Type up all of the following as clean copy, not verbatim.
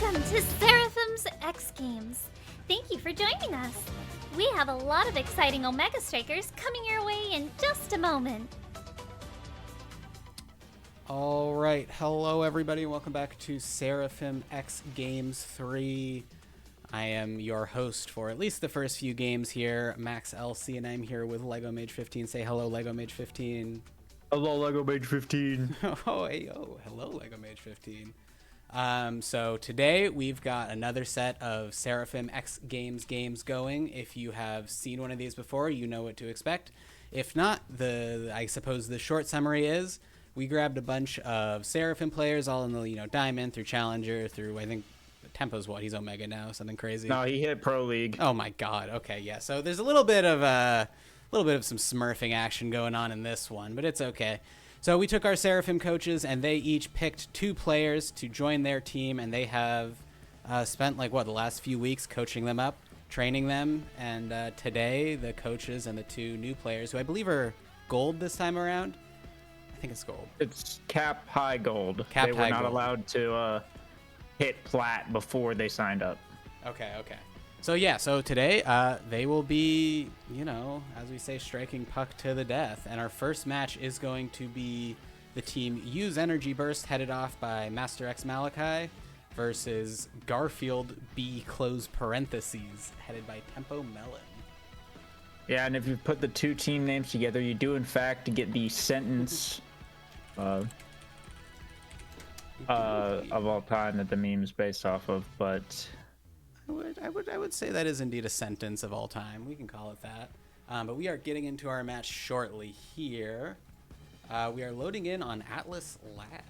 Welcome to Seraphim X Games. Thank you for joining us. We have a lot of exciting Omega Strikers coming your way in just a moment. All right, hello everybody, and welcome back to Seraphim X Games 3. I am your host for at least the first few games here, Max LC, and I'm here with Lego Mage 15. Say hello, Lego Mage 15. Hello, Lego Mage 15. Oh, hey, oh, hello, Lego Mage 15. So today we've got another set of Seraphim X Games going. If you have seen one of these before, you know what to expect. If not, I suppose the short summary is we grabbed a bunch of Seraphim players, all in the Diamond through Challenger through I think Tempo's what he's Omega now, something crazy. No, he hit Pro League. Oh my God. Okay, yeah. So there's a little bit of some smurfing action going on in this one, but it's okay. So we took our Seraphim coaches, and they each picked 2 players to join their team, and they have spent the last few weeks coaching them up, training them, and today the coaches and the 2 new players, who I believe are gold this time around. I think it's gold. It's cap high gold. They were not allowed to hit plat before they signed up. Okay. So today they will be, as we say, striking puck to the death. And our first match is going to be the team Use Energy Burst, headed off by Master X Malachi, versus Garfield B close parentheses, headed by Tempo Melon. Yeah, and if you put the 2 team names together, you do in fact get the sentence of all time that the meme is based off of, but I would say that is indeed a sentence of all time. We can call it that. But we are getting into our match shortly here. We are loading in on Atlas Lab.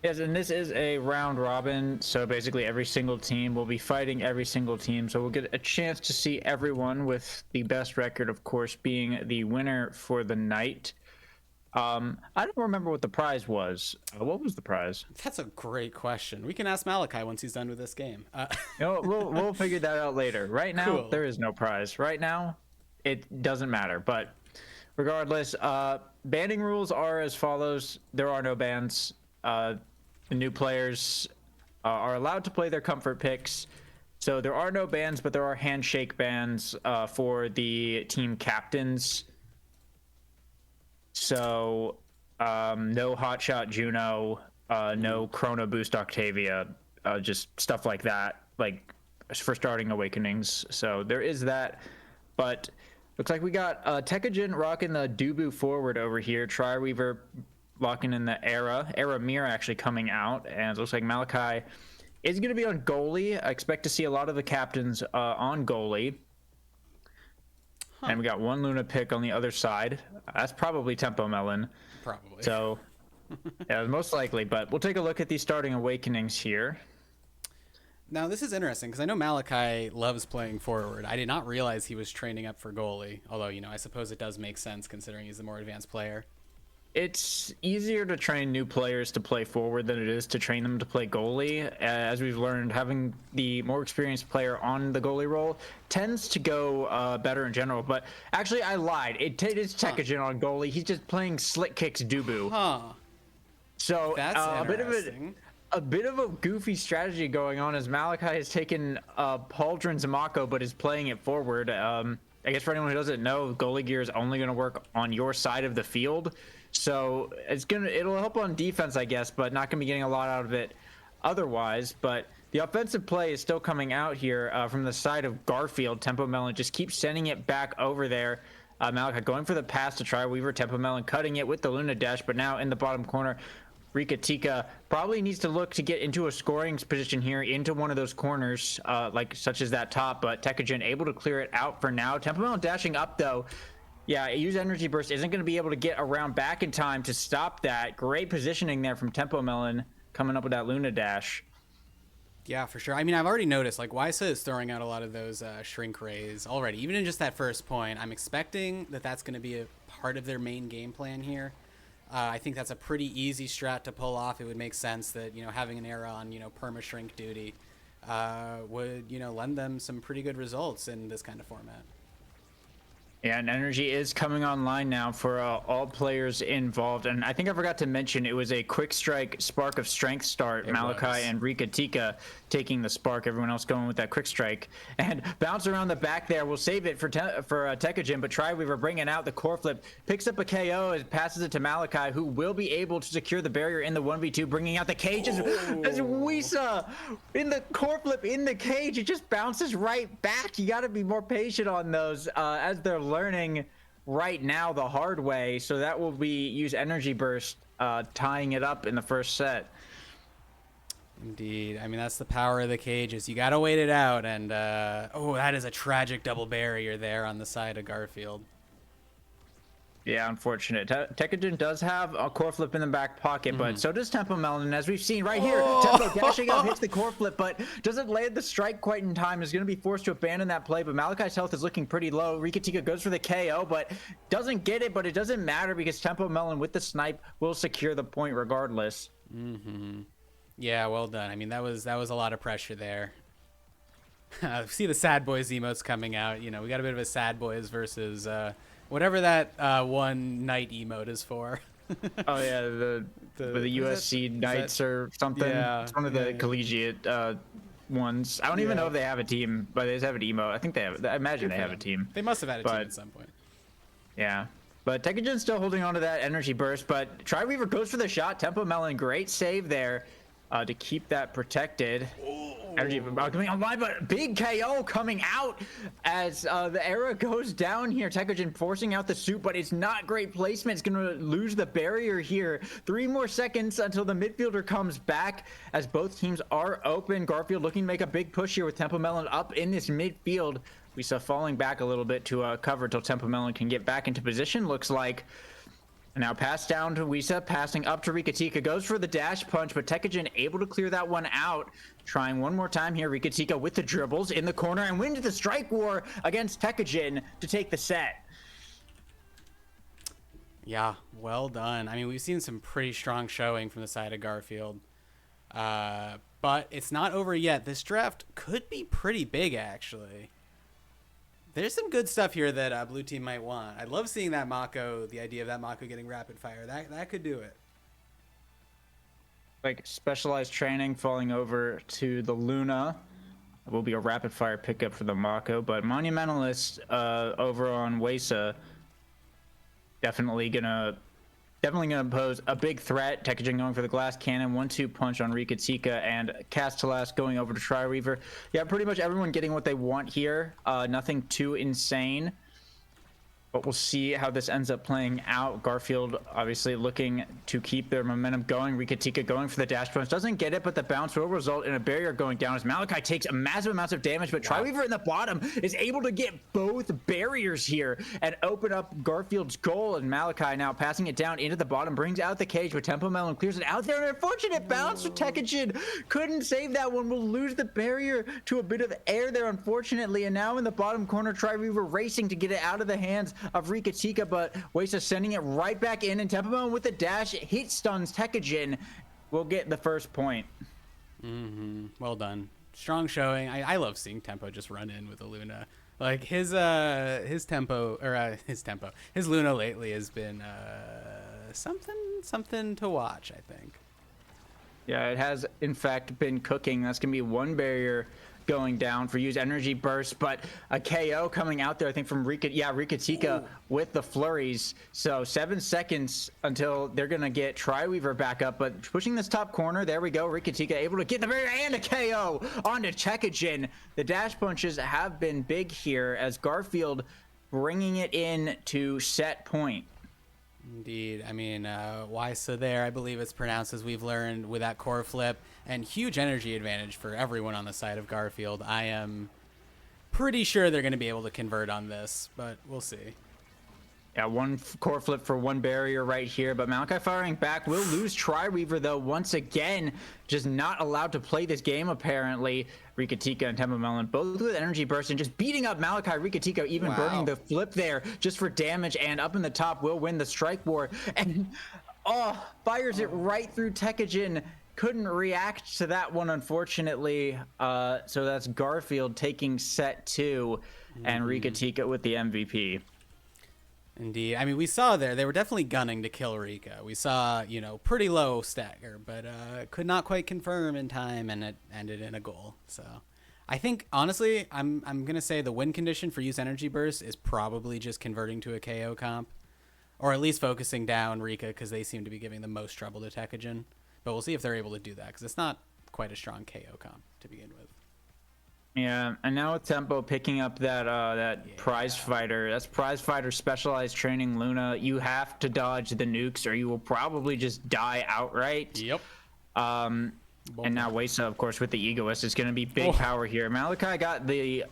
yes, and this is a round robin, so basically every single team will be fighting every single team, so we'll get a chance to see everyone, with the best record, of course, being the winner for the night. I don't remember what the prize was. What was the prize? That's a great question. We can ask Malachi once he's done with this game. We'll figure that out later. Right now, Cool. There is no prize. Right now, it doesn't matter. But regardless, banning rules are as follows. There are no bans. The new players are allowed to play their comfort picks. So there are no bans, but there are handshake bans for the team captains. So no Hotshot Juno, no Chrono Boost Octavia, just stuff like that, like for starting Awakenings. So there is that, but looks like we got Tekkagen rocking the Dubu forward over here, Triweaver locking in the Era Mirror actually coming out, and it looks like Malachi is going to be on goalie. I expect to see a lot of the captains on goalie. And we got one Luna pick on the other side. That's probably Tempo Melon. Probably. So, yeah, most likely. But we'll take a look at these starting Awakenings here. Now, this is interesting because I know Malachi loves playing forward. I did not realize he was training up for goalie. Although, I suppose it does make sense considering he's the more advanced player. It's easier to train new players to play forward than it is to train them to play goalie. As we've learned, having the more experienced player on the goalie role tends to go better in general. But actually, I lied. It is Tekkagen on goalie. He's just playing Slick Kicks Dubu. Huh. So That's interesting. a bit of a goofy strategy going on, as Malachi has taken Pauldron Zamako, but is playing it forward. I guess for anyone who doesn't know, goalie gear is only going to work on your side of the field. So it'll help on defense, I guess, but not going to be getting a lot out of it otherwise. But the offensive play is still coming out here from the side of Garfield. Tempo Melon just keeps sending it back over there. Malachi going for the pass to Triweaver. Tempo Melon cutting it with the Luna Dash, but now in the bottom corner, Rika Tika probably needs to look to get into a scoring position here, into one of those corners, such as that top. But Tekkagen able to clear it out for now. Tempo Melon dashing up, though. Yeah, Use Energy Burst isn't going to be able to get around back in time to stop that. Great positioning there from Tempo Melon, coming up with that Luna Dash. Yeah, for sure. I mean, I've already noticed, Wysa is throwing out a lot of those shrink rays already. Even in just that first point, I'm expecting that that's going to be a part of their main game plan here. I think that's a pretty easy strat to pull off. It would make sense that, having an Era on, perma-shrink duty would, lend them some pretty good results in this kind of format. Yeah, and energy is coming online now for all players involved. And I think I forgot to mention it was a quick strike Spark of Strength start. Malachi and Rika Tika taking the Spark. Everyone else going with that quick strike. And bounce around the back there. We'll save it for Tekajin, but Triweaver bringing out the core flip. Picks up a KO and passes it to Malachi, who will be able to secure the barrier in the 1v2, bringing out the cage as Wisa in the core flip in the cage. It just bounces right back. You got to be more patient on those as they're learning right now the hard way. So that will be use energy burst, tying it up in the first set. Indeed. I mean, that's the power of the cages. You got to wait it out. And oh, that is a tragic double barrier there on the side of Garfield. Yeah, unfortunate. Tekajin does have a core flip in the back pocket, but so does Tempo Melon. As we've seen right here, Tempo dashing up, hits the core flip, but doesn't land the strike quite in time. Is going to be forced to abandon that play, but Malachi's health is looking pretty low. Rika Tika goes for the KO, but doesn't get it, but it doesn't matter because Tempo Melon with the snipe will secure the point regardless. Yeah, well done. I mean, that was a lot of pressure there. See the sad boys emotes coming out. You know, we got a bit of a sad boys versus... whatever that one night emote is for. Oh yeah, the USC Knights or something. Yeah, it's one of the collegiate ones. I don't even know if they have a team, but they just have an emote. I think they have. I imagine they have a team. They must have had a team at some point. Yeah, but Tekajin's still holding on to that energy burst. But Triweaver goes for the shot. Tempo Melon, great save there to keep that protected. Energy coming online, but big KO coming out as the era goes down here. Tekajin forcing out the suit, but it's not great placement. It's going to lose the barrier here. 3 more seconds until the midfielder comes back as both teams are open. Garfield looking to make a big push here with Tempo Melon up in this midfield. We saw falling back a little bit to cover till Tempo Melon can get back into position, looks like. Now pass down to Wisa, passing up to Rika Tika, goes for the dash punch, but Tekajin able to clear that one out. Trying one more time here, Rika Tika with the dribbles in the corner and wins the strike war against Tekajin to take the set. Yeah, well done. I mean, we've seen some pretty strong showing from the side of Garfield. But it's not over yet. This draft could be pretty big, actually. There's some good stuff here that blue team might want. I love seeing that Mako, the idea of that Mako getting rapid fire. That could do it. Like specialized training falling over to the Luna. It will be a rapid fire pickup for the Mako, but Monumentalist over on Wesa definitely gonna pose a big threat. Tekajin going for the glass cannon, 1-2 punch on Rika Tika, and Castellas going over to Triweaver. Yeah, pretty much everyone getting what they want here. Nothing too insane, but we'll see how this ends up playing out. Garfield obviously looking to keep their momentum going. Rika Tika going for the dash punch, doesn't get it, but the bounce will result in a barrier going down as Malachi takes massive amounts of damage, but Triweaver in the bottom is able to get both barriers here and open up Garfield's goal, and Malachi now passing it down into the bottom, brings out the cage, but Tempo Melon clears it out there. An unfortunate bounce for Tekajin. Couldn't save that one. Will lose the barrier to a bit of air there, unfortunately, and now in the bottom corner, Triweaver racing to get it out of the hands of Rika Tika, but Wesa sending it right back in, and Tempo Melon with the dash hit stuns Tekajin. Will get the first point. Well done. Strong showing. I love seeing Tempo just run in with a Luna. Like his Luna lately has been something to watch, I think. Yeah, it has in fact been cooking. That's gonna be one barrier going down for use energy burst, but a KO coming out there, I think, from Rika Tika with the flurries. So 7 seconds until they're gonna get Triweaver back up, but pushing this top corner, there we go. Rika Tika able to get the barrier and a KO onto Tekajin. The dash punches have been big here as Garfield bringing it in to set point. Indeed. I mean, Wisa there, I believe it's pronounced as we've learned, with that core flip, and huge energy advantage for everyone on the side of Garfield. I am pretty sure they're going to be able to convert on this, but we'll see. Yeah, one core flip for one barrier right here, but Malachi firing back will lose Triweaver, though, once again. Just not allowed to play this game, apparently. Rika Tika and Tempo Melon both with energy burst and just beating up Malachi. Rika Tika even burning the flip there just for damage, and up in the top will win the strike war. And, fires it right through Tekajin. Couldn't react to that one, unfortunately. So that's Garfield taking set 2, and Rika Tika with the MVP. Indeed. I mean, we saw they were definitely gunning to kill Rika. We saw, pretty low stagger, but could not quite confirm in time, and it ended in a goal. So I think, honestly, I'm going to say the win condition for Use Energy Burst is probably just converting to a KO comp, or at least focusing down Rika, because they seem to be giving the most trouble to Tekkagen. But we'll see if they're able to do that, because it's not quite a strong KO comp to begin with. Yeah, and now with Tempo picking up that prize fighter, that's prize fighter specialized training Luna. You have to dodge the nukes or you will probably just die outright. Yep. And now Wesa, of course, with the Egoist is going to be big power here. Malachi got the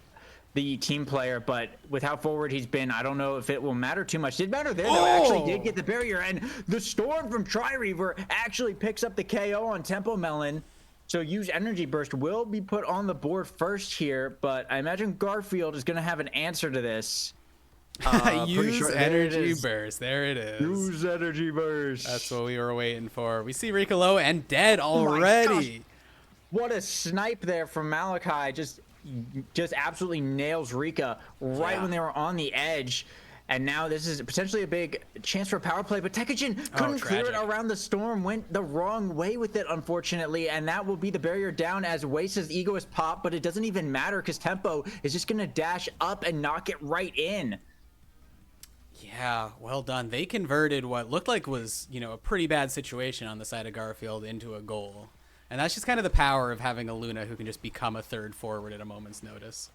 team player, but with how forward he's been, I don't know if it will matter too much. Did matter there, though. Actually did get the barrier, and the Storm from Tri-Reaver actually picks up the KO on Tempo Melon. So Use Energy Burst will be put on the board first here, but I imagine Garfield is going to have an answer to this. Use Energy Burst. There it is. Use Energy Burst. That's what we were waiting for. We see Rika low and dead already. What a snipe there from Malachi. Just absolutely nails Rika right when they were on the edge. And now this is potentially a big chance for a power play, but Tekkagen couldn't clear it around the Storm, went the wrong way with it, unfortunately, and that will be the barrier down as Wace's Egoist pop, but it doesn't even matter because Tempo is just going to dash up and knock it right in. Yeah, well done. They converted what looked like was, a pretty bad situation on the side of Garfield into a goal. And that's just kind of the power of having a Luna who can just become a third forward at a moment's notice.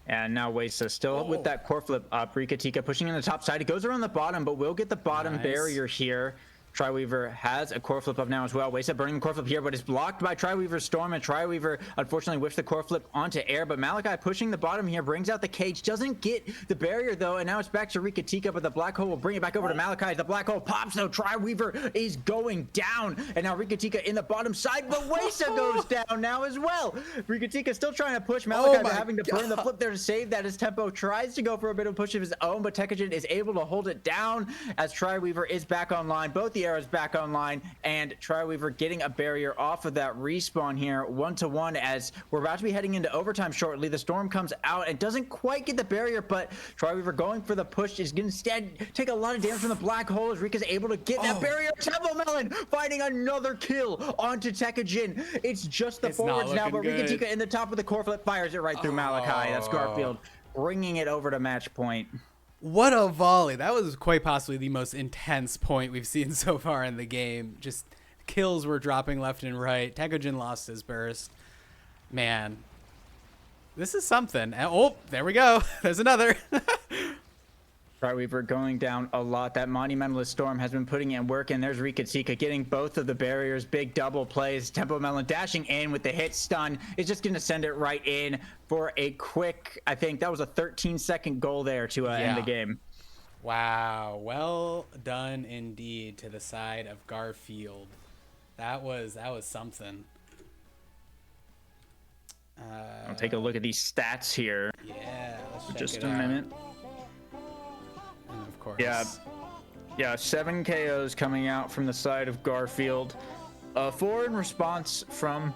And now Wesa still with that core flip up. Rika Tika pushing in the top side. It goes around the bottom, but will get the bottom barrier here. Tri-Weaver has a core flip up now as well. Wesa burning the core flip here, but it's blocked by Tri-Weaver's Storm, and Tri-Weaver unfortunately whiffs the core flip onto air, but Malachi pushing the bottom here, brings out the cage, doesn't get the barrier though, and now it's back to Rika Tika, but the black hole will bring it back over to Malachi. The black hole pops though, Tri-Weaver is going down, and now Rika Tika in the bottom side, but Wesa goes down now as well. Rika Tika still trying to push Malachi, but having to burn the flip there to save that as Tempo tries to go for a bit of push of his own, but Tekkagen is able to hold it down as Tri-Weaver is back online. Both the arrows back online, and Tri-Weaver getting a barrier off of that respawn here 1-1 as we're about to be heading into overtime shortly. The Storm comes out and doesn't quite get the barrier, but Tri-Weaver going for the push is going to instead take a lot of damage from the black hole as Rika's able to get that barrier. Tempo Melon finding another kill onto Tekkagen. It's just the forwards now, but Rika Tika in the top of the core flip fires it right through Malachi. That's Garfield bringing it over to match point. What a volley. That was quite possibly the most intense point we've seen so far in the game. Just kills were dropping left and right. Tekkagen lost his burst. Man, this is something. Oh, there we go. There's another. Tri-Weaver going down a lot. That Monumentalist Storm has been putting in work, and there's Rika Tika getting both of the barriers. Big double plays. Tempo Melon dashing in with the hit stun. Is just going to send it right in for a quick, I think that was a 13-second goal there to end the game. Wow. Well done indeed to the side of Garfield. That was something. I'll take a look at these stats here. Yeah, let's check just it a out. minute. And of course. Yeah, 7 KOs coming out from the side of Garfield. 4 in response from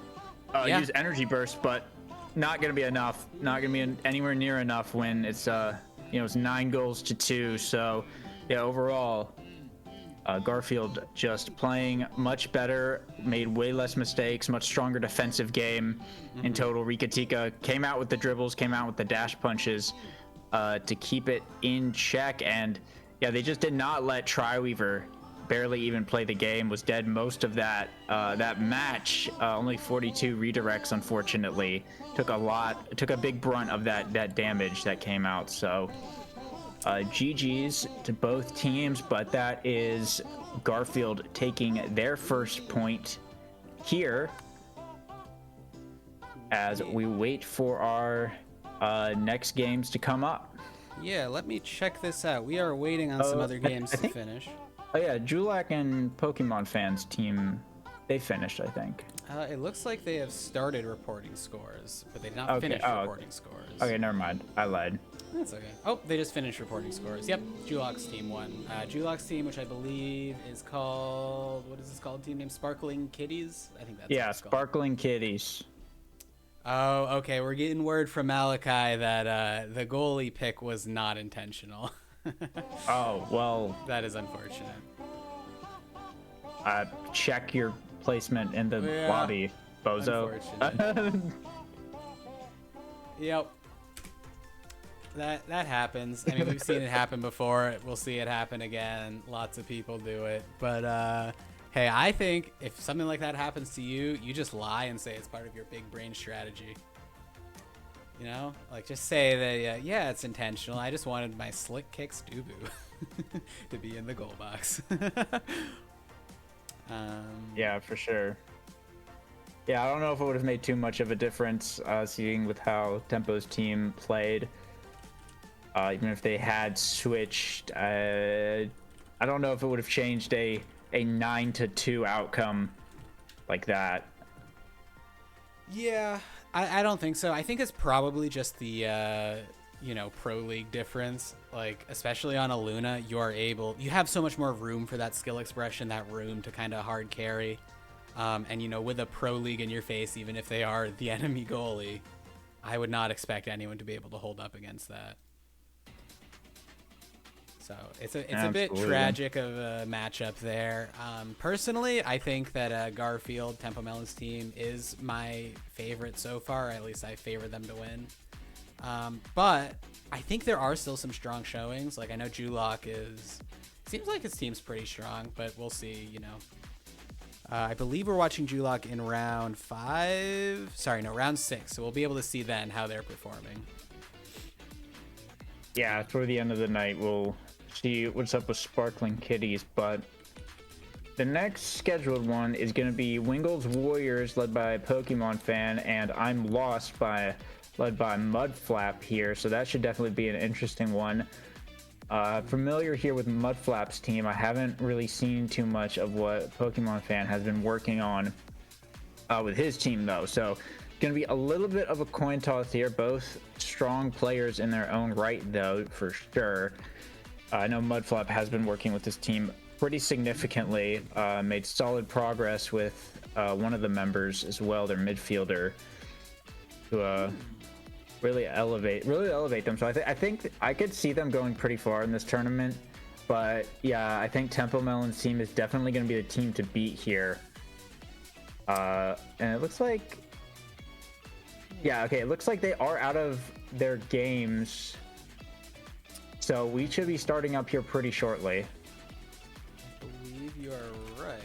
Use Energy Burst, but not going to be enough. Not going to be anywhere near enough when it's it's 9 goals to 2. So yeah, overall, Garfield just playing much better, made way less mistakes, much stronger defensive game in total. Rika Tika came out with the dribbles, came out with the dash punches to keep it in check, and yeah, they just did not let Tri-Weaver barely even play the game. Was dead most of that match. Only 42 redirects, unfortunately. Took a big brunt of that damage that came out. So GG's to both teams, but that is Garfield taking their first point here as we wait for our next games to come up. Yeah, let me check this out. We are waiting on some other games to finish. Oh yeah, Julak and Pokemon fans team, they finished, I think. It looks like they have started reporting scores, but they did not finish reporting scores. Okay, never mind. I lied. That's okay. Oh, they just finished reporting scores. Yep, Julak's team won. Julak's team, which I believe is called, what is this called? Team name Sparkling Kitties? I think that's what it's called. Sparkling Kitties. Oh, okay. We're getting word from Malachi that the goalie pick was not intentional. Oh, well, That is unfortunate. check your placement in the Yeah, lobby, bozo. unfortunate. Yep. That happens. I mean, we've seen it happen before. We'll see it happen again. Lots of people do it. But hey, I think if something like that happens to you, you just lie and say it's part of your big brain strategy. You know, like just say that yeah, it's intentional. I just wanted my slick kicks Dubu to be in the goal box. Yeah, for sure. Yeah, I don't know if it would have made too much of a difference, seeing with how Tempo's team played. Even if they had switched, I don't know if it would have changed a 9-2 outcome like that. Yeah, I don't think so. I think it's probably just the pro league difference. Like especially on a Luna, you have so much more room for that skill expression, that room to kind of hard carry. And with a pro league in your face, even if they are the enemy goalie, I would not expect anyone to be able to hold up against that. So it's a bit tragic of a matchup there. Personally, I think that Garfield, Tempo Melon's team, is my favorite so far. At least I favor them to win. But I think there are still some strong showings. Like I know Julok seems like his team's pretty strong, but we'll see. I believe we're watching Julok in round 5. Sorry, no, round 6. So we'll be able to see then how they're performing. Yeah, toward the end of the night, we'll see what's up with Sparkling Kitties. But the next scheduled one is going to be Wingles Warriors, led by Pokemon Fan, and I'm Lost led by Mudflap here. So that should definitely be an interesting one. Familiar here with Mudflap's team. I haven't really seen too much of what Pokemon Fan has been working on with his team, though. So going to be a little bit of a coin toss here. Both strong players in their own right, though, for sure. I know Mudflap has been working with his team pretty significantly, made solid progress with one of the members as well, their midfielder, to really elevate them. So I think I could see them going pretty far in this tournament. But yeah, I think Tempo Melon's team is definitely going to be the team to beat here. And it looks like, yeah, okay, it looks like they are out of their games. So we should be starting up here pretty shortly. I believe you are right.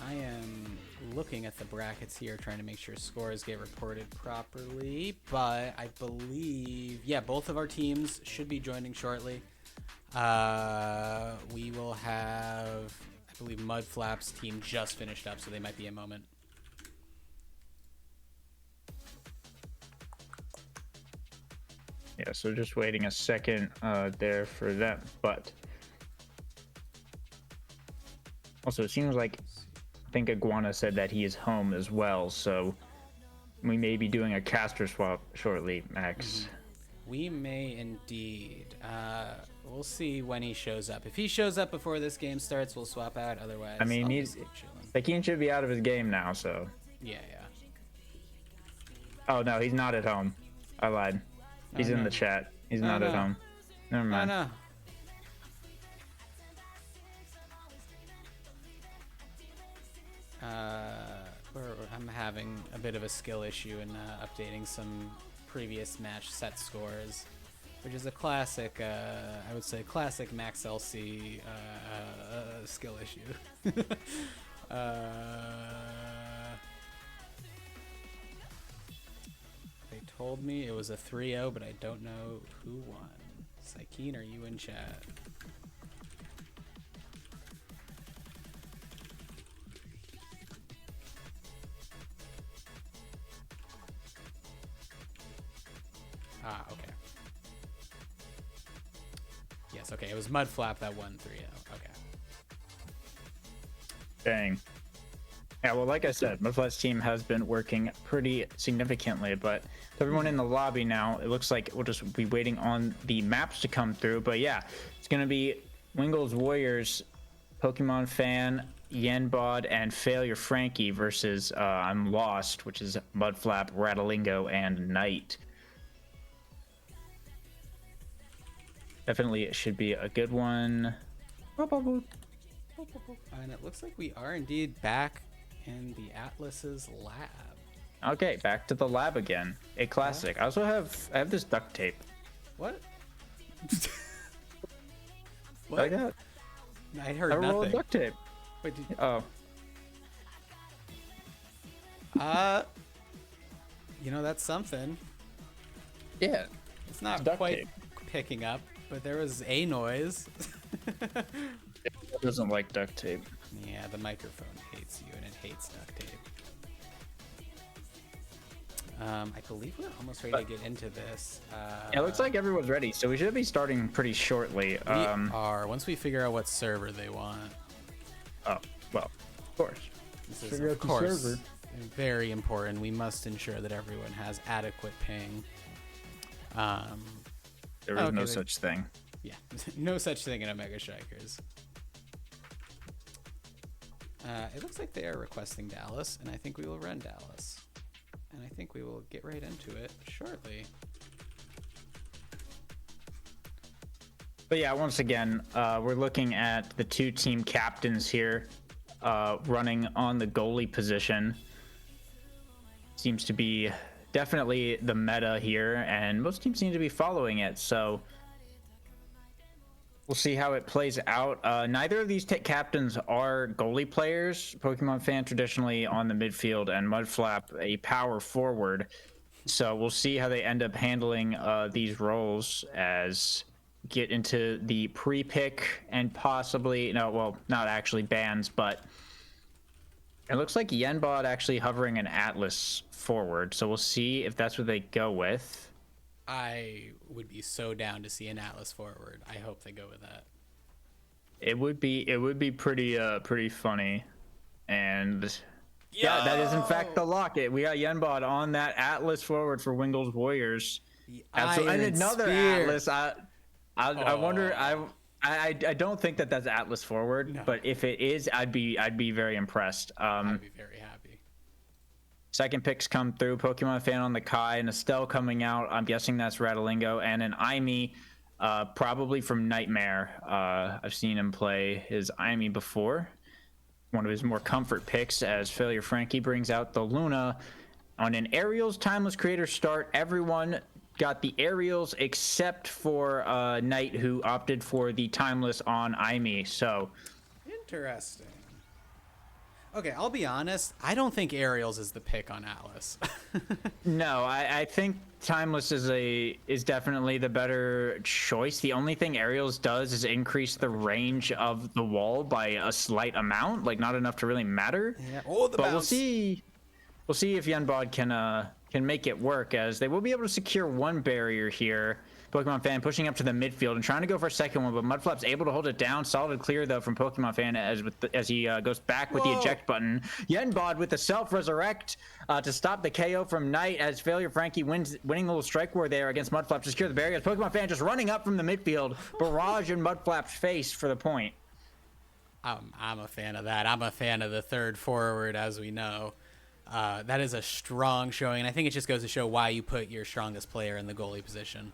I am looking at the brackets here, trying to make sure scores get reported properly. But I believe, yeah, both of our teams should be joining shortly. We will have, I believe, Mudflap's team just finished up, so they might be a moment. Yeah, so just waiting a second there for them. But also, it seems like, I think Iguana said that he is home as well, so we may be doing a caster swap shortly, Max. We may indeed. We'll see when he shows up. If he shows up before this game starts, we'll swap out. Otherwise, I mean, Hakeem should be out of his game now, so. Yeah. Oh, no, he's not at home. I lied. He's in the chat. He's not at home. Never mind. No. I'm having a bit of a skill issue in updating some previous match set scores, which is a classic, I would say, classic Max LC skill issue. They told me it was a 3-0, but I don't know who won. Saikeen, are you in chat? Ah, okay. Yes, okay. It was Mudflap that won 3-0. Okay. Dang. Yeah, well, like I said, Mudflap's team has been working pretty significantly, but with everyone in the lobby now, it looks like we'll just be waiting on the maps to come through. But yeah, it's going to be Wingles Warriors, Pokemon Fan, Yenbod and Failure Frankie versus I'm Lost, which is Mudflap, Rattlingo, and Knight. Definitely it should be a good one. And it looks like we are indeed back in the Atlas's lab. Okay, back to the lab again. A classic. I also have this duct tape. What? Like that. I heard I rolled nothing. duct tape. Wait, did, Oh. you know, that's something. Yeah. It's not Duct quite tape. picking up, but there was a noise. It doesn't like duct tape. Yeah, the microphone hates you and it hates duct tape. I believe we're almost ready to get into this. It looks like everyone's ready, so we should be starting pretty shortly. We are, once we figure out what server they want. Oh, well, of course. This is, Figure of out the course, server. very important. We must ensure that everyone has adequate ping. There is no okay, such thing. Yeah, no such thing in Omega Strikers. It looks like they are requesting Dallas, and I think we will run Dallas. And I think we will get right into it shortly. But yeah, once again, we're looking at the two team captains here running on the goalie position. Seems to be definitely the meta here, and most teams seem to be following it. So we'll see how it plays out. Neither of these captains are goalie players. Pokemon Fan traditionally on the midfield, and Mudflap a power forward. So we'll see how they end up handling these roles as get into the pre-pick and possibly, no, well, not actually bans, but it looks like Yenbod actually hovering an Atlas forward. So we'll see if that's what they go with. I would be so down to see an Atlas forward. I hope they go with that. It would be pretty funny, and yeah, that is in fact the lock. We got Yenbod on that Atlas forward for Wingle's Warriors. Absolutely, and Iron another Spear. Atlas. I wonder. I don't think that that's Atlas forward, No. but if it is, I'd be very impressed. I'd be very happy. Second picks come through. Pokemon Fan on the Kai, and Estelle coming out. I'm guessing that's Rattlingo, and an Aimi, probably from Nightmare. I've seen him play his Aimi before. One of his more comfort picks, as Failure Frankie brings out the Luna. On an Aerials Timeless Creator start, everyone got the Aerials except for Knight, who opted for the Timeless on Aimi. So Interesting. Okay, I'll be honest. I don't think Aerials is the pick on Atlas. no, I think Timeless is definitely the better choice. The only thing Aerials does is increase the range of the wall by a slight amount, like not enough to really matter. Yeah. Oh, the but bounce. we'll see if Yenbod can make it work, as they will be able to secure one barrier here. Pokemon Fan pushing up to the midfield and trying to go for a second one, but Mudflap's able to hold it down. Solid clear, though, from Pokemon Fan as he goes back with the eject button. Yenbod with the self-resurrect to stop the KO from Knight, as Failure Frankie winning a little strike war there against Mudflap to secure the barrier. As Pokemon Fan just running up from the midfield, barrage in Mudflap's face for the point. I'm a fan of that. I'm a fan of the third forward, as we know. That is a strong showing, and I think it just goes to show why you put your strongest player in the goalie position.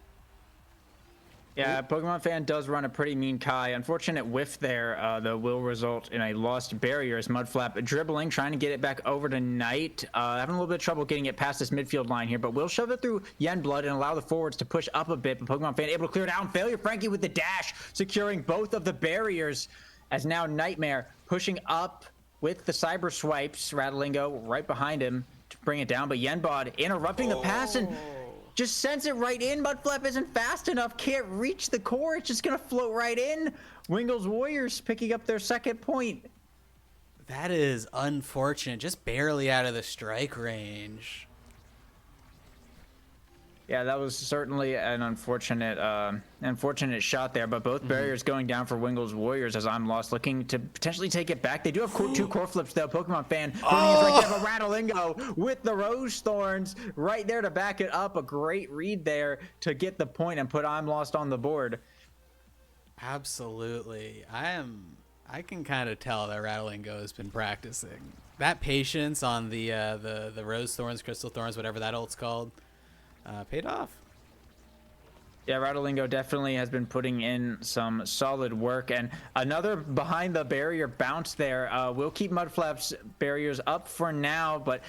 Yeah, Pokemon Fan does run a pretty mean Kai. Unfortunate whiff there, though, will result in a lost barrier as Mudflap dribbling, trying to get it back over to Knight. Having a little bit of trouble getting it past this midfield line here, but will shove it through Yenblood and allow the forwards to push up a bit. But Pokemon Fan able to clear it out. Failure Frankie with the dash, securing both of the barriers, as now Nightmare pushing up with the Cyber Swipes. Rattlingo right behind him to bring it down, but Yenbod interrupting the pass and just sends it right in. Mudflap isn't fast enough, can't reach the core. It's just gonna float right in. Wingle's Warriors picking up their second point. That is unfortunate. Just barely out of the strike range. Yeah, that was certainly an unfortunate shot there, but both barriers going down for Wingle's Warriors, as I'm Lost looking to potentially take it back. They do have two core flips, though. Pokemon Fan putting his right there, but Rattlingo with the Rose Thorns right there to back it up. A great read there to get the point and put I'm Lost on the board. Absolutely. I am I can kind of tell that Rattlingo has been practicing. That patience on the Rose Thorns, Crystal Thorns, whatever that ult's called, paid off. Yeah, Rattlingo definitely has been putting in some solid work, and another behind the barrier bounce there. We'll keep Mudflap's barriers up for now, but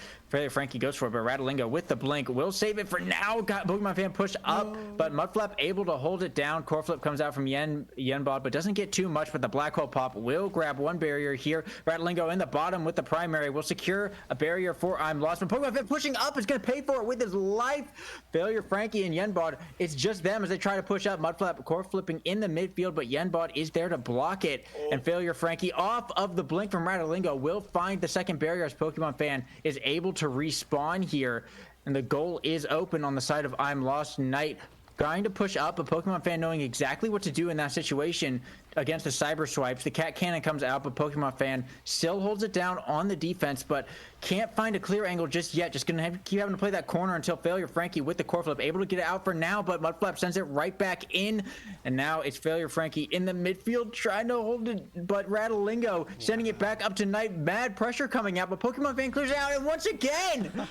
Frankie goes for it, but Rattlingo with the blink will save it for now. Got Pokemon Fan pushed up, but Mudflap able to hold it down. Core Flip comes out from Yenbod, but doesn't get too much, but the Black Hole Pop will grab one barrier here. Rattlingo in the bottom with the primary will secure a barrier for I'm Lost, but Pokemon Fan pushing up is going to pay for it with his life. Failure Frankie and Yenbod, it's just them as they try to push up. Mudflap core flipping in the midfield, but Yenbod is there to block it, and Failure Frankie off of the blink from Rattlingo will find the second barrier as Pokemon Fan is able to respawn here, and the goal is open on the side of I'm Lost Knight, trying to push up, a Pokemon Fan knowing exactly what to do in that situation against the cyber swipes. The cat cannon comes out, but Pokemon Fan still holds it down on the defense, but can't find a clear angle just yet. Just gonna keep having to play that corner until Failure Frankie with the core flip able to get it out for now, but Mudflap sends it right back in, and now it's Failure Frankie in the midfield trying to hold it, but Rattlingo sending it back up to Knight. Mad pressure coming out, but Pokemon Fan clears it out, and once again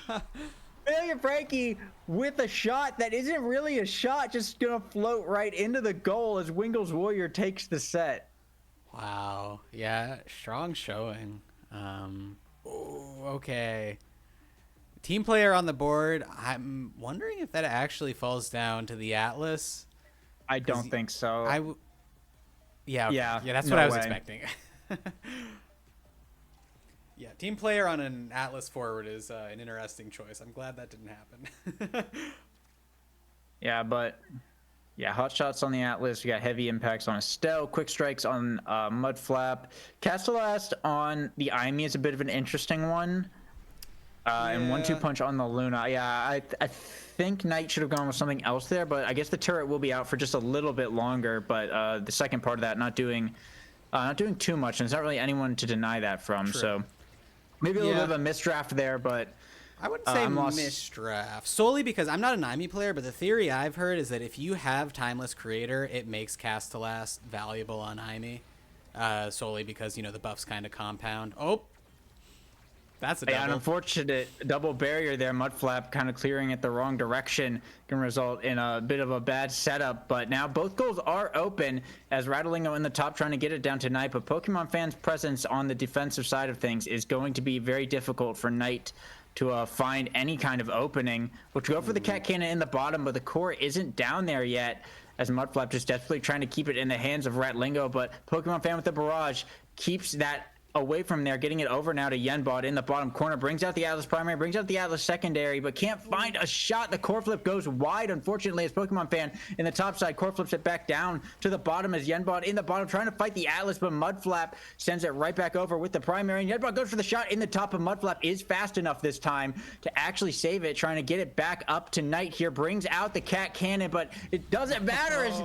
Failure Frankie with a shot that isn't really a shot, just gonna float right into the goal as Wingle's Warrior takes the set. Wow. Yeah, strong showing. Okay. Team player on the board. I'm wondering if that actually falls down to the Atlas. I don't think so. Yeah, that's no what I was way. expecting. Yeah, team player on an Atlas forward is an interesting choice. I'm glad that didn't happen. Yeah, but yeah, hot shots on the Atlas. We got heavy impacts on Estelle, quick strikes on Mudflap. Castellast on the Imi is a bit of an interesting one. And 1-2 punch on the Luna. Yeah, I think Knight should have gone with something else there, but I guess the turret will be out for just a little bit longer. But the second part of that, not doing too much, and there's not really anyone to deny that from. True. So maybe a little bit of a misdraft there, but I wouldn't say misdraft solely because I'm not an IME player, but the theory I've heard is that if you have Timeless Creator, it makes Castellast valuable on IME, solely because, you know, the buffs kind of compound. Oh, that's a double. Yeah, an unfortunate double barrier there. Mudflap kind of clearing it the wrong direction can result in a bit of a bad setup, but now both goals are open as Rattlingo in the top trying to get it down to Knight, but Pokemon Fan's presence on the defensive side of things is going to be very difficult for Knight to find any kind of opening. We'll go for the cat cannon in the bottom, but the core isn't down there yet as Mudflap just desperately trying to keep it in the hands of Rattlingo, but Pokemon Fan with the barrage keeps that away from there, getting it over now to Yenbod in the bottom corner, brings out the Atlas primary, brings out the Atlas secondary, but can't find a shot. The core flip goes wide, unfortunately, as Pokemon Fan in the top side core flips it back down to the bottom as Yenbod in the bottom trying to fight the Atlas, but Mudflap sends it right back over with the primary, and Yenbod goes for the shot in the top, of Mudflap is fast enough this time to actually save it, trying to get it back up to Knight here, brings out the cat cannon, but it doesn't matter as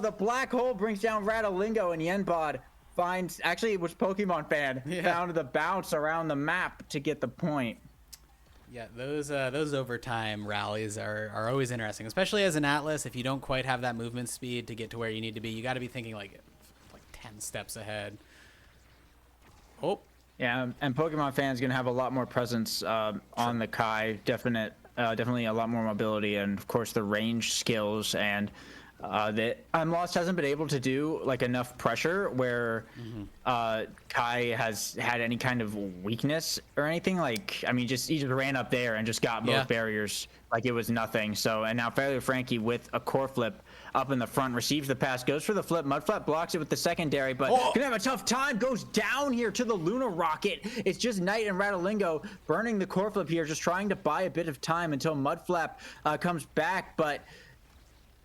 the black hole brings down Rattlingo, and Yenbod finds, actually it was Pokemon Fan, found the bounce around the map to get the point. Yeah, those overtime rallies are always interesting, especially as an Atlas. If you don't quite have that movement speed to get to where you need to be, you got to be thinking like 10 steps ahead. Oh. Yeah, and Pokemon Fan's gonna have a lot more presence on the Kai. Definitely a lot more mobility, and of course the range skills, and that I'm Lost hasn't been able to do like enough pressure where Kai has had any kind of weakness or anything. Like, I mean, he just ran up there and just got both barriers like it was nothing. So, and now Failure Frankie with a core flip up in the front, receives the pass, goes for the flip. Mudflap blocks it with the secondary, but gonna have a tough time. Goes down here to the Luna Rocket. It's just Knight and Rattlingo burning the core flip here, just trying to buy a bit of time until Mudflap comes back, but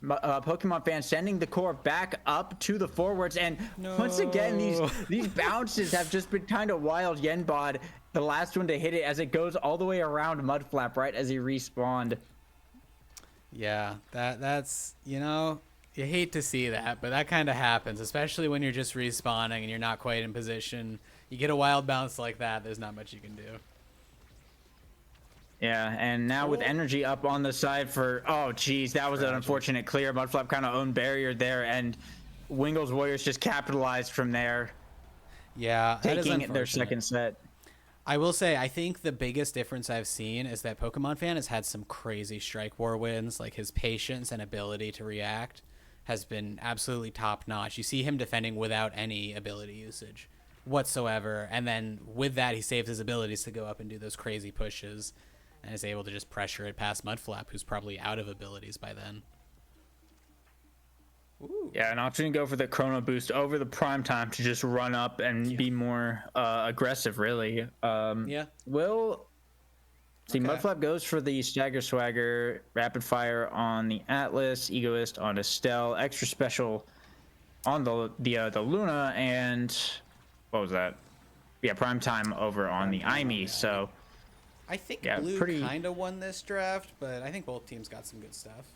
Pokemon Fan sending the core back up to the forwards, and once again these bounces have just been kind of wild. Yenbod, the last one to hit it as it goes all the way around Mudflap right as he respawned. Yeah, that's, you know, you hate to see that, but that kind of happens, especially when you're just respawning and you're not quite in position. You get a wild bounce like that, there's not much you can do. Yeah, and now with energy up on the side for, oh geez, that was an unfortunate clear. Mudflap kind of owned barrier there, and Wingle's Warriors just capitalized from there. Yeah, that is taking their unfortunate. second set. I will say, I think the biggest difference I've seen is that Pokemon Fan has had some crazy Strike War wins. Like, his patience and ability to react has been absolutely top notch. You see him defending without any ability usage whatsoever. And then with that, he saves his abilities to go up and do those crazy pushes and is able to just pressure it past Mudflap, who's probably out of abilities by then. Ooh. Yeah, an option to go for the Chrono Boost over the Prime Time to just run up and be more aggressive, really. Will see, Mudflap goes for the Stagger Swagger, Rapid Fire on the Atlas, Egoist on Estelle, Extra Special on the Luna, and what was that? Yeah, Prime Time over on the Imi. So I think Blue kind of won this draft, but I think both teams got some good stuff.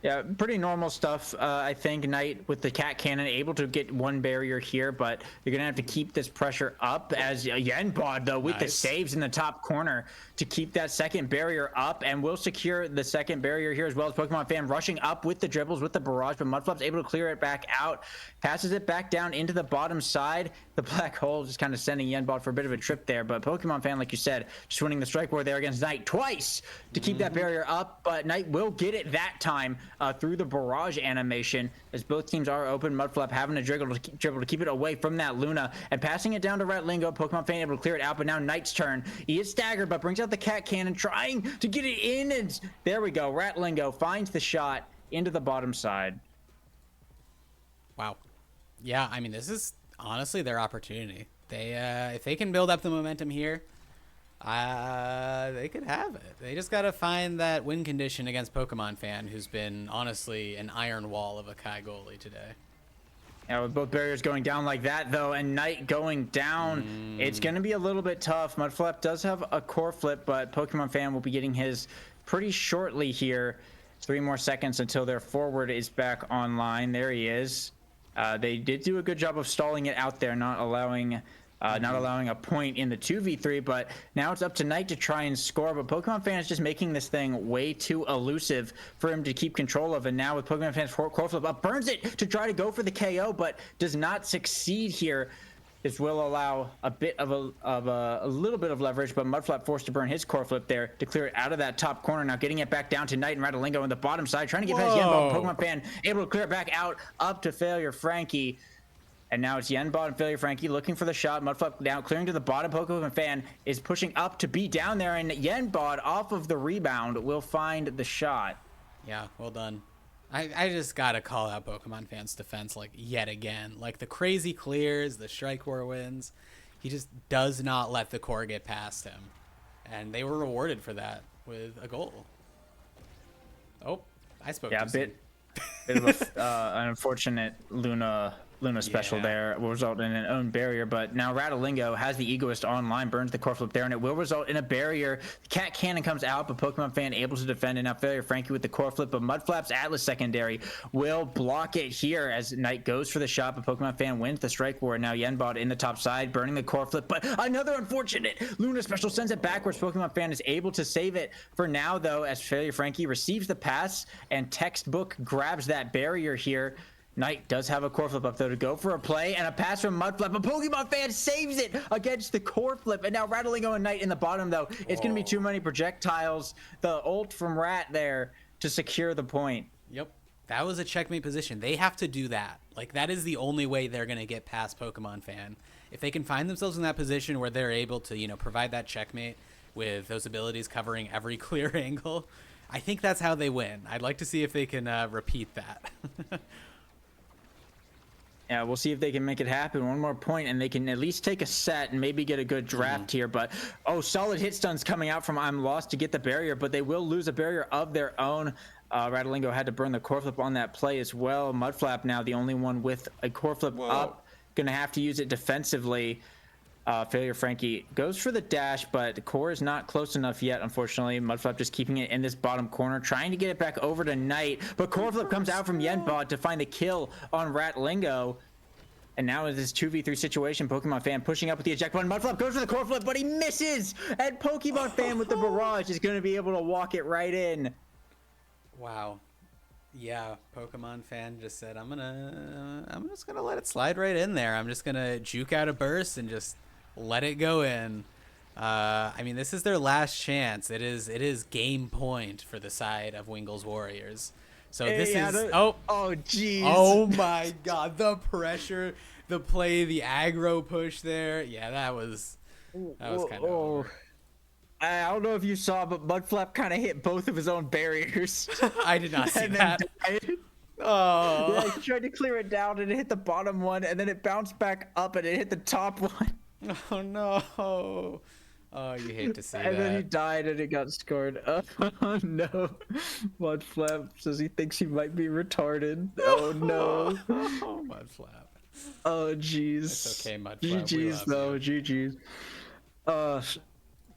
Yeah, pretty normal stuff. I think Knight with the Cat Cannon able to get one barrier here, but you're going to have to keep this pressure up as Yenbod, though, with the saves in the top corner to keep that second barrier up, and will secure the second barrier here as well as Pokemon Fan rushing up with the dribbles, with the barrage, but Mudflap's able to clear it back out, passes it back down into the bottom side. The black hole just kind of sending Yenbod for a bit of a trip there, but Pokemon Fan, like you said, just winning the strike war there against Knight twice to keep that barrier up, but Knight will get it that time through the barrage animation as both teams are open. Mudflap having a dribble to keep it away from that Luna and passing it down to Ratlingo. Pokemon Fan able to clear it out, but now Knight's turn. He is staggered, but brings out the Cat Cannon, trying to get it in, and there we go. Ratlingo finds the shot into the bottom side. Wow. Yeah, I mean, this is honestly their opportunity. They if they can build up the momentum here, they could have it. They just got to find that win condition against Pokemon Fan, who's been honestly an iron wall of a Kai goalie today. Yeah, with both barriers going down like that, though, and Knight going down, it's going to be a little bit tough. Mudflap does have a core flip, but Pokemon Fan will be getting his pretty shortly here. 3 more seconds until their forward is back online. There he is. They did do a good job of stalling it out there, not allowing a point in the 2v3, but now it's up to Knight to try and score, but Pokemon Fan is just making this thing way too elusive for him to keep control of, and now with Pokemon Fan's core flip up, burns it to try to go for the KO, but does not succeed here. This will allow a bit of a little bit of leverage, but Mudflap forced to burn his core flip there to clear it out of that top corner. Now getting it back down to Knight and Ratlingo on the bottom side, trying to get past Yenbod. Pokemon Fan able to clear it back out up to Failure Frankie. And now it's Yenbod and Failure Frankie looking for the shot. Mudflap down, clearing to the bottom. Pokemon Fan is pushing up to be down there, and Yenbod off of the rebound will find the shot. Yeah, well done. I just gotta call out Pokemon Fan's defense, like, yet again. Like, the crazy clears, the Strike War wins. He just does not let the core get past him. And they were rewarded for that with a goal. Oh, I spoke too soon. Bit of an unfortunate Luna special there will result in an own barrier, but now Ratlingo has the Egoist online, burns the core flip there, and it will result in a barrier. The Cat Cannon comes out, but Pokemon Fan able to defend, and now Failure Frankie with the core flip, but Mudflap's Atlas secondary will block it here as Knight goes for the shot, but Pokemon Fan wins the strike war. Now Yenbod in the top side, burning the core flip, but another unfortunate Luna special sends it backwards. Pokemon Fan is able to save it for now, though, as Failure Frankie receives the pass, and Textbook grabs that barrier here. Knight does have a core flip up, though, to go for a play, and a pass from Mudflap, but Pokemon Fan saves it against the core flip, and now Ratlingo and Knight in the bottom, though. It's going to be too many projectiles. The ult from Rat there to secure the point. Yep. That was a checkmate position. They have to do that. Like, that is the only way they're going to get past Pokemon Fan. If they can find themselves in that position where they're able to, provide that checkmate with those abilities covering every clear angle, I think that's how they win. I'd like to see if they can repeat that. Yeah, we'll see if they can make it happen. One more point, and they can at least take a set and maybe get a good draft here. But, solid hit stuns coming out from I'm Lost to get the barrier, but they will lose a barrier of their own. Ratlingo had to burn the core flip on that play as well. Mudflap now the only one with a core flip up. Going to have to use it defensively. Failure Frankie goes for the dash, but the core is not close enough yet, unfortunately. Mudflap just keeping it in this bottom corner, trying to get it back over to Knight, but core flip comes out from Yenbod to find the kill on Ratlingo. And now in this 2v3 situation, Pokemon Fan pushing up with the eject button. Mudflap goes for the core flip, but he misses! And Pokemon Fan with the barrage is going to be able to walk it right in. Wow. Yeah, Pokemon fan just said I'm just gonna let it slide right in there. I'm just gonna juke out a burst and just let it go in. I mean, this is their last chance. It is game point for the side of Wingle's Warriors. So this is oh jeez. oh my god, the pressure, the play, the aggro push there. Yeah, that was kind of over. I don't know if you saw, but Mudflap kind of hit both of his own barriers. I did not see and that. then died. Oh. Yeah, he tried to clear it down and it hit the bottom one, and then it bounced back up and it hit the top one. Oh no. Oh, you hate to see that. And then he died and it got scored. Oh no. Mudflap says he thinks he might be retarded. Oh no. Oh, Mudflap. Oh jeez. It's okay, Mudflap. GG's though, GG's.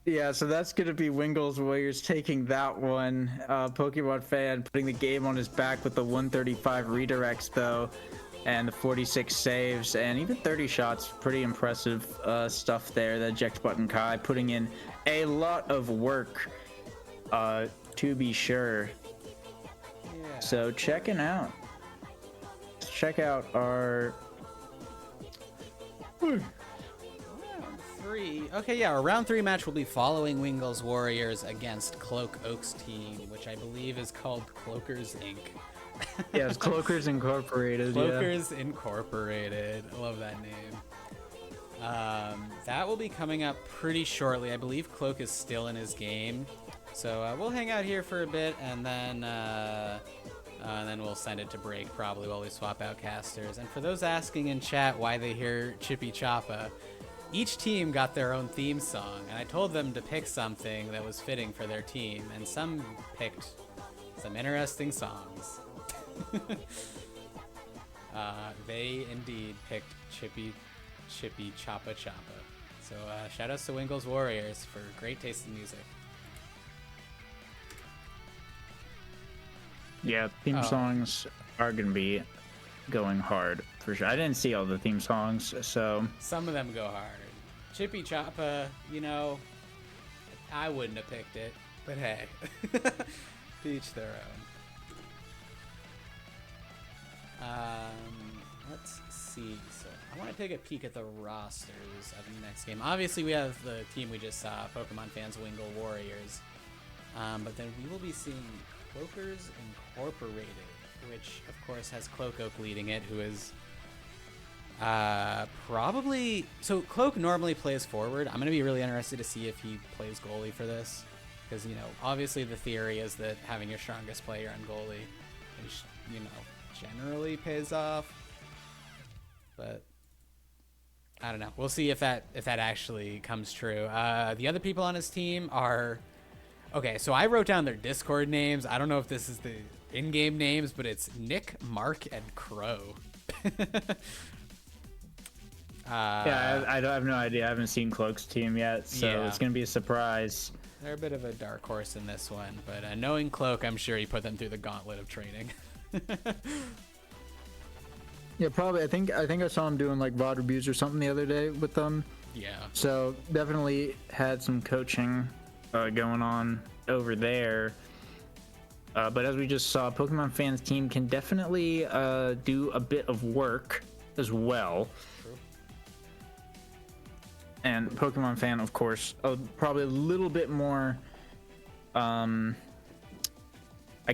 Yeah, so that's gonna be Wingle's Warriors taking that one. Pokemon fan putting the game on his back with the 135 redirects though, and the 46 saves, and even 30 shots. Pretty impressive stuff there. The eject button Kai putting in a lot of work, to be sure. Yeah. So check out our. Round 3. Okay, yeah, our round 3 match will be following Wingle's Warriors against Cloak Oak's team, which I believe is called Cloakers Inc. Yeah, it's Cloakers Incorporated. Cloakers Incorporated. I love that name. That will be coming up pretty shortly. I believe Cloak is still in his game. So we'll hang out here for a bit, and then we'll send it to break probably while we swap out casters. And for those asking in chat why they hear Chippy Choppa, each team got their own theme song, and I told them to pick something that was fitting for their team, and some picked some interesting songs. They indeed picked Chippy Choppa Choppa. So shout outs to Wingle's Warriors for great taste in music. Yeah, theme songs are gonna be going hard for sure. I didn't see all the theme songs, so Some of them go hard. Chippy Choppa, you know, I wouldn't have picked it, but hey, to each their own. Let's see. So I want to take a peek at the rosters of the next game. Obviously, we have the team we just saw, Pokemon fans, Wingle Warriors. But then we will be seeing Cloakers Incorporated, which of course has Cloak Oak leading it, who is probably... So Cloak normally plays forward. I'm going to be really interested to see if he plays goalie for this. Because, you know, obviously the theory is that having your strongest player on goalie is, you know, generally pays off. But I don't know. We'll see if that actually comes true. The other people on his team are... Okay, so I wrote down their Discord names. I don't know if this is the in-game names, but it's Nick, Mark, and Crow. yeah, I have no idea. I haven't seen Cloak's team yet, so Yeah. it's gonna be a surprise. They're a bit of a dark horse in this one, but knowing Cloak, I'm sure he put them through the gauntlet of training. Yeah, probably. I think I saw him doing like VOD reviews or something the other day with them. Yeah. So definitely had some coaching going on over there. But as we just saw, Pokemon fans team can definitely do a bit of work as well. True. And Pokemon fan, of course, probably a little bit more, I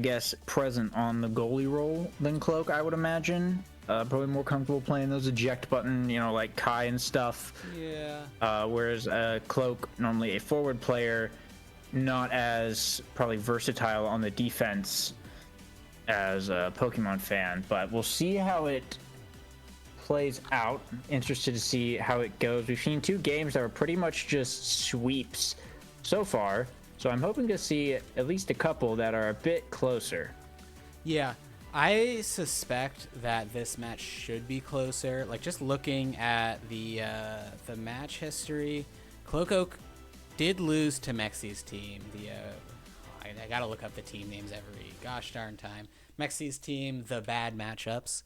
guess, present on the goalie role than Cloak, I would imagine. Probably more comfortable playing those eject button, you know, like Kai and stuff. Yeah. Whereas Cloak, normally a forward player, not as probably versatile on the defense as a Pokemon fan. But we'll see how it plays out. Interested to see how it goes. We've seen 2 games that were pretty much just sweeps so far. So I'm hoping to see at least a couple that are a bit closer. Yeah. I suspect that this match should be closer. Like, just looking at the match history, Cloak Oak did lose to Mexi's team. I gotta look up the team names every gosh darn time. Mexi's team, the bad matchups.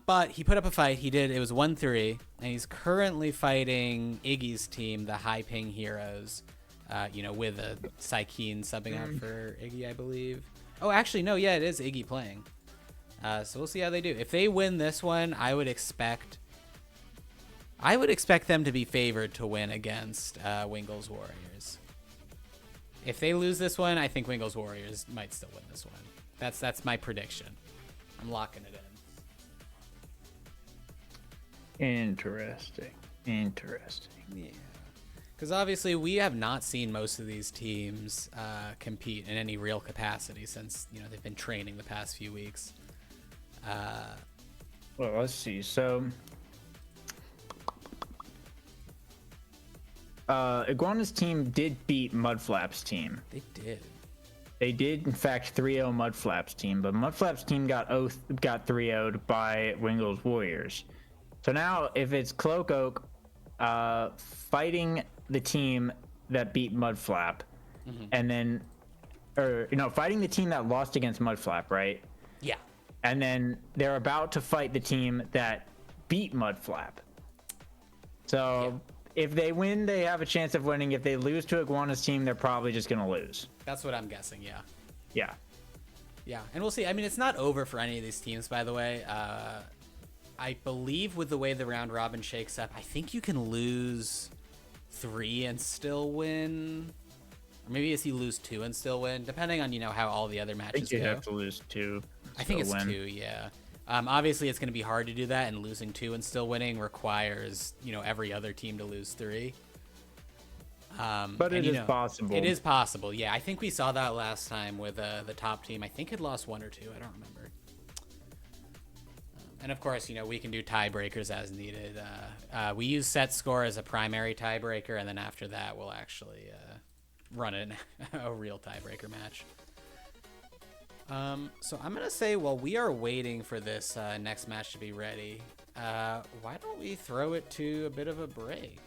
But he put up a fight. It was 1-3, and he's currently fighting Iggy's team, the High Ping Heroes. You know, with a Psykeen subbing out for Iggy, I believe. Oh, actually, no. Yeah, it is Iggy playing. So we'll see how they do. If they win this one, I would expect them to be favored to win against Wingle's Warriors. If they lose this one, I think Wingle's Warriors might still win this one. That's my prediction. I'm locking it in. Interesting. Yeah. Because obviously we have not seen most of these teams compete in any real capacity since they've been training the past few weeks. Well, let's see. So, Iguana's team did beat Mudflap's team. They did. They did, in fact, 3-0 Mudflap's team, but Mudflap's team got 3-0'd by Wingle's Warriors. So now, if it's Cloak Oak fighting the team that beat Mudflap, and then, fighting the team that lost against Mudflap, right? Yeah. And then they're about to fight the team that beat Mudflap. So if they win, they have a chance of winning. If they lose to Iguana's team, they're probably just going to lose. That's what I'm guessing, yeah. Yeah. Yeah, and we'll see. I mean, it's not over for any of these teams, by the way. I believe with the way the round robin shakes up, I think you can lose 3 and still win. Or maybe if you lose 2 and still win, depending on, how all the other matches go. I think you have to lose 2. I think it's 2, yeah. Obviously, it's going to be hard to do that, and losing 2 and still winning requires, every other team to lose 3. But it is possible. It is possible, yeah. I think we saw that last time with the top team. I think it lost 1 or 2. I don't remember. And of course, we can do tiebreakers as needed. We use set score as a primary tiebreaker, and then after that, we'll actually run a real tiebreaker match. So I'm gonna say while we are waiting for this next match to be ready, why don't we throw it to a bit of a break?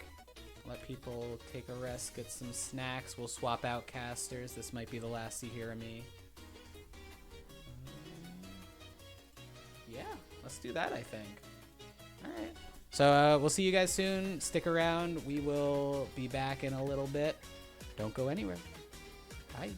Let people take a rest, get some snacks. We'll swap out casters. This might be the last you hear of me. Yeah, let's do that, I think. All right. So we'll see you guys soon. Stick around. We will be back in a little bit. Don't go anywhere. Bye.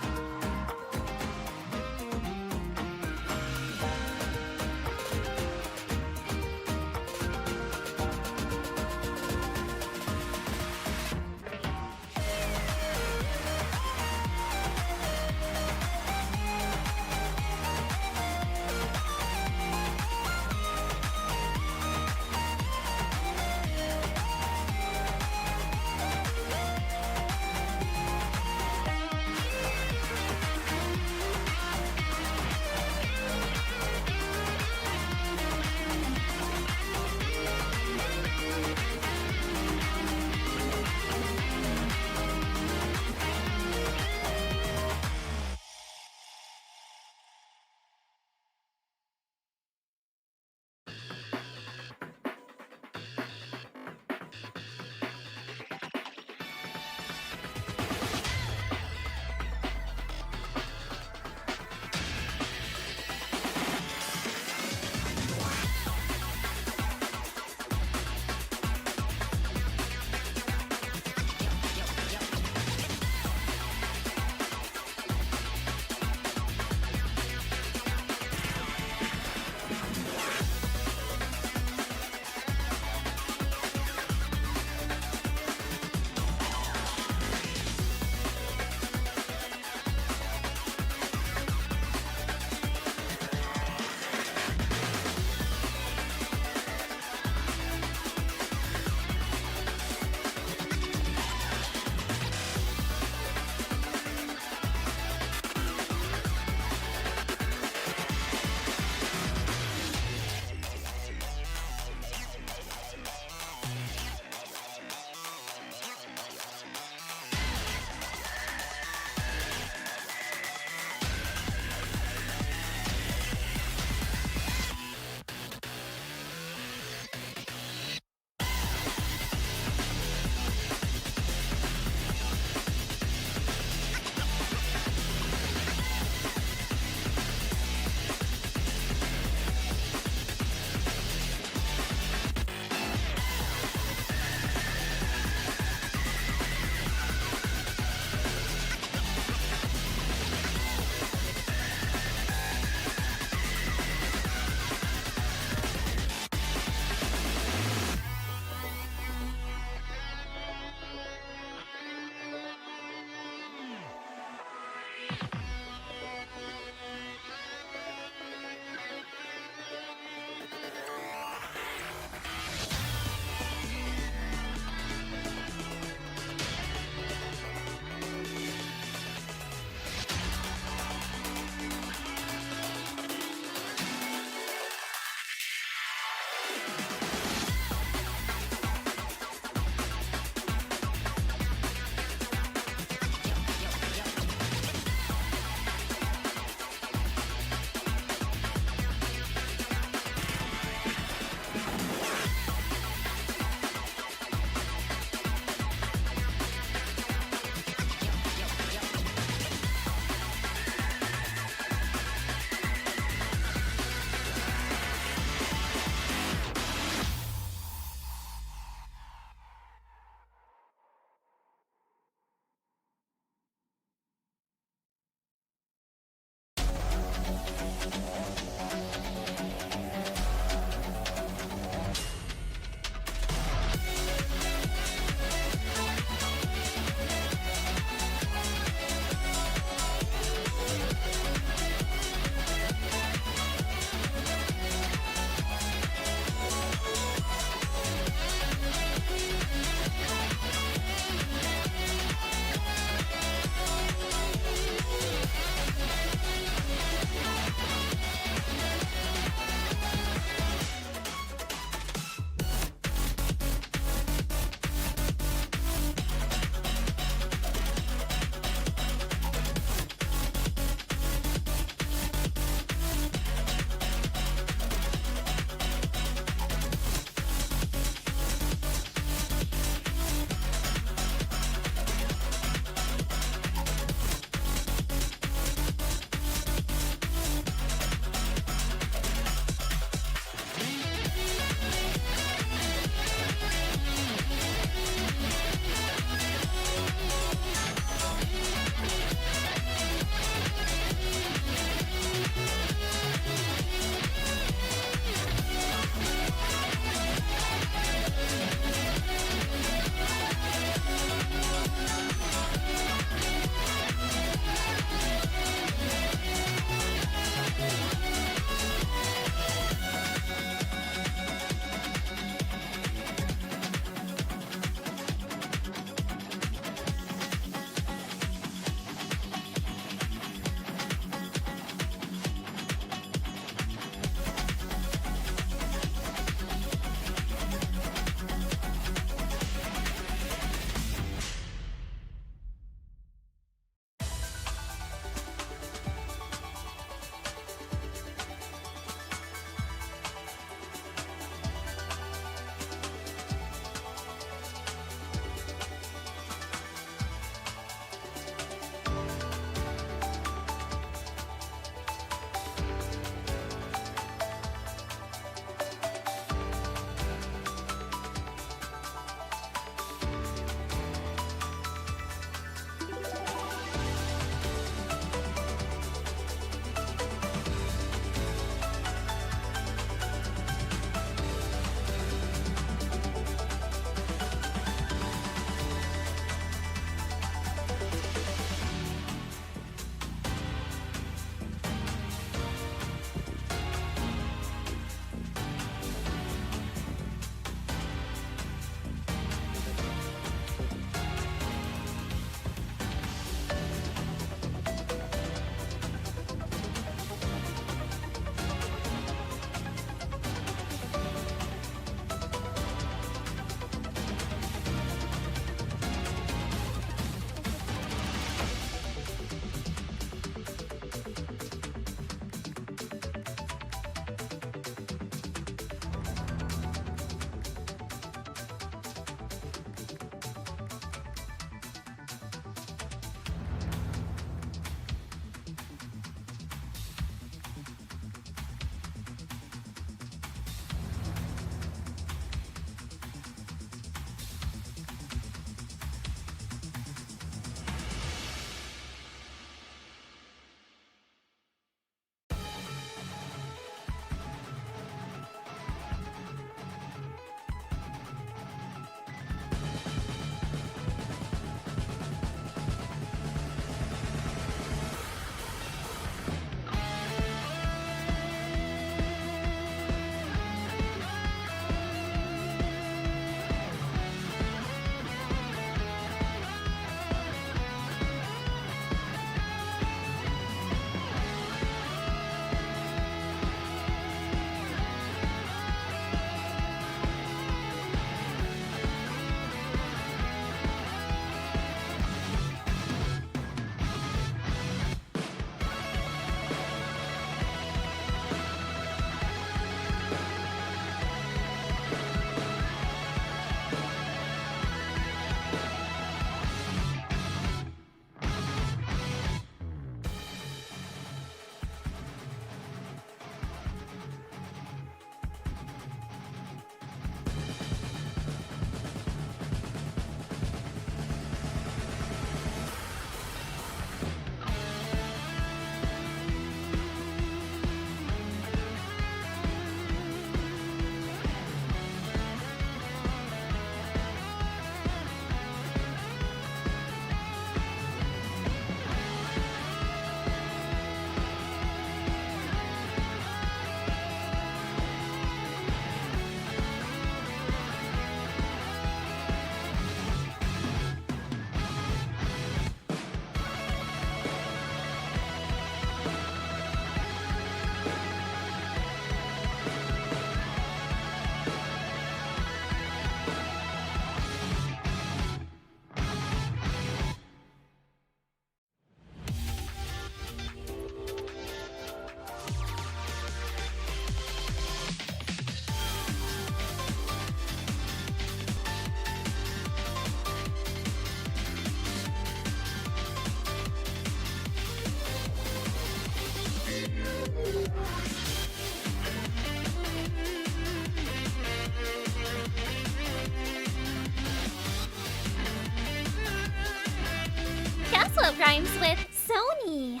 rhymes with Sony.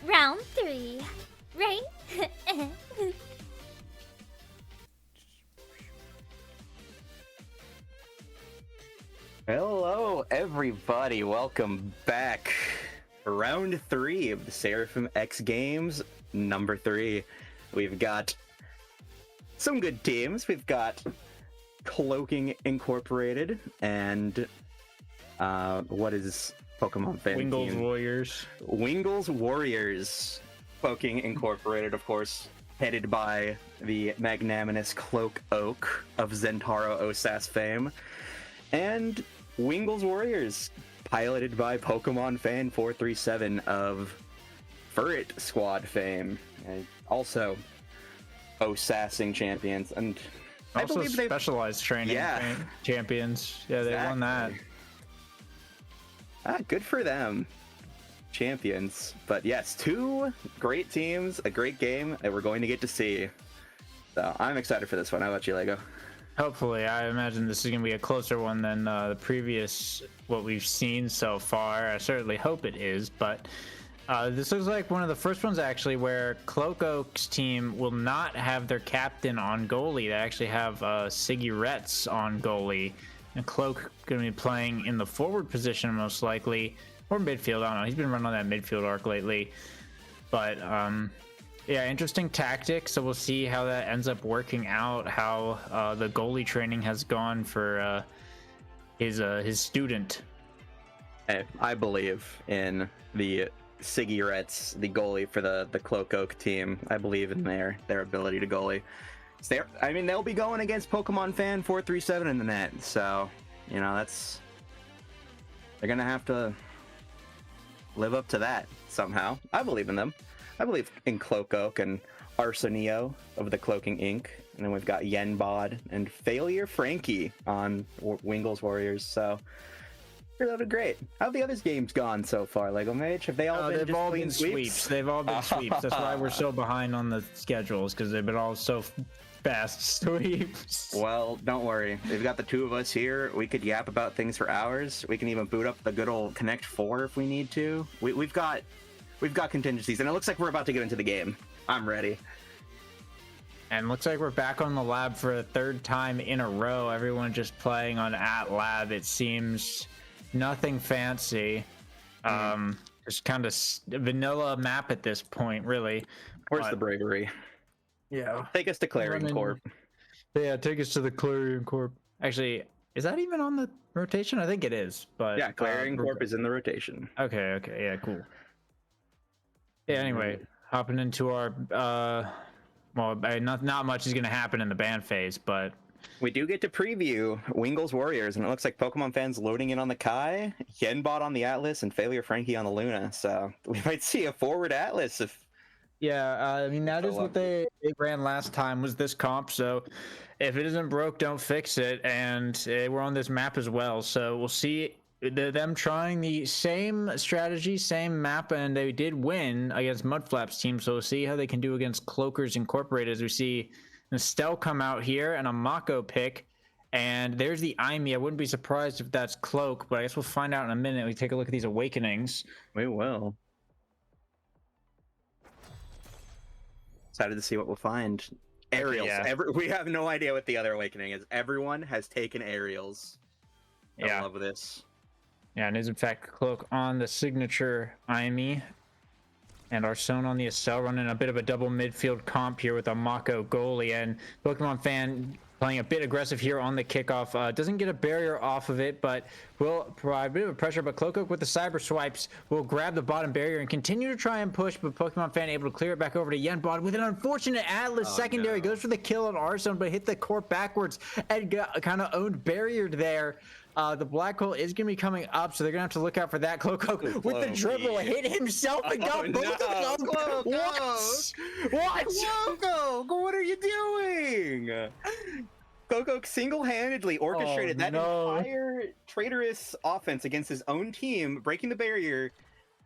Round 3, right? Hello, everybody. Welcome back for round 3 of the Seraphim X Games, number 3. We've got some good teams. We've got Cloaking Incorporated and what is Pokemon fan Wingles team? Warriors. Wingles Warriors. Cloaking Incorporated, of course, headed by the magnanimous Cloak Oak of Zentaro Osas fame. And Wingles Warriors, piloted by Pokemon Fan 437 of Furret Squad fame. And also Osassing champions. And I Also believe specialized training champions. Yeah, they won that. Good for them. Champions. But yes, 2 great teams, a great game that we're going to get to see. So I'm excited for this one. How about you, Lego? Hopefully, I imagine this is going to be a closer one than the previous, what we've seen so far. I certainly hope it is, but this looks like one of the first ones actually where Cloak Oak's team will not have their captain on goalie. They actually have Siggy Retz on goalie, and Cloak going to be playing in the forward position most likely, or midfield. I don't know. He's been running on that midfield arc lately, but yeah, interesting tactic. So we'll see how that ends up working out. How the goalie training has gone for his student. Hey, I believe in the Siggy Retz, the goalie for the Cloak Oak team. I believe in their ability to goalie. So they'll be going against Pokemon Fan 437 in the net. So, you know, they're gonna have to live up to that somehow. I believe in them. I believe in Cloak Oak and Arsenio of the Cloaking Inc. And then we've got Yenbod and Failure Frankie on Wingles Warriors. So that'll be great. How have the other games gone so far, Lego Mage? Have they all been They've just all clean been sweeps? sweeps. They've all been sweeps. That's why we're so behind on the schedules, because they've been all so fast sweeps. Well, don't worry. We've got the 2 of us here. We could yap about things for hours. We can even boot up the good old Connect 4 if we need to. We've got contingencies, and it looks like we're about to get into the game. I'm ready. And looks like we're back on the lab for a 3rd time in a row. Everyone just playing on at lab. It seems nothing fancy. Just kind of vanilla map at this point, really. Where's the bravery? Yeah. Take us to Clarion Corp. Yeah, take us to the Clarion Corp. Actually, is that even on the rotation? I think it is. But Yeah, Clarion Corp is in the rotation. Okay, yeah, cool. Yeah, anyway, hopping into our not much is going to happen in the ban phase, but we do get to preview Wingles Warriors, and it looks like Pokemon fans loading in on the Kai, Yenbot on the Atlas, and Failure Frankie on the Luna. So we might see a forward Atlas if. Yeah, I mean that is what they ran last time, was this comp. So if it isn't broke, don't fix it. And we're on this map as well, so we'll see them trying the same strategy, same map, and they did win against Mudflap's team. So we'll see how they can do against Cloakers Incorporated, as we see Estelle come out here and a Mako pick. And there's the Imi. I wouldn't be surprised if that's Cloak, but I guess we'll find out in a minute. We take a look at these awakenings. We will. Excited to see what we'll find. Aerials. Okay, yeah. We have no idea what the other awakening is. Everyone has taken aerials. I love this. Yeah, and is in fact Cloak on the signature Imi. And Arsone on the Estelle, running a bit of a double midfield comp here with a Mako goalie. And Pokemon Fan playing a bit aggressive here on the kickoff. Doesn't get a barrier off of it, but will provide a bit of pressure. But Cloak Oak with the cyber swipes will grab the bottom barrier and continue to try and push, but Pokemon Fan able to clear it back over to Yenbot with an unfortunate Atlas secondary. Goes for the kill on Arsone, but hit the corp backwards and got kind of owned barriered there. The black hole is going to be coming up, so they're going to have to look out for that. Cloak Oak with the dribble hit himself and got both of them. What? Cloak Oak, what are you doing? Cloak Oak single-handedly orchestrated that entire traitorous offense against his own team, breaking the barrier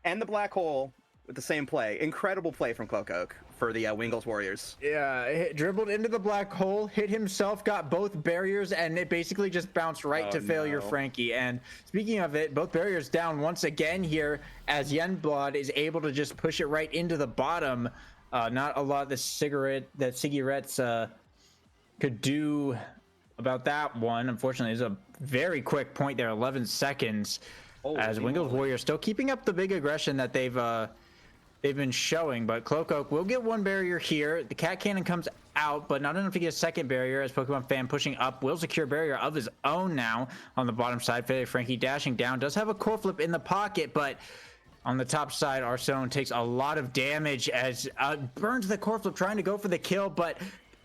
and the black hole. with the same play. Incredible play from Cloakoak for the Wingles Warriors. Yeah, dribbled into the black hole, hit himself, got both barriers, and it basically just bounced right to Failure Frankie. And speaking of it, both barriers down once again here as Yenblad is able to just push it right into the bottom. Not a lot that Cigarettes could do about that one. Unfortunately, it's a very quick point there, 11 seconds. As Wingles Warriors still keeping up the big aggression that they've been showing, but Cloakoak will get one barrier here. The cat cannon comes out, but not enough to get a second barrier as Pokemon Fan pushing up will secure a barrier of his own now on the bottom side. Failure Frankie dashing down, does have a core flip in the pocket, but on the top side, Arsone takes a lot of damage as burns the core flip trying to go for the kill, but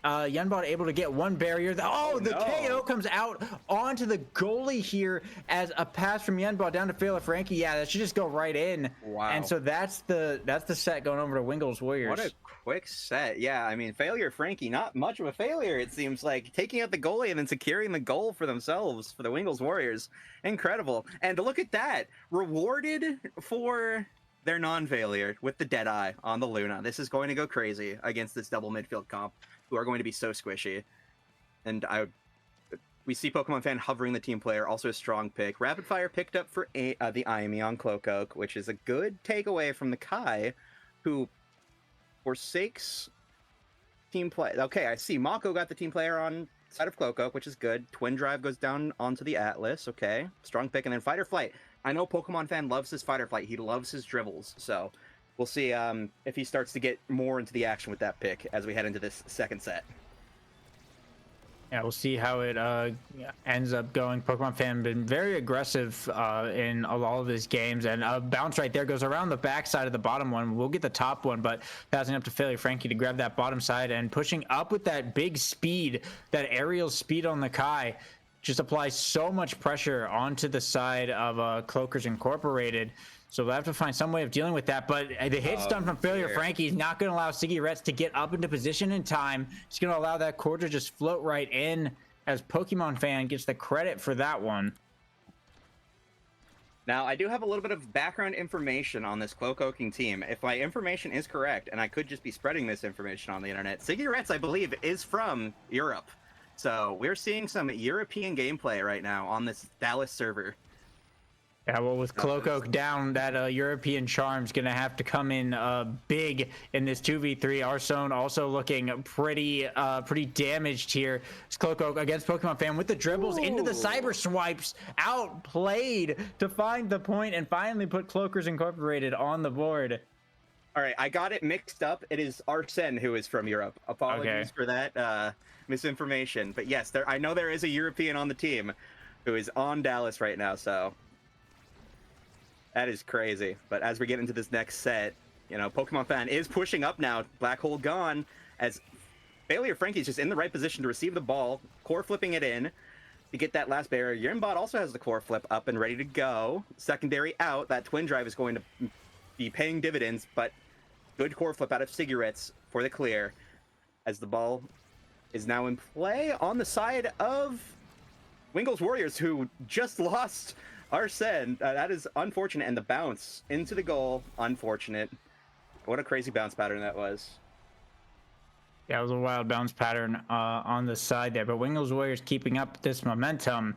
Yenbot able to get one barrier. The KO comes out onto the goalie here as a pass from Yenbot down to Failure Frankie. Yeah, that should just go right in. Wow. And so that's the set going over to Wingles Warriors. What a quick set. Yeah, I mean, Failure Frankie, not much of a failure, it seems like. Taking out the goalie and then securing the goal for themselves, for the Wingles Warriors. Incredible. And look at that. Rewarded for their non-failure with the Deadeye on the Luna. This is going to go crazy against this double midfield comp, who are going to be so squishy. And we see Pokemon Fan hovering the team player, also a strong pick. Rapid Fire picked up for the Aimi on Cloakoak, which is a good takeaway from the Kai, who forsakes team play. Okay, I see. Mako got the team player on side of Cloakoak, which is good. Twin Drive goes down onto the Atlas. Okay, strong pick. And then Fighter Flight. I know Pokemon Fan loves his Fighter Flight. He loves his dribbles, so we'll see if he starts to get more into the action with that pick as we head into this second set. Yeah, we'll see how it ends up going. Pokemon Fan been very aggressive in all of his games, and a bounce right there goes around the backside of the bottom one. We'll get the top one, but passing up to Failure Frankie to grab that bottom side and pushing up with that big speed, that aerial speed on the Kai. Just applies so much pressure onto the side of Cloakers Incorporated. So we'll have to find some way of dealing with that. But the hit stun from Failure Frankie is not going to allow Cigarettes to get up into position in time. It's going to allow that core to just float right in as Pokemon Fan gets the credit for that one. Now, I do have a little bit of background information on this Cloakoaking team. If my information is correct, and I could just be spreading this information on the internet, Cigarettes, I believe, is from Europe. So we're seeing some European gameplay right now on this Dallas server. Yeah, well, with Cloakoak down, that European charm's going to have to come in big in this 2v3. Arsone also looking pretty damaged here. It's Cloakoak against Pokemon Fan with the dribbles into the cyber swipes. Outplayed to find the point and finally put Cloakers Incorporated on the board. All right, I got it mixed up. It is Arsene who is from Europe. Apologies for that misinformation. But yes, I know there is a European on the team who is on Dallas right now, so that is crazy. But as we get into this next set, you know, Pokemon Fan is pushing up now. Black Hole gone as Failure Frankie's just in the right position to receive the ball, core flipping it in to get that last barrier. Yurimbot also has the core flip up and ready to go. Secondary out. That Twin Drive is going to be paying dividends, but good core flip out of Cigarettes for the clear as the ball is now in play on the side of Wingles Warriors, who just lost Arsene. That is unfortunate, and the bounce into the goal, unfortunate. What a crazy bounce pattern that was. Yeah, it was a wild bounce pattern on the side there, but Wingles Warriors keeping up this momentum.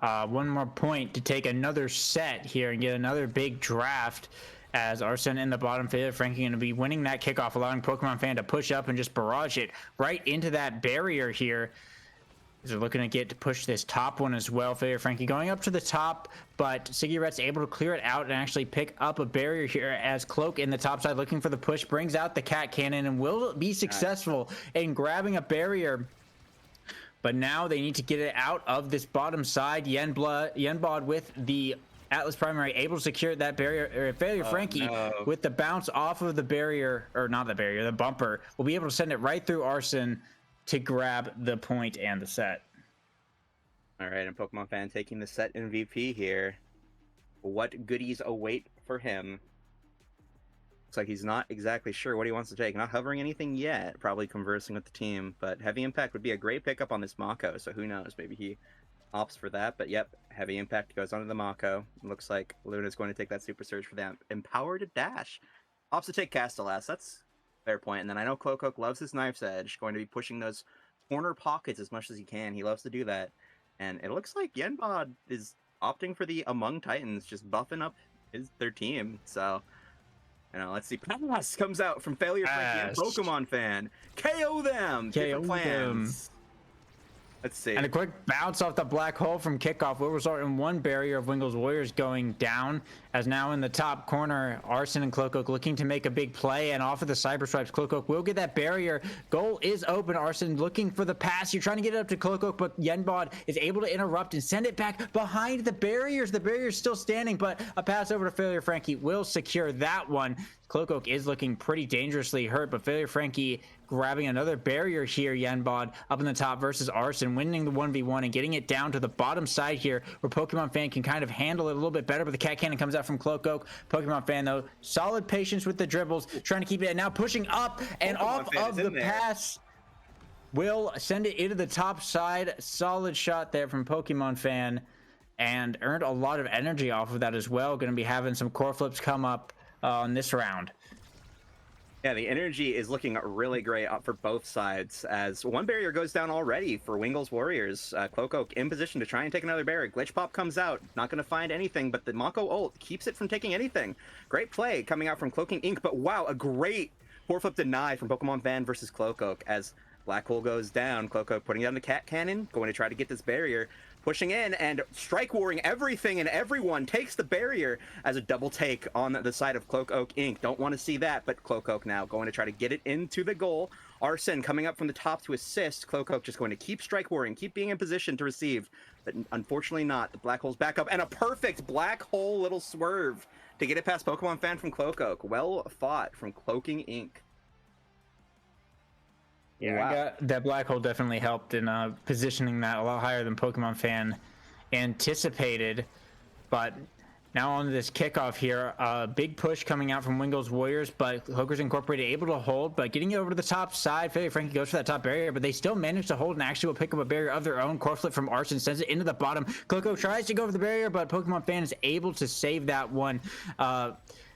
One more point to take another set here and get another big draft as Arsene in the bottom. Failure Frankie going to be winning that kickoff, allowing Pokemon Fan to push up and just barrage it right into that barrier here. They're looking to get to push this top one as well. Failure Frankie going up to the top, but Cigarette's able to clear it out and actually pick up a barrier here as Cloak in the top side looking for the push, brings out the cat cannon and will be successful in grabbing a barrier. But now they need to get it out of this bottom side. Yenbod with the Atlas Primary able to secure that barrier. Failure Frankie with the bounce off of the barrier, or not the barrier, the bumper, will be able to send it right through Arsene to grab the point and the set. All right, and Pokemon Fan taking the set MVP here. What goodies await for him? Looks like he's not exactly sure what he wants to take. Not hovering anything yet, probably conversing with the team, but Heavy Impact would be a great pickup on this Mako, so who knows, maybe he opts for that. But yep, Heavy Impact goes onto the Mako. Looks like Luna's going to take that Super Surge for that Empower to Dash. Opts to take Castellas. That's a fair point. And then I know Cloak loves his Knife's Edge, going to be pushing those corner pockets as much as he can. He loves to do that. And it looks like Yenbod is opting for the Among Titans, just buffing up their team. So, let's see. Pass comes out from Failure Frankie and Pokemon Fan. KO them! KO them. Let's see. And a quick bounce off the black hole from kickoff will result in one barrier of Wingle's Warriors going down, as now in the top corner, Arson and Cloak looking to make a big play, and off of the Cyber Stripes, Cloak will get that barrier. Goal is open. Arson looking for the pass. You're trying to get it up to Cloak, but Yenbod is able to interrupt and send it back behind the barriers. The barrier's still standing, but a pass over to Failure Frankie will secure that one. Cloak is looking pretty dangerously hurt, but Failure Frankie grabbing another barrier here. Yenbod up in the top versus Arson, winning the 1v1 and getting it down to the bottom side here, where Pokemon Fan can kind of handle it a little bit better, but the cat cannon comes out from Cloak. Pokemon Fan, though, solid patience with the dribbles, trying to keep it, and now pushing up and off of the pass. Will send it into the top side. Solid shot there from Pokemon Fan, and earned a lot of energy off of that as well. Going to be having some core flips come up on this round. Yeah, the energy is looking really great up for both sides, as one barrier goes down already for Wingle's Warriors. Cloak in position to try and take another barrier. Glitch Pop comes out, not going to find anything, but the Mako ult keeps it from taking anything. Great play coming out from Cloaking Inc., but wow, a great core flip deny from Pokemon Fan versus Cloak as Black Hole goes down. Cloak putting down the cat cannon, going to try to get this barrier. Pushing in and strike warring everything and everyone, takes the barrier as a double take on the side of Cloak Inc. Don't want to see that, but Cloak now going to try to get it into the goal. Arson coming up from the top to assist. Cloak just going to keep strike warring, keep being in position to receive, but unfortunately not. The Black Hole's back up, and a perfect Black Hole little swerve to get it past Pokemon Fan from Cloak. Well fought from Cloaking Inc. Yeah, wow. That black hole definitely helped in positioning that a lot higher than Pokemon Fan anticipated. But now on to this kickoff here, big push coming out from Wingle's Warriors, but Hookers Incorporated able to hold, but getting it over to the top side. Failure Frankie goes for that top barrier, but they still manage to hold and actually will pick up a barrier of their own. Core flip from Arson sends it into the bottom. Cloak tries to go over the barrier, but Pokemon Fan is able to save that one.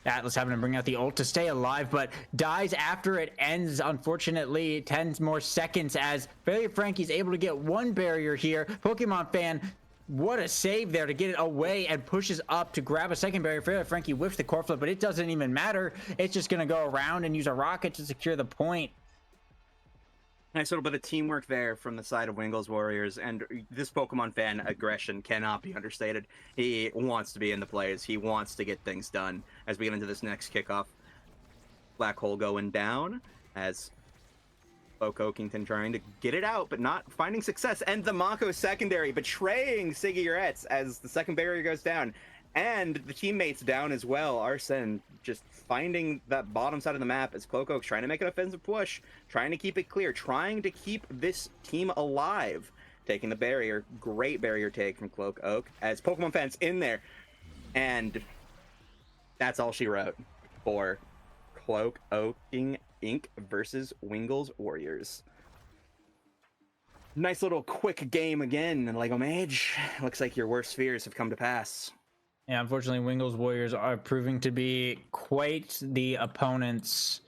Atlas having to bring out the ult to stay alive, but dies after it ends, unfortunately. 10 more seconds as Failure Frankie's able to get one barrier here. Pokemon Fan, what a save there to get it away, and pushes up to grab a second barrier. Failure Frankie whiffs the core flip, but it doesn't even matter. It's just going to go around and use a rocket to secure the point. Nice little bit of teamwork there from the side of Wingle's Warriors, and this Pokemon Fan aggression cannot be understated. He wants to be in the plays. He wants to get things done as we get into this next kickoff. Black Hole going down as Cloak Oakington trying to get it out, but not finding success. And the Mako secondary betraying Siggy Retz as the second barrier goes down. And the teammates down as well. Arson just finding that bottom side of the map as Cloak trying to make an offensive push, trying to keep it clear, trying to keep this team alive. Taking the barrier. Great barrier take from Cloak as Pokemon Fan's in there. And that's all she wrote for Cloak Oaking Inc. versus Wingle's Warriors. Nice little quick game again, Lego Mage. Looks like your worst fears have come to pass. Yeah, unfortunately, Wingle's Warriors are proving to be quite the opponents.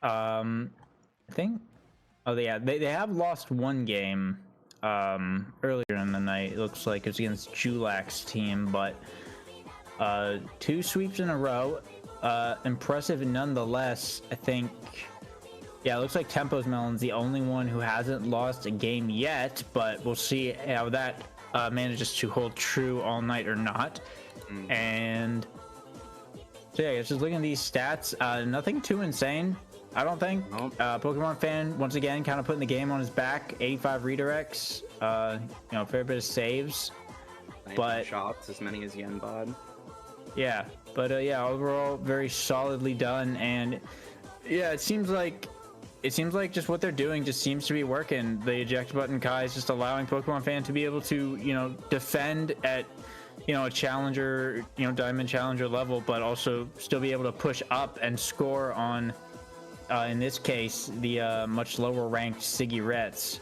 I think. Oh, yeah, they have lost one game earlier in the night. It looks like it's against Julak's team, but 2 sweeps in a row. Impressive nonetheless. I think. Yeah, it looks like Tempo's Melon's the only one who hasn't lost a game yet, but we'll see how that manages to hold true all night or not. And so yeah, just looking at these stats, nothing too insane, I don't think. Nope. Pokemon Fan once again kind of putting the game on his back. 85 redirects, a fair bit of saves, but shots as many as Yenbod. Yeah, but yeah, overall very solidly done. And yeah, it seems like just what they're doing just seems to be working. The eject button Kai is just allowing Pokemon Fan to be able to, defend at, a challenger, diamond challenger level, but also still be able to push up and score on, in this case, the much lower ranked Siggy Retz.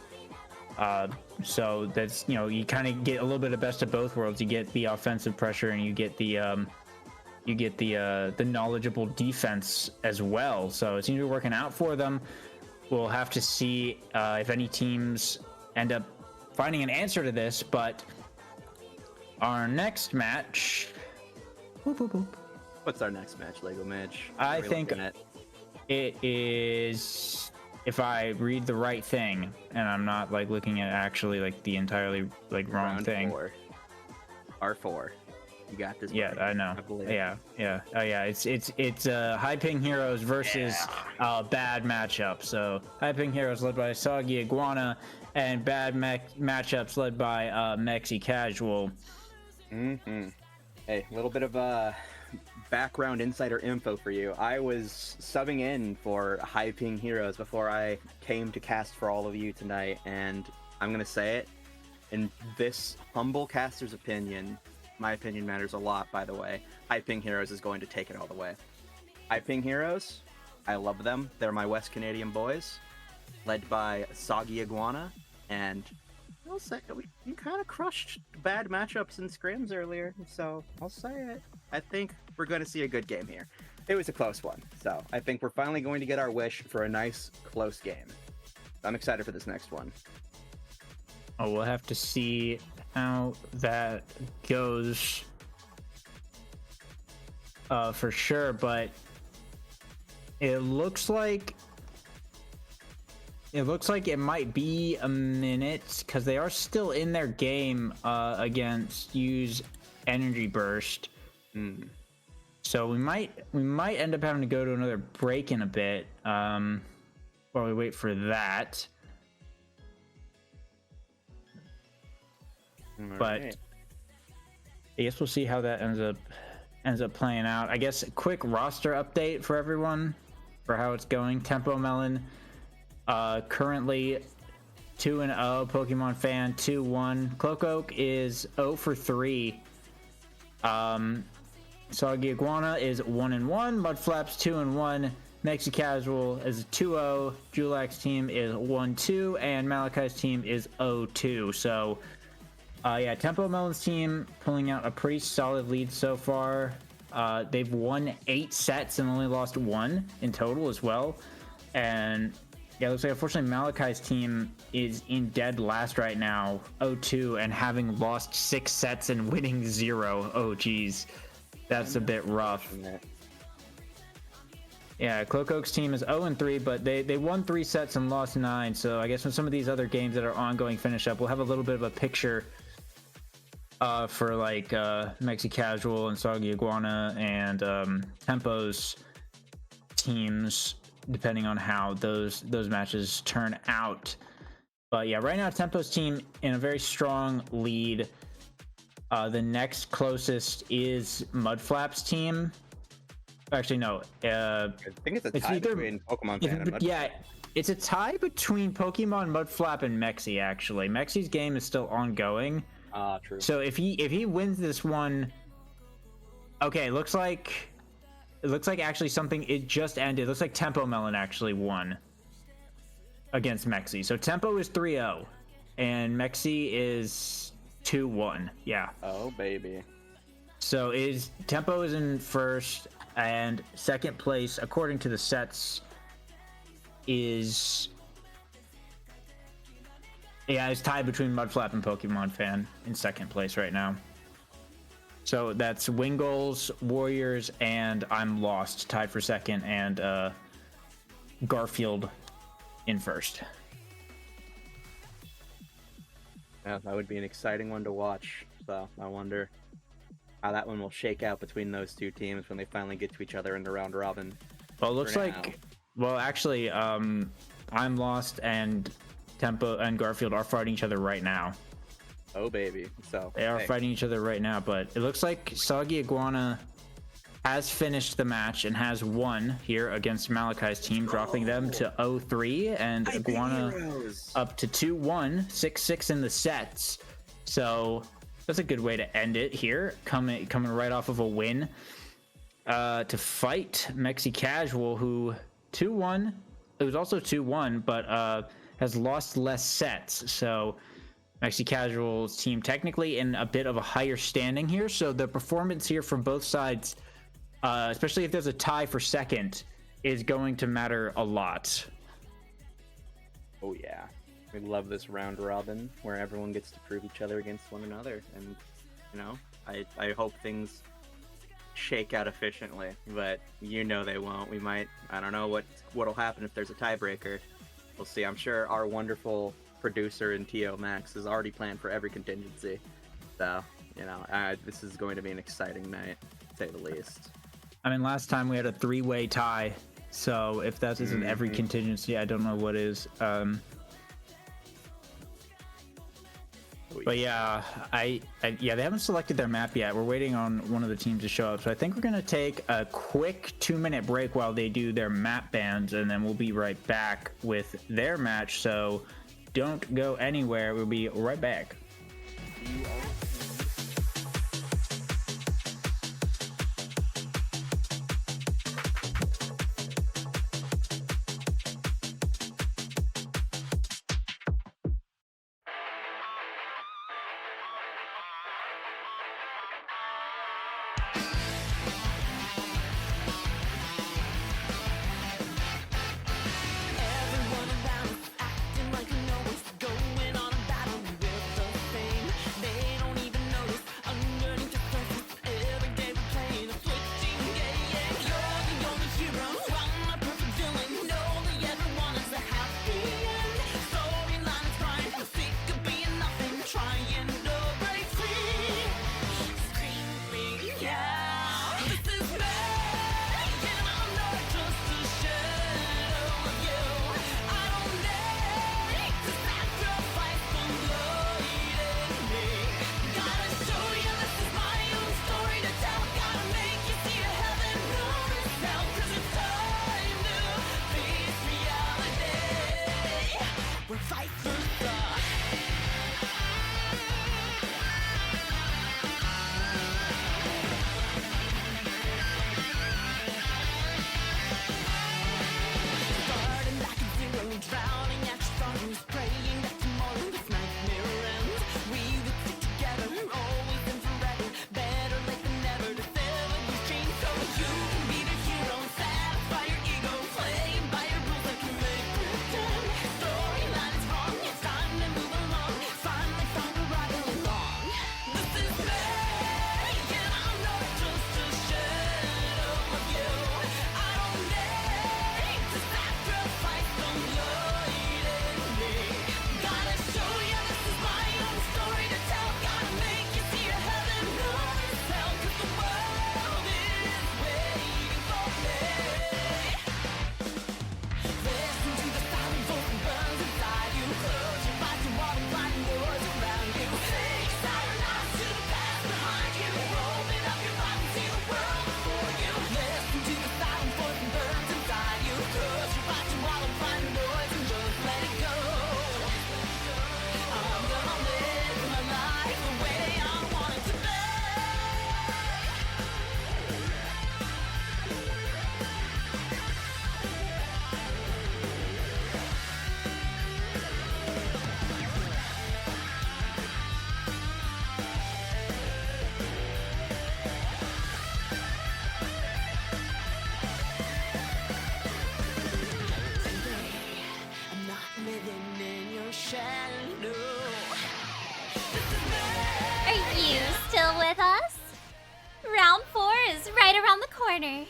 So that's, you kind of get a little bit of best of both worlds. You get the offensive pressure and you get the you get the knowledgeable defense as well. So it seems to be working out for them. We'll have to see if any teams end up finding an answer to this. But our next match. Boop, boop, boop. What's our next match, Lego match? I think it is, if I read the right thing, and I'm not like looking at actually like the entirely like wrong Round thing. 4. R4. You got this. Yeah, buddy. I know. I believe. Yeah. Oh yeah, it's High Ping Heroes versus Bad Matchup. So High Ping Heroes led by Soggy Iguana, and Bad Matchups led by Mexi Casual. Mm-hmm. Hey, a little bit of background insider info for you. I was subbing in for High Ping Heroes before I came to cast for all of you tonight, and I'm gonna say it, in this humble caster's opinion, my opinion matters a lot, by the way, High Ping Heroes is going to take it all the way. High Ping Heroes, I love them. They're my West Canadian boys, led by Soggy Iguana, and I'll say we kind of crushed bad matchups in scrims earlier, so I'll say it. I think we're going to see a good game here. It was a close one, so I think we're finally going to get our wish for a nice, close game. I'm excited for this next one. Oh, we'll have to see how that goes for sure, but it looks like it might be a minute because they are still in their game against Use Energy Burst. So we might end up having to go to another break in a bit while we wait for that. But I guess we'll see how that ends up playing out. I guess a quick roster update for everyone for how it's going. Tempo Melon currently 2-0, Pokemon Fan 2-1. Cloakoak is 0 for 3. Soggy Iguana is 1-1. Mudflaps 2-1. Mexi Casual is 2-0. Julax team is 1-2, and Malachi's team is 0-2. So yeah, Tempo Melon's team pulling out a pretty solid lead so far. They've won 8 sets and only lost 1 in total as well. And yeah, it looks like unfortunately Malachi's team is in dead last right now, 0-2, and having lost 6 sets and winning 0. Oh geez, that's a bit rough. Yeah, Cloakoak's team is 0-3, but they won 3 sets and lost 9. So I guess when some of these other games that are ongoing finish up, we'll have a little bit of a picture for like Mexi Casual and Soggy Iguana and Tempo's teams, depending on how those matches turn out. But yeah, right now Tempo's team in a very strong lead. The next closest is Mudflap's team. Actually, no. I think it's a tie between Pokemon Fan and Mudflap. Yeah, it's a tie between Pokemon, Mudflap, and Mexi. Actually, Mexi's game is still ongoing. True. So if he wins this one, okay, looks like actually something, it just ended. Looks like Tempo Melon actually won against Mexi. So Tempo is 3-0 and Mexi is 2-1. Yeah. Oh baby. So Tempo is in first, and second place according to the sets is, yeah, it's tied between Mudflap and Pokemon Fan in second place right now. So that's Wingles, Warriors, and I'm Lost tied for second, and Garfield in first. Yeah, that would be an exciting one to watch. So I wonder how that one will shake out between those two teams when they finally get to each other in the round robin. Well, it looks like, well, actually, I'm Lost and Tempo and Garfield are fighting each other right now. Oh baby. So they are fighting each other right now, but it looks like Soggy Iguana has finished the match and has won here against Malachi's team, dropping them to 0-3, and Iguana up to 2-1, 6-6 in the sets. So that's a good way to end it here, coming right off of a win. To fight Mexi Casual, who 2-1, it was also 2-1, but has lost less sets. So Mexi Casual's team technically in a bit of a higher standing here. So the performance here from both sides especially if there's a tie for second, is going to matter a lot. Oh yeah, we love this round robin where everyone gets to prove each other against one another, and you know, I hope things shake out efficiently, but you know they won't. We might, I don't know what'll happen if there's a tiebreaker. We'll see. I'm sure our wonderful producer in TO Max has already planned for every contingency. So, you know, this is going to be an exciting night, to say the least. I mean, last time we had a 3-way tie, so if that isn't every contingency, I don't know what is. But yeah, yeah, they haven't selected their map yet. We're waiting on one of the teams to show up. So I think we're gonna take a quick 2-minute break while they do their map bans, and then we'll be right back with their match. So don't go anywhere. We'll be right back. Are you still with us? Round 4 is right around the corner.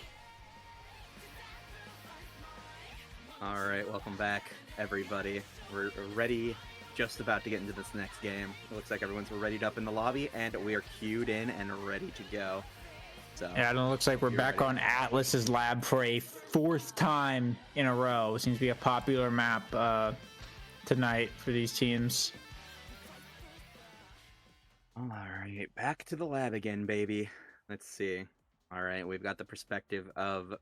All right, welcome back, everybody. We're ready, just about to get into this next game. It looks like everyone's readied up in the lobby, and we are queued in and ready to go. So Yeah, and it looks like we're back ready. on Atlas's lab for a 4th time in a row. It seems to be a popular map tonight for these teams. All right, back to the lab again, baby. Let's see. All right, we've got the perspective of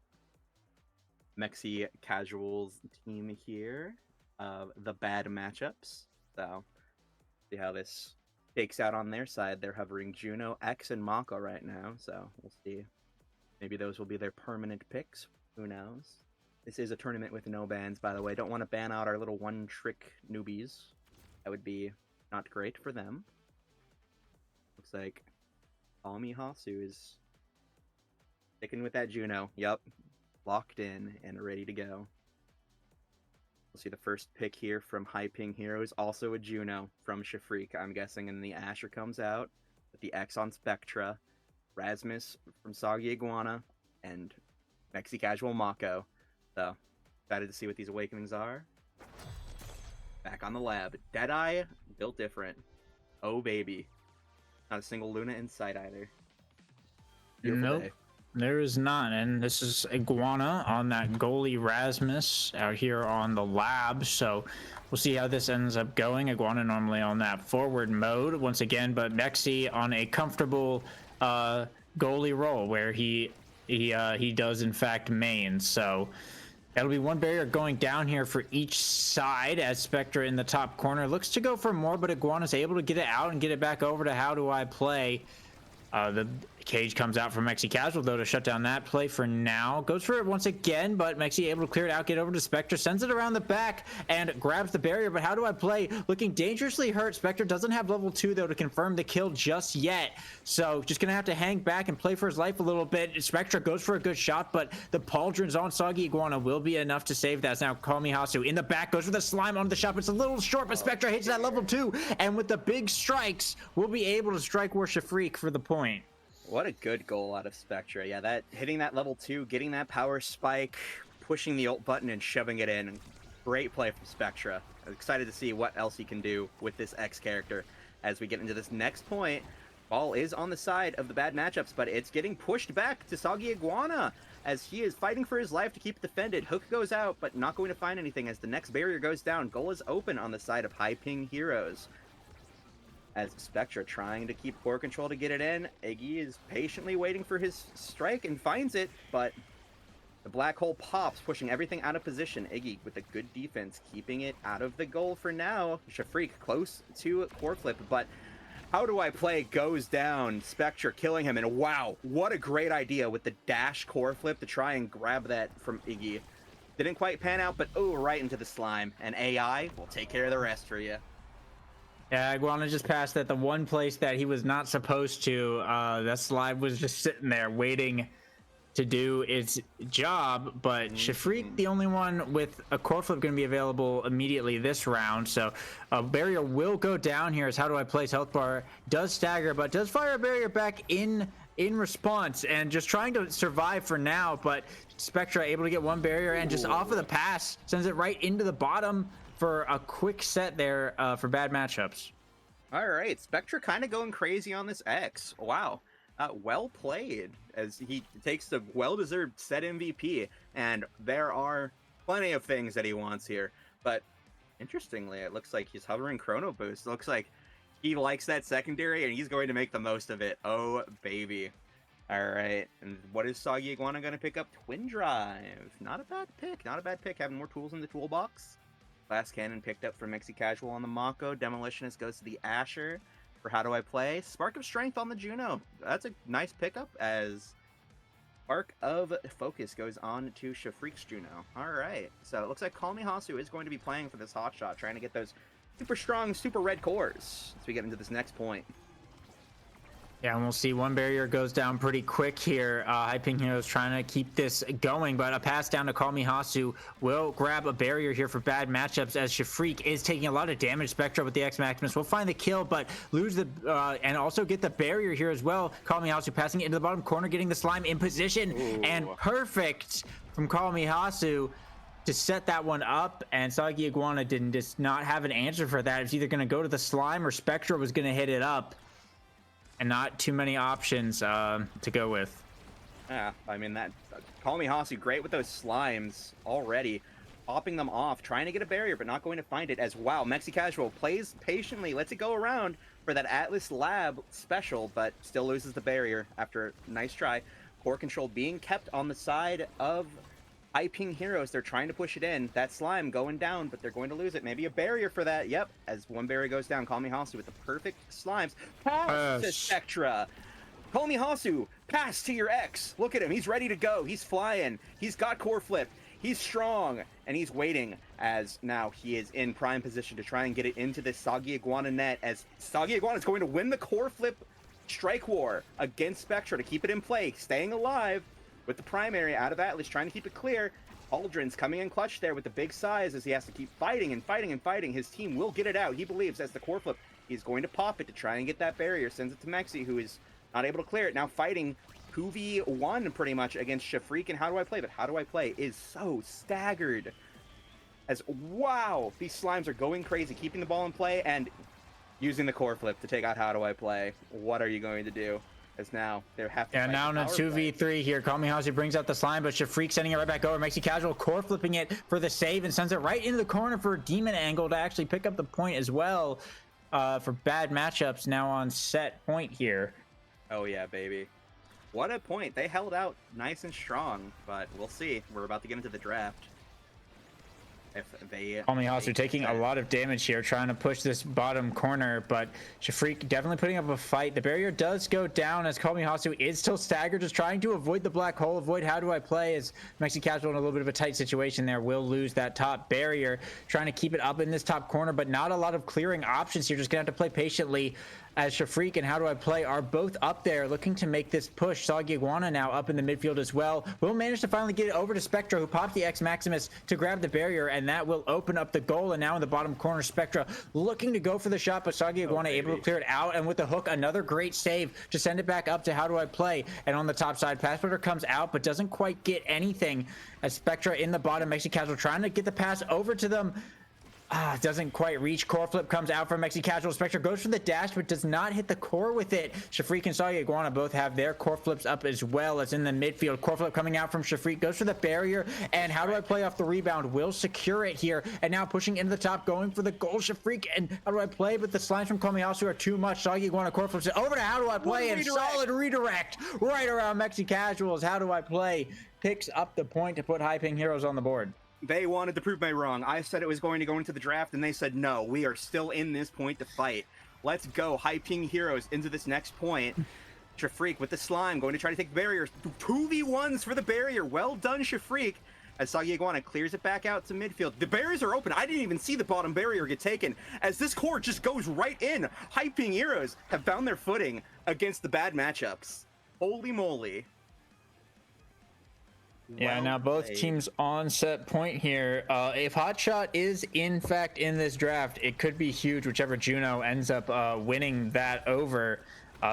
Mexi Casuals team here of the bad matchups. So, see how this takes out on their side. They're hovering Juno, X, and Mako right now. So, we'll see. Maybe those will be their permanent picks. Who knows? This is a tournament with no bans, by the way. Don't want to ban out our little one-trick newbies. That would be not great for them. Looks like Ami Hasu is Sticking with that Juno. Yep. Locked in and ready to go. We'll see the first pick here from High Ping Heroes, also a Juno from Shafreak, I'm guessing, and the Asher comes out with the X on Spectra, Rasmus from Soggy Iguana, and Mexi Casual Mako. So, excited to see what these awakenings are. Back on the lab. Deadeye, built different. Oh, baby. Not a single Luna in sight either. Beautiful Nope. day. There is none, and this is Iguana on that goalie Rasmus out here on the lab, so we'll see how this ends up going. Iguana normally on that forward mode once again, but Mexi on a comfortable goalie role where he does in fact main, so that'll be one barrier going down here for each side as Spectra in the top corner looks to go for more, but Iguana's able to get it out and get it back over to How Do I Play. The cage comes out from Mexi Casual, though, to shut down that play for now. Goes for it once again, but Mexi able to clear it out, get over to Spectre, sends it around the back, and grabs the barrier. But How Do I Play? Looking dangerously hurt. Spectre doesn't have level 2, though, to confirm the kill just yet. So just going to have to hang back and play for his life a little bit. Spectre goes for a good shot, but the pauldrons on Soggy Iguana will be enough to save that. Now Call Me Hasu in the back, goes for the slime onto the shot. It's a little short, but Spectre hits that level 2, and with the big strikes, will be able to strike Worship Freak for the point. What a good goal out of Spectra. Yeah, that hitting that level 2, getting that power spike, pushing the ult button and shoving it in. Great play from Spectra. I'm excited to see what else he can do with this X character as we get into this next point. Ball is on the side of the bad matchups, but it's getting pushed back to Soggy Iguana as he is fighting for his life to keep it defended. Hook goes out, but not going to find anything as the next barrier goes down. Goal is open on the side of High Ping Heroes. As Spectra trying to keep core control to get it in, Iggy is patiently waiting for his strike and finds it, but the black hole pops, pushing everything out of position. Iggy with a good defense, keeping it out of the goal for now. Shafreak close to core flip, but How Do I Play goes down. Spectra killing him, and wow, what a great idea with the dash core flip to try and grab that from Iggy. Didn't quite pan out, but oh, right into the slime, and AI will take care of the rest for you. Yeah, Iguana just passed at the one place that he was not supposed to. That slide was just sitting there waiting to do its job, but Shafreak, the only one with a core flip, going to be available immediately this round. So a barrier will go down here as How Do I Play's health bar does stagger, but does fire a barrier back in response and just trying to survive for now. But Spectra able to get one barrier and just off of the pass sends it right into the bottom for a quick set there for bad matchups. All right, Spectra kind of going crazy on this X. Wow. Well played as he takes the well-deserved set MVP, and there are plenty of things that he wants here. But interestingly, it looks like he's hovering Chrono Boost. Looks like he likes that secondary, and he's going to make the most of it. Oh, baby. All right, and what is Soggy Iguana going to pick up? Twin Drive. Not a bad pick. Not a bad pick. Having more tools in the toolbox. Glass Cannon picked up from Mexi Casual on the Mako. Demolitionist goes to the Asher for How Do I Play. Spark of Strength on the Juno. That's a nice pickup as Spark of Focus goes on to Shafreak's Juno. All right, so it looks like Call Me Hasu is going to be playing for this hotshot, trying to get those super strong, super red cores as we get into this next point. Yeah, and we'll see one barrier goes down pretty quick here. High Ping Heroes trying to keep this going, but a pass down to Call Me Hasu will grab a barrier here for bad matchups as Shafreak is taking a lot of damage. Spectra with the X Maximus will find the kill, but lose the and also get the barrier here as well. Call Me Hasu passing it into the bottom corner, getting the slime in position. Ooh. And perfect from Call Me Hasu to set that one up, and Soggy Iguana just not have an answer for that. It's either going to go to the slime or Spectra was going to hit it up. And not too many options to go with. Yeah, I mean, that Call Me Hasu, great with those slimes already. Popping them off, trying to get a barrier, but not going to find it as, wow, Mexi Casual plays patiently, lets it go around for that Atlas Lab special, but still loses the barrier after a nice try. Core control being kept on the side of High Ping Heroes. They're trying to push it in. That slime going down, but they're going to lose it. Maybe a barrier for that. Yep, as one barrier goes down. Call Me Hasu with the perfect slimes. Pass to Spectra. Call Me Hasu, pass to your X. Look at him. He's ready to go. He's flying. He's got core flip. He's strong, and he's waiting as now he is in prime position to try and get it into this Soggy Iguana net as Soggy Iguana is going to win the core flip strike war against Spectra to keep it in play, staying alive. with the primary out of Atlas, trying to keep it clear. Aldrin's coming in clutch there with the big size as he has to keep fighting and fighting and fighting. His team will get it out. He believes as the core flip, he's going to pop it to try and get that barrier. Sends it to Mexi, who is not able to clear it. Now fighting 2v1 pretty much against Shafreak. And how do I play? But how do I play is so staggered. As, wow, these slimes are going crazy, keeping the ball in play and using the core flip to take out how do I play. What are you going to do? As now they have to. Yeah, now in a 2v3 here, Kamikaze brings out the slime, but Shafreak sending it right back over. Mexi Casual core flipping it for the save and sends it right into the corner for a demon angle to actually pick up the point as well. For bad matchups now on set point here. Oh yeah, baby. What a point. They held out nice and strong, but we'll see. We're about to get into the draft. If they Kamikaze taking a lot of damage here, trying to push this bottom corner, but Shafreak definitely putting up a fight. The barrier does go down as Kamikaze is still staggered, just trying to avoid the black hole, avoid how do I play, as Mexi Casual in a little bit of a tight situation there, will lose that top barrier, trying to keep it up in this top corner, but not a lot of clearing options here. Just gonna have to play patiently as Shafreak and how do I play are both up there looking to make this push. Soggy Iguana now up in the midfield as well. Will manage to finally get it over to Spectra, who pops the X Maximus to grab the barrier, and that will open up the goal. And now in the bottom corner, Spectra looking to go for the shot, but Soggy Iguana able to clear it out, and with the hook, another great save to send it back up to how do I play. And on the top side, Passporter comes out but doesn't quite get anything as Spectra in the bottom. Mexi Casual trying to get the pass over to them. Doesn't quite reach. Core flip comes out from Mexi Casual. Spectre goes for the dash, but does not hit the core with it. Shafreak and Soggy Iguana both have their core flips up as well as in the midfield. Core flip coming out from Shafreak. Goes for the barrier, and how do I play off the rebound? Will secure it here, and now pushing into the top, going for the goal. Shafreak, and how do I play? But the slimes from Komiyasu are too much. Soggy Iguana core flips it over to how do I play, and solid redirect right around Mexi Casuals. How do I play? Picks up the point to put High Ping Heroes on the board. They wanted to prove me wrong. I said it was going to go into the draft, and they said, no, we are still in this point to fight. Let's go. High Ping Heroes into this next point. Shafreak with the slime, going to try to take the barrier. 2v1s for the barrier. Well done, Shafreak. As Soggy Iguana clears it back out to midfield. The barriers are open. I didn't even see the bottom barrier get taken. As this core just goes right in. High Ping Heroes have found their footing against the bad matchups. Holy moly. Yeah, Well now both played. teams on set point here. If Hotshot is in fact in this draft, it could be huge, whichever Juno ends up winning that over.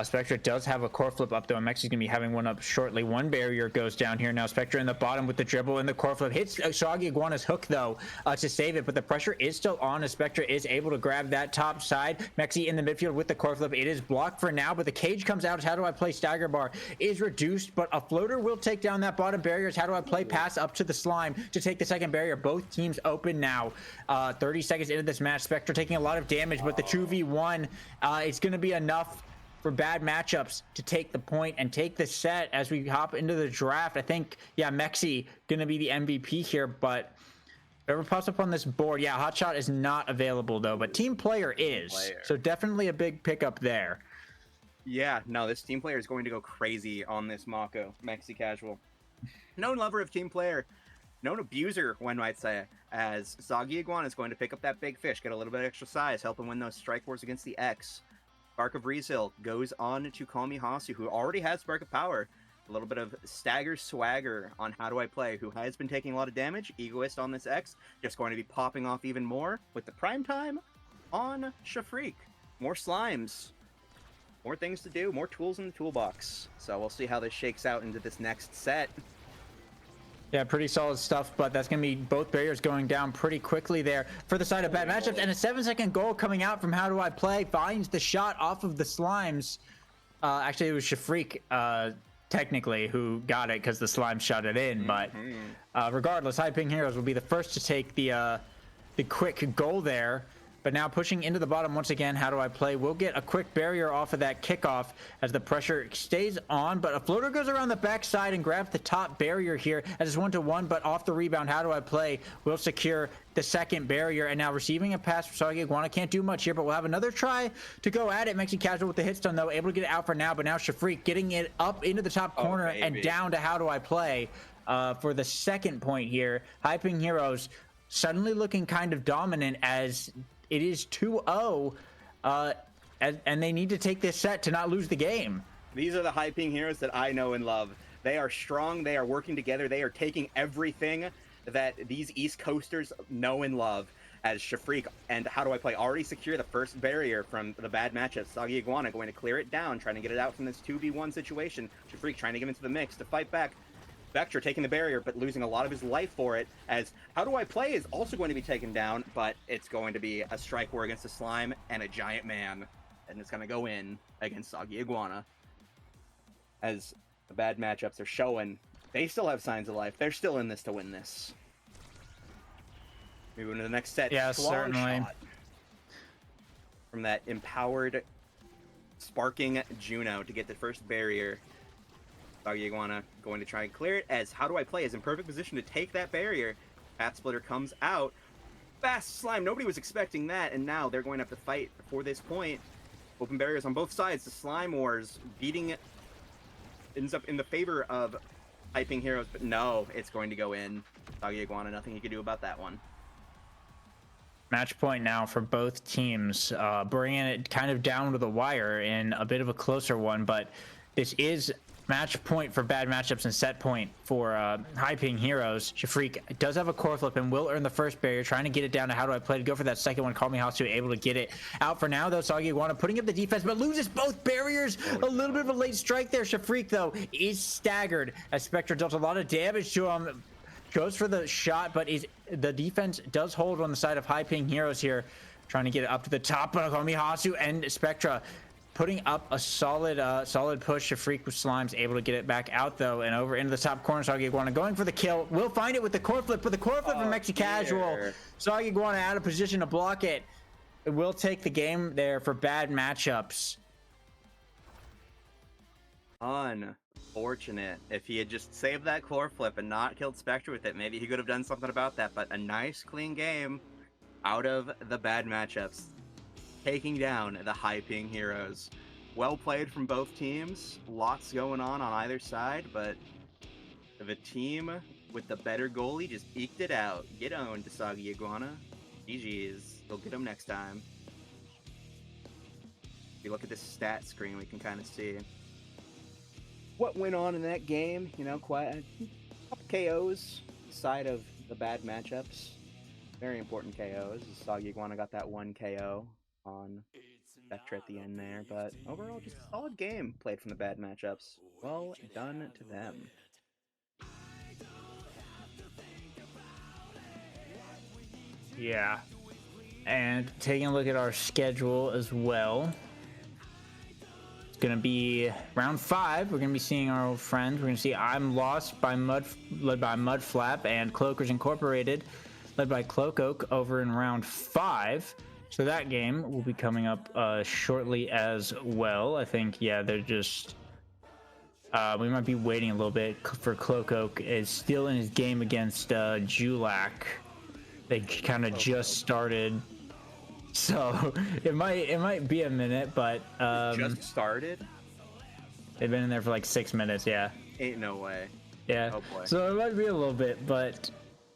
Spectre does have a core flip up though, and Mexi's gonna be having one up shortly. One barrier goes down here now. Spectre in the bottom with the dribble and the core flip hits Soggy Iguana's hook though to save it, but the pressure is still on as Spectre is able to grab that top side. Mexi in the midfield with the core flip. It is blocked for now, but the cage comes out. How do I play? Stagger bar is reduced, but a floater will take down that bottom barriers. How do I play? Pass up to the slime to take the second barrier. Both teams open now. 30 seconds into this match. Spectre taking a lot of damage, but the 2v1 it's gonna be enough for bad matchups to take the point and take the set as we hop into the draft. I think, yeah, Mexi gonna be the MVP here, but whoever pops up on this board, yeah, Hotshot is not available though, but Team Player is. So definitely a big pickup there. Yeah, no, this team player is going to go crazy on this Mako, Mexi Casual. Known lover of team player, known abuser, one might say, as Soggy Iguana is going to pick up that big fish, get a little bit of extra size, help him win those strike wars against the X. Spark of Resil goes on to Komihasu, who already has Spark of Power. A little bit of stagger swagger on how do I play, who has been taking a lot of damage. Egoist on this X, just going to be popping off even more with the prime time on Shafreak. More slimes, more things to do, more tools in the toolbox. So we'll see how this shakes out into this next set. Yeah, pretty solid stuff, but that's going to be both barriers going down pretty quickly there for the side of bad matchups. And a 7-second goal coming out from how do I play, finds the shot off of the slimes. Actually, it was Shafreak, technically, who got it because the slime shot it in. But regardless, High Ping Heroes will be the first to take the quick goal there. But now pushing into the bottom once again, how do I play? We'll get a quick barrier off of that kickoff as the pressure stays on, but a floater goes around the backside and grabs the top barrier here as it's 1-1, but off the rebound, how do I play? We'll secure the second barrier, and now receiving a pass from Soggy Iguana. Can't do much here, but we'll have another try to go at it. Mexi Casual with the hit stun though, able to get it out for now, but now Shafreak getting it up into the top corner and down to how do I play for the second point here. High Ping Heroes suddenly looking kind of dominant as it is 2-0, and they need to take this set to not lose the game. These are the High Ping Heroes that I know and love. They are strong. They are working together. They are taking everything that these East Coasters know and love. As Shafreak and How Do I Play already secure the first barrier from the bad matchup. Soggy Iguana going to clear it down, trying to get it out from this 2v1 situation. Shafreak trying to get into the mix to fight back. Spectra taking the barrier, but losing a lot of his life for it, as How Do I Play is also going to be taken down, but it's going to be a strike war against a slime and a giant man, and it's going to go in against Soggy Iguana. As the bad matchups are showing, they still have signs of life. They're still in this to win this. Moving to the next set. Yeah, Strong certainly. shot from that empowered, sparking Juno to get the first barrier. Soggy Iguana going to try and clear it, as How Do I Play is in perfect position to take that barrier. Path Splitter comes out. Fast slime, nobody was expecting that, and now they're going to have to fight for this point. Open barriers on both sides. The Slime Wars ends up in the favor of Hyping Heroes, but no, it's going to go in. Soggy Iguana, nothing he can do about that one. Match point now for both teams, bringing it kind of down to the wire in a bit of a closer one, but this is match point for bad matchups and set point for Hyping Heroes. Shafreak does have a core flip and will earn the first barrier, trying to get it down to How Do I Play to go for that second one. Call Me Hasu able to get it out for now, though. Soggy Iguana putting up the defense, but loses both barriers. A little bit of a late strike there. Shafreak, though, is staggered as Spectra dealt a lot of damage to him. Goes for the shot, but the defense does hold on the side of Hyping Heroes here, trying to get it up to the top. But Hasu and Spectra putting up a solid push. Shafreak with Slime's able to get it back out, though, and over into the top corner. Soggy Iguana going for the kill. Will find it with the core flip, but the core flip from Mexi Casual. Soggy Iguana out of position to block it. It will take the game there for bad matchups. Unfortunate. If he had just saved that core flip and not killed Spectre with it, maybe he could have done something about that. But a nice, clean game out of the bad matchups, taking down the Hyping Heroes. Well played from both teams. Lots going on either side, but the team with the better goalie just eked it out. Get owned to Soggy Iguana. GG's. They'll get him next time. If you look at this stat screen, we can kind of see what went on in that game. You know, quite a couple KOs side of the bad matchups. Very important KOs. Soggy Iguana got that one KO on Spectre at the end there, but overall just a solid game played from the bad matchups. Well done to them. Yeah. And taking a look at our schedule as well. Going to be round 5. We're going to be seeing our old friends. We're going to see I'm Lost led by Mudflap, and Cloakers Incorporated led by Cloak Oak over in round 5. So that game will be coming up shortly as well. I think, yeah, they're just we might be waiting a little bit for Cloak Oak. Is still in his game against Julak. They kind of just started. So it might be a minute, but Just started? They've been in there for like 6 minutes. Yeah. Ain't no way. Yeah. Oh boy. So it might be a little bit, but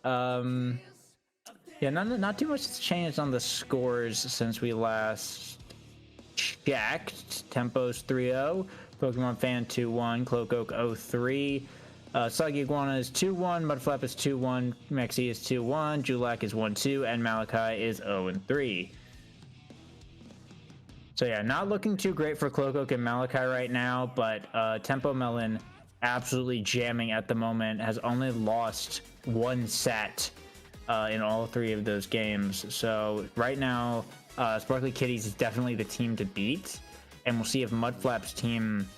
yeah, not too much has changed on the scores since we last checked. Tempo's 3-0, Pokemon Fan 2-1, Cloak Oak 0-3. Soggy Iguana is 2-1, Mudflap is 2-1, Mexi is 2-1, Julak is 1-2, and Malachi is 0-3. So yeah, not looking too great for Cloak Oak and Malachi right now, but Tempo Melon absolutely jamming at the moment, has only lost one set in all 3 of those games. So right now, Sparkly Kitties is definitely the team to beat, and we'll see if Mudflap's team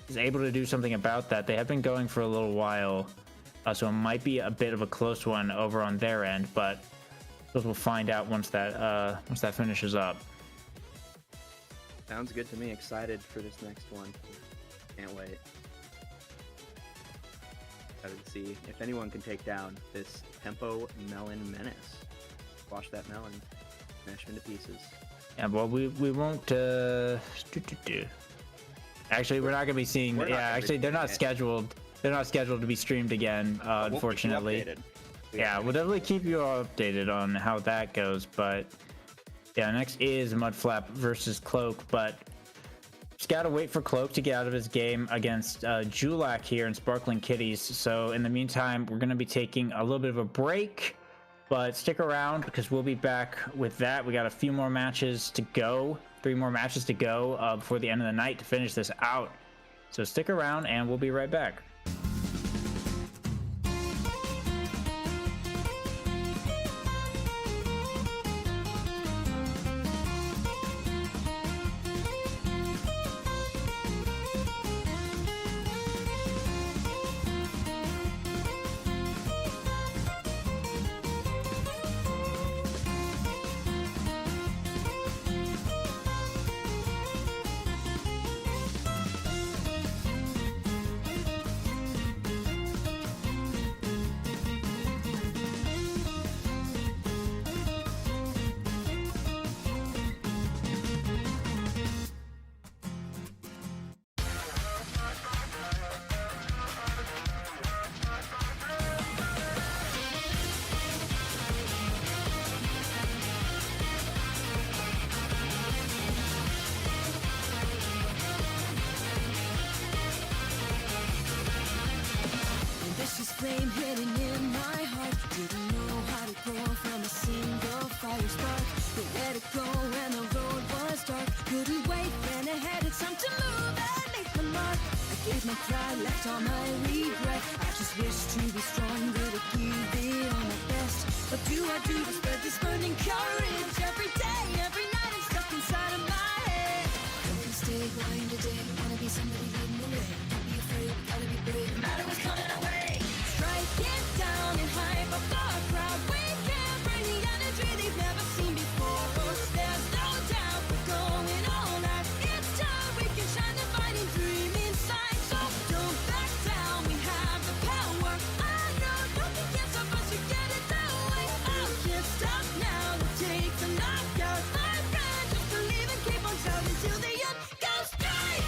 is able to do something about that. They have been going for a little while, so it might be a bit of a close one over on their end, but those we'll find out once that finishes up. Sounds good to me. Excited for this next one. Can't wait. Excited to see if anyone can take down this Tempo Melon menace. Wash that melon, smash him into pieces. Yeah, well, we won't. Actually, we're not gonna be seeing. Yeah, actually, they're not scheduled. They're not scheduled to be streamed again, unfortunately. We'll yeah, we'll definitely keep you all updated on how that goes. But yeah, next is Mudflap versus Cloak. But Just gotta wait for Cloak to get out of his game against Julak here in Sparkling Kitties. So in the meantime, we're gonna be taking a little bit of a break, but stick around because we'll be back with that. We got a few more matches to go, 3 more matches to go before the end of the night to finish this out. So stick around and we'll be right back. Flame hidden in my heart. Didn't know how to grow from a single fire spark. But let it go when the road was dark. Couldn't wait, ran ahead, it's time to move and make my mark. I gave my cry, left all my regret. I just wish to be stronger, to give it all my best. What do I do to spread this burning courage? Every day, every night, it's stuck inside of my head. Don't stay blind today, wanna be somebody leading the way. Don't be afraid, gotta be brave, no matter what's coming our way. Get down and hype up the crowd. We can bring the energy they've never seen before. There's no doubt we're going all out. It's time we can shine the fighting dream inside. So don't back down, we have the power. I know nothing can stop us, we get it that way. I can't stop now, it takes a knockout. My friend, just believe and keep on shouting till the end goes straight.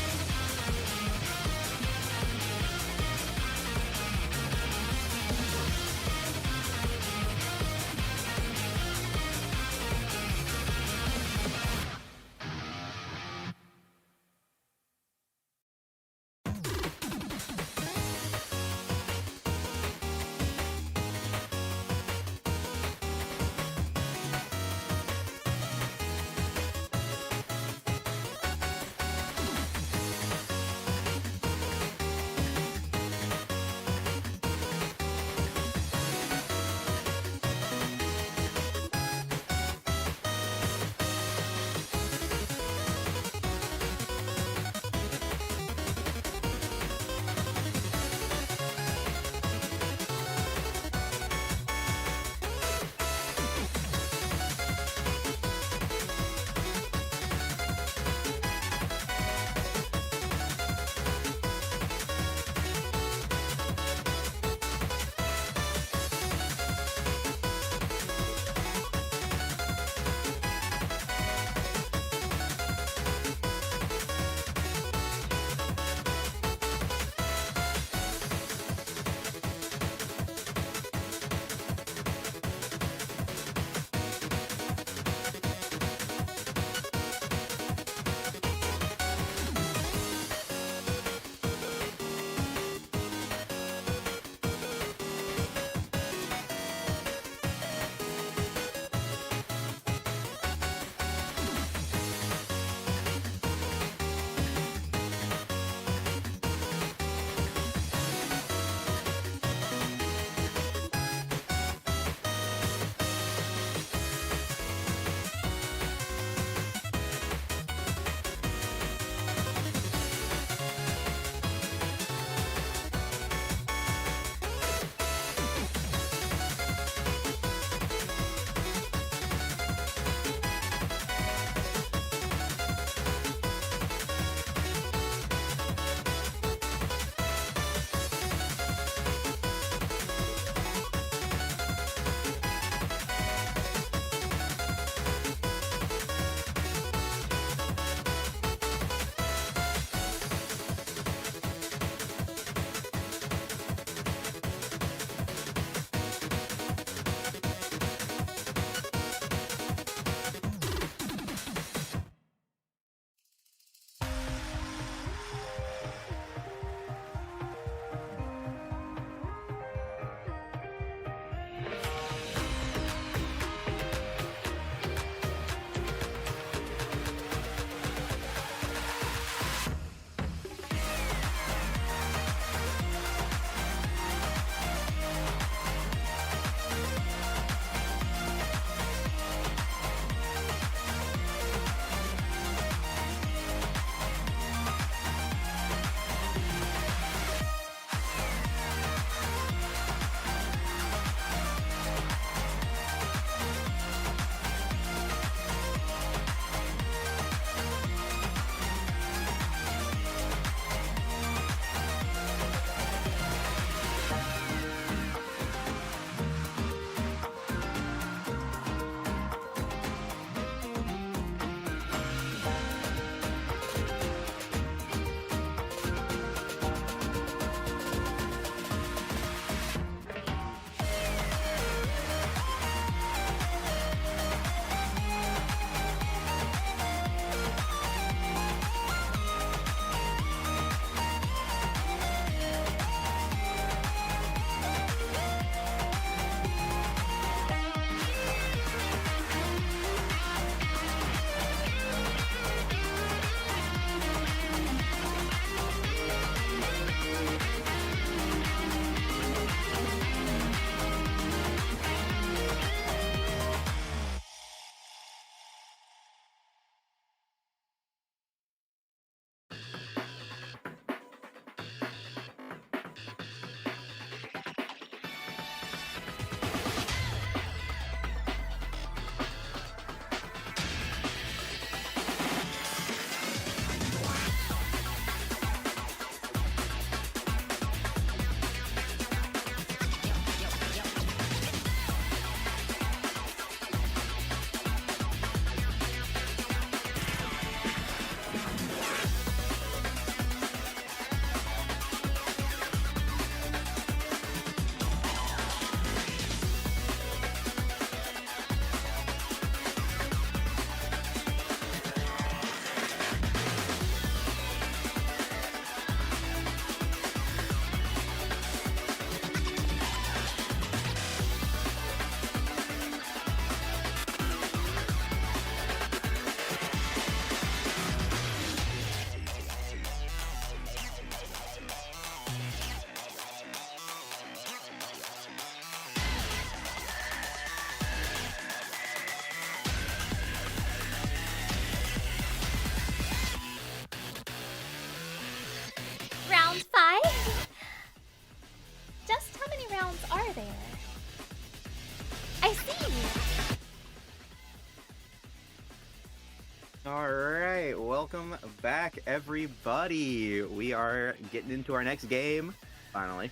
All right, welcome back, everybody. We are getting into our next game, finally,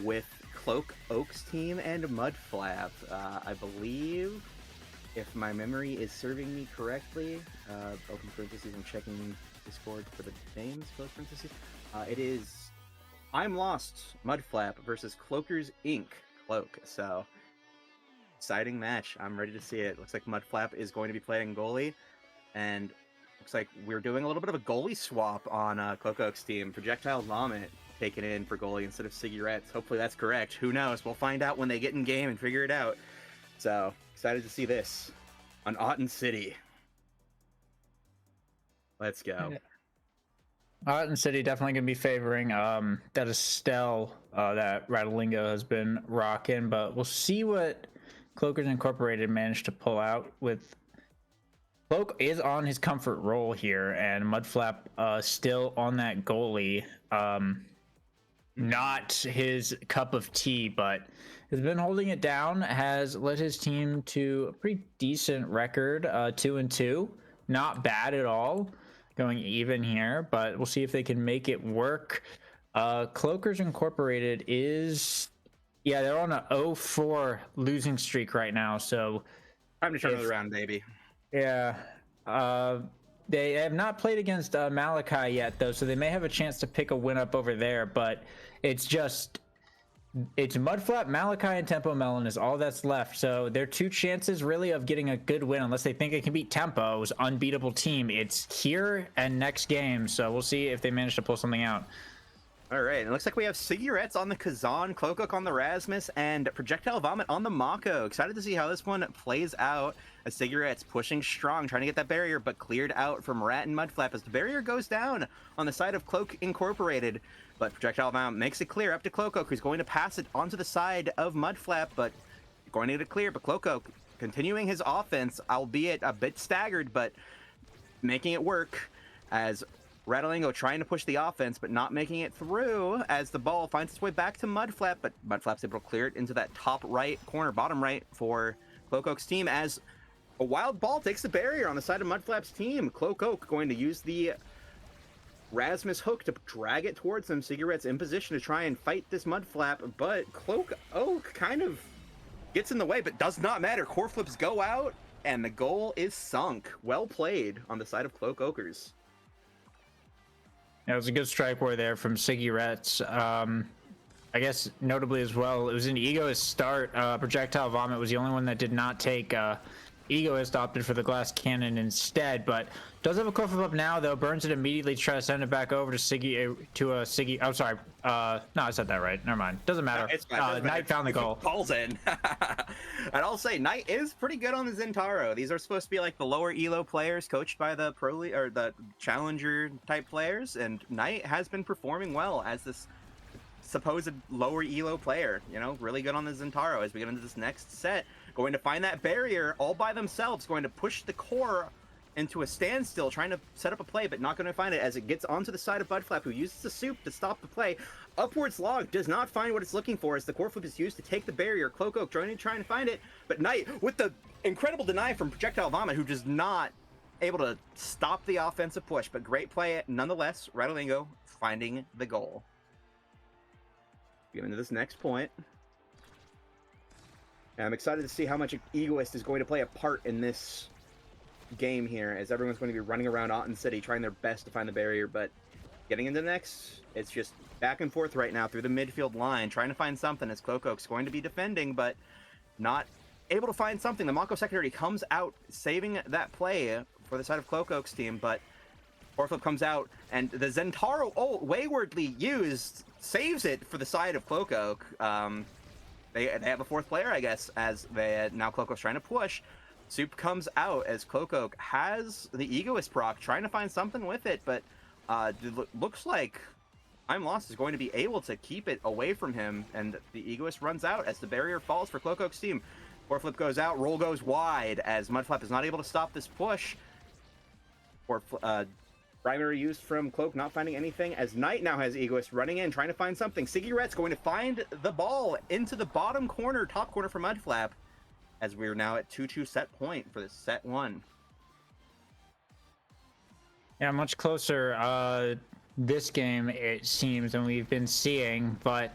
with Cloak Oaks team and Mudflap. I believe, if my memory is serving me correctly, open parentheses, I'm checking Discord for the names, close parentheses. It is I'm Lost Mudflap versus Cloakers Inc. Cloak. So, exciting match. I'm ready to see it. Looks like Mudflap is going to be playing goalie. And looks like we're doing a little bit of a goalie swap on Cloak Oaks team. Projectile Vomit taken in for goalie instead of Cigarettes. Hopefully that's correct. Who knows? We'll find out when they get in game and figure it out. So, excited to see this on Otten City. Let's go. Otten City definitely going to be favoring that Estelle that Rattlingo has been rocking, but we'll see what Cloakers Incorporated managed to pull out with. Cloak is on his comfort role here, and Mudflap still on that goalie. Not his cup of tea, but has been holding it down, has led his team to a pretty decent record, 2-2. Not bad at all, going even here, but we'll see if they can make it work. Cloakers Incorporated is, they're on a 0-4 losing streak right now, so Time to turn it around, baby. yeah. They have not played against Malachi yet, though, so they may have a chance to pick a win up over there, but it's Mudflap, Malachi, and Tempo Melon is all that's left. So their two chances really of getting a good win, unless they think they can beat Tempo's unbeatable team, it's here and next game. So we'll see if they manage to pull something out. All right, it looks like we have Cigarettes on the Kazan, Cloak on the Rasmus, and Projectile Vomit on the Mako. Excited to see how this one plays out as Cigarettes pushing strong, trying to get that barrier, but cleared out from Rat and Mudflap as the barrier goes down on the side of Cloak Incorporated. But Projectile Vomit makes it clear up to Cloak, who's going to pass it onto the side of Mudflap, but going to get it clear. But Cloak continuing his offense, albeit a bit staggered, but making it work as Rattlingo trying to push the offense, but not making it through as the ball finds its way back to Mudflap, but Mudflap's able to clear it into that top right corner, bottom right for Cloak Oak's team as a wild ball takes the barrier on the side of Mudflap's team. Cloak Oak going to use the Rasmus hook to drag it towards them. Cigarettes in position to try and fight this Mudflap, but Cloak Oak kind of gets in the way, but does not matter. Core flips go out, and the goal is sunk. Well played on the side of Cloak Oakers. It was a good strike war there from Cigarettes. I guess notably as well, it was an Egoist start. Projectile Vomit was the only one that did not take Egoist, opted for the glass cannon instead, but does have a core flip up now, though. Burns it immediately to try to send it back over to Siggy. I'm sorry. No, I said that right. Never mind. Doesn't matter. No, it's fine. Knight found the goal. Calls in. And I'll say Knight is pretty good on the Zentaro. These are supposed to be like the lower elo players coached by the pro league or the challenger type players, and Knight has been performing well as this supposed lower elo player. You know, really good on the Zentaro as we get into this next set. Going to find that barrier all by themselves, going to push the core into a standstill, trying to set up a play, but not going to find it as it gets onto the side of Mudflap, who uses the soup to stop the play. Upwards log does not find what it's looking for as the core flip is used to take the barrier. Cloak Oak trying to find it, but Knight with the incredible deny from Projectile Vomit, who does not able to stop the offensive push, but great play nonetheless. Rattlingo finding the goal. Getting to this next point. And I'm excited to see how much Egoist is going to play a part in this game here, as everyone's going to be running around Otten City trying their best to find the barrier, but getting into the next, it's just back and forth right now through the midfield line, trying to find something as Cloak Oak's going to be defending, but not able to find something. The Mako secondary comes out, saving that play for the side of Cloak Oak's team, but Orflip comes out, and the Zentaro, waywardly used, saves it for the side of Cloak Oak. They have a fourth player, I guess, as they now Cloak Oak's trying to push. Soup comes out as Cloak Oak has the Egoist proc, trying to find something with it, but it looks like I'm Lost is going to be able to keep it away from him, and the Egoist runs out as the barrier falls for Cloak Oak's team. Flip goes out, roll goes wide as Mudflap is not able to stop this push. Primary used from Cloak, not finding anything, as Knight now has Egoist running in, trying to find something. Cigarette's going to find the ball into the bottom corner, top corner for Mudflap, as we're now at 2-2 set point for this set one. Yeah, much closer this game, it seems, than we've been seeing, but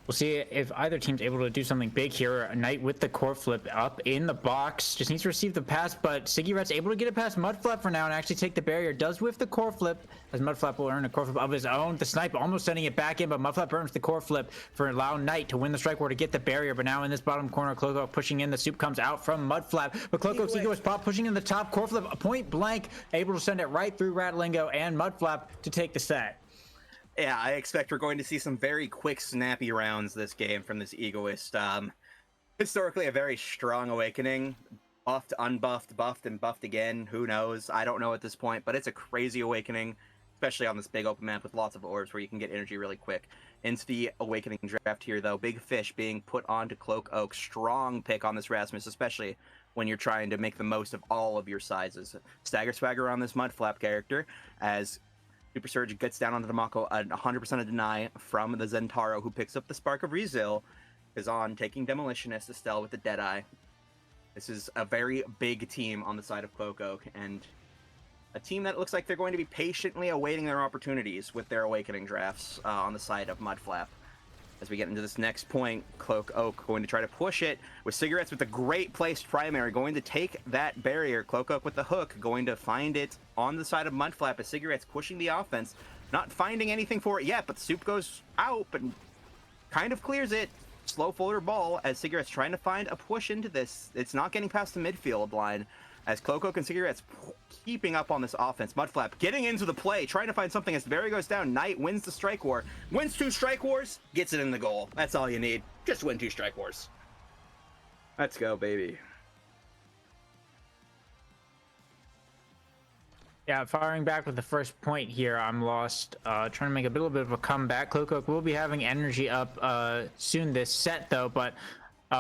we'll see if either team's able to do something big here. Knight with the core flip up in the box. Just needs to receive the pass, but Siggyrat's able to get it past Mudflap for now and actually take the barrier. Does whiff the core flip, as Mudflap will earn a core flip of his own. The snipe almost sending it back in, but Mudflap earns the core flip for allow Knight to win the strike war to get the barrier. But now in this bottom corner, Cloco pushing in. The soup comes out from Mudflap, but Cloco's ego is pop pushing in the top. Core flip point blank, able to send it right through Rattlingo and Mudflap to take the set. Yeah, I expect we're going to see some very quick, snappy rounds this game from this Egoist. Historically, a very strong awakening. Buffed, unbuffed, buffed, and buffed again. Who knows? I don't know at this point, but it's a crazy awakening, especially on this big open map with lots of orbs where you can get energy really quick. Into the awakening draft here, though. Big Fish being put onto Cloak Oak. Strong pick on this Rasmus, especially when you're trying to make the most of all of your sizes. Stagger Swagger on this Mudflap character, as Super Surge gets down onto the Mako, 100% of deny from the Zentaro, who picks up the Spark of Rezil, is on taking Demolitionist, Estelle with the Deadeye. This is a very big team on the side of Cloak Oak, and a team that looks like they're going to be patiently awaiting their opportunities with their Awakening drafts on the side of Mudflap. As we get into this next point, Cloak Oak going to try to push it with Cigarettes with a great placed primary, going to take that barrier. Cloak Oak with the hook, going to find it on the side of Mudflap as Cigarettes pushing the offense, not finding anything for it yet, but Soup goes out and kind of clears it. Slow folder ball as Cigarettes trying to find a push into this. It's not getting past the midfield line as Cloak Oak and Cigarettes keeping up on this offense. Mudflap getting into the play, trying to find something as the barrier goes down. Knight wins the strike war, wins 2 strike wars, gets it in the goal. That's all you need. Just win 2 strike wars. Let's go, baby. Yeah, firing back with the first point here, I'm lost. Trying to make a little bit of a comeback. Cloak Oak will be having energy up soon this set, though, but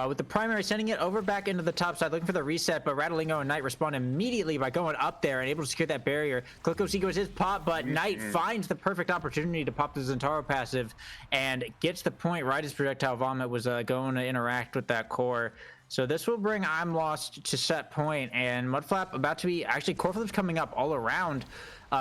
with the primary sending it over back into the top side, looking for the reset, but Rattlingo and Knight respond immediately by going up there and able to secure that barrier. Cloak Oak's ego is his pop, but Knight finds the perfect opportunity to pop the Zentaro passive and gets the point right as Projectile Vomit was going to interact with that core. So this will bring I'm Lost to set point, and Mudflap about to be actually core flips coming up all around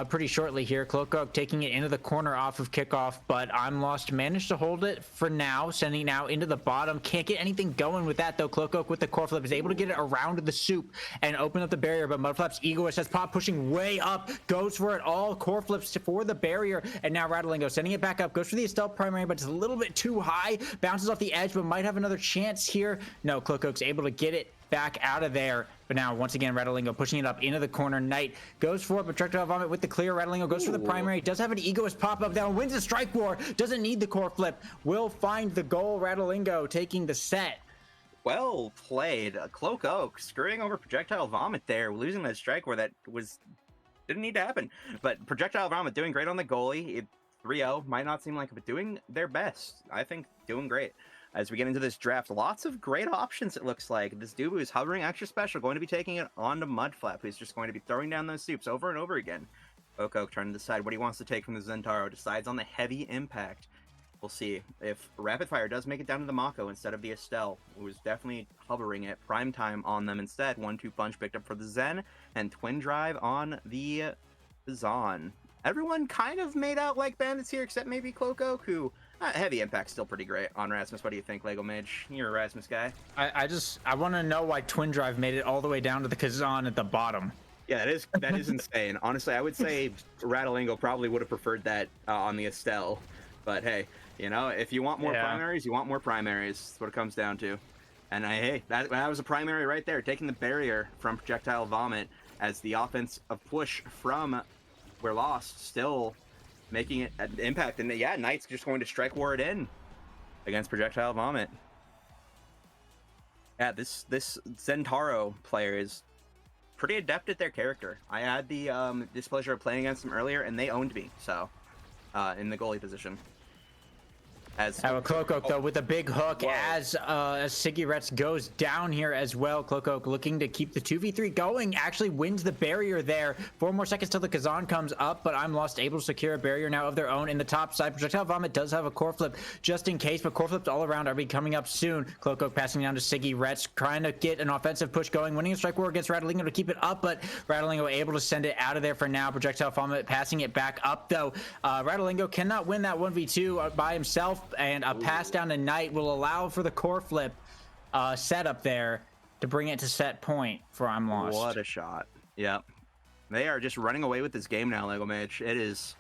pretty shortly here. Cloak Oak taking it into the corner off of kickoff, but I'm Lost managed to hold it for now, sending it now into the bottom. Can't get anything going with that though. Cloak Oak with the core flip is able to get it around the soup and open up the barrier, but Mudflap's Egoist has pop pushing way up, goes for it all, core flips for the barrier, and now Rattlingo sending it back up, goes for the Estelle primary, but it's a little bit too high, bounces off the edge, but might have another chance here. No, Cloak Oak's able to get it back out of there, but now once again Rattlingo pushing it up into the corner. Knight goes for it, but Projectile Vomit with the clear. Rattlingo goes for the primary, does have an Egoist pop up down, wins the strike war, doesn't need the core flip, will find the goal. Rattlingo taking the set. Well played. Cloak Oak screwing over Projectile Vomit there, losing that strike war that didn't need to happen. But Projectile Vomit doing great on the goalie. 3-0 might not seem like it, but doing their best. I think doing great. As we get into this draft, lots of great options, it looks like. This dude who's hovering extra special, going to be taking it onto Mudflap, who's just going to be throwing down those soups over and over again. Oak trying to decide what he wants to take from the Zentaro, decides on the heavy impact. We'll see if Rapid Fire does make it down to the Mako instead of the Estelle, who is definitely hovering at prime time on them instead. 1-2 punch picked up for the Zen, and Twin Drive on the Zon. Everyone kind of made out like bandits here, except maybe Cloak Oak, who... heavy impact still pretty great on Rasmus. What do you think, Lego Mage? You're a Rasmus guy. I want to know why Twin Drive made it all the way down to the Kazan at the bottom. Yeah, that is insane. Honestly, I would say Rattlingo probably would have preferred that on the Estelle. But hey, you know, if you want more primaries, you want more primaries. That's what it comes down to. And hey, that was a primary right there, taking the barrier from Projectile Vomit as the offense of push from We're Lost still making it an impact. And yeah, Knight's just going to strike war it in against Projectile Vomit. Yeah, this Zentaro player is pretty adept at their character. I had the displeasure of playing against them earlier, and they owned me, so in the goalie position. As Cloak though with a big hook as Siggy Rets goes down here as well. Cloak looking to keep the 2v3 going, actually wins the barrier there. 4 more seconds till the Kazan comes up, but I'm Lost able to secure a barrier now of their own in the top side. Projectile Vomit does have a core flip just in case, but core flips all around are coming up soon. Cloak passing down to Siggy Rets, trying to get an offensive push going, winning a strike war against Rattlingo to keep it up, but Rattlingo able to send it out of there for now. Projectile Vomit passing it back up though. Rattlingo cannot win that 1v2 by himself, and a pass down to Knight will allow for the core flip setup there to bring it to set point for I'm Lost. What a shot. Yep. They are just running away with this game now, Lego Mage. It is...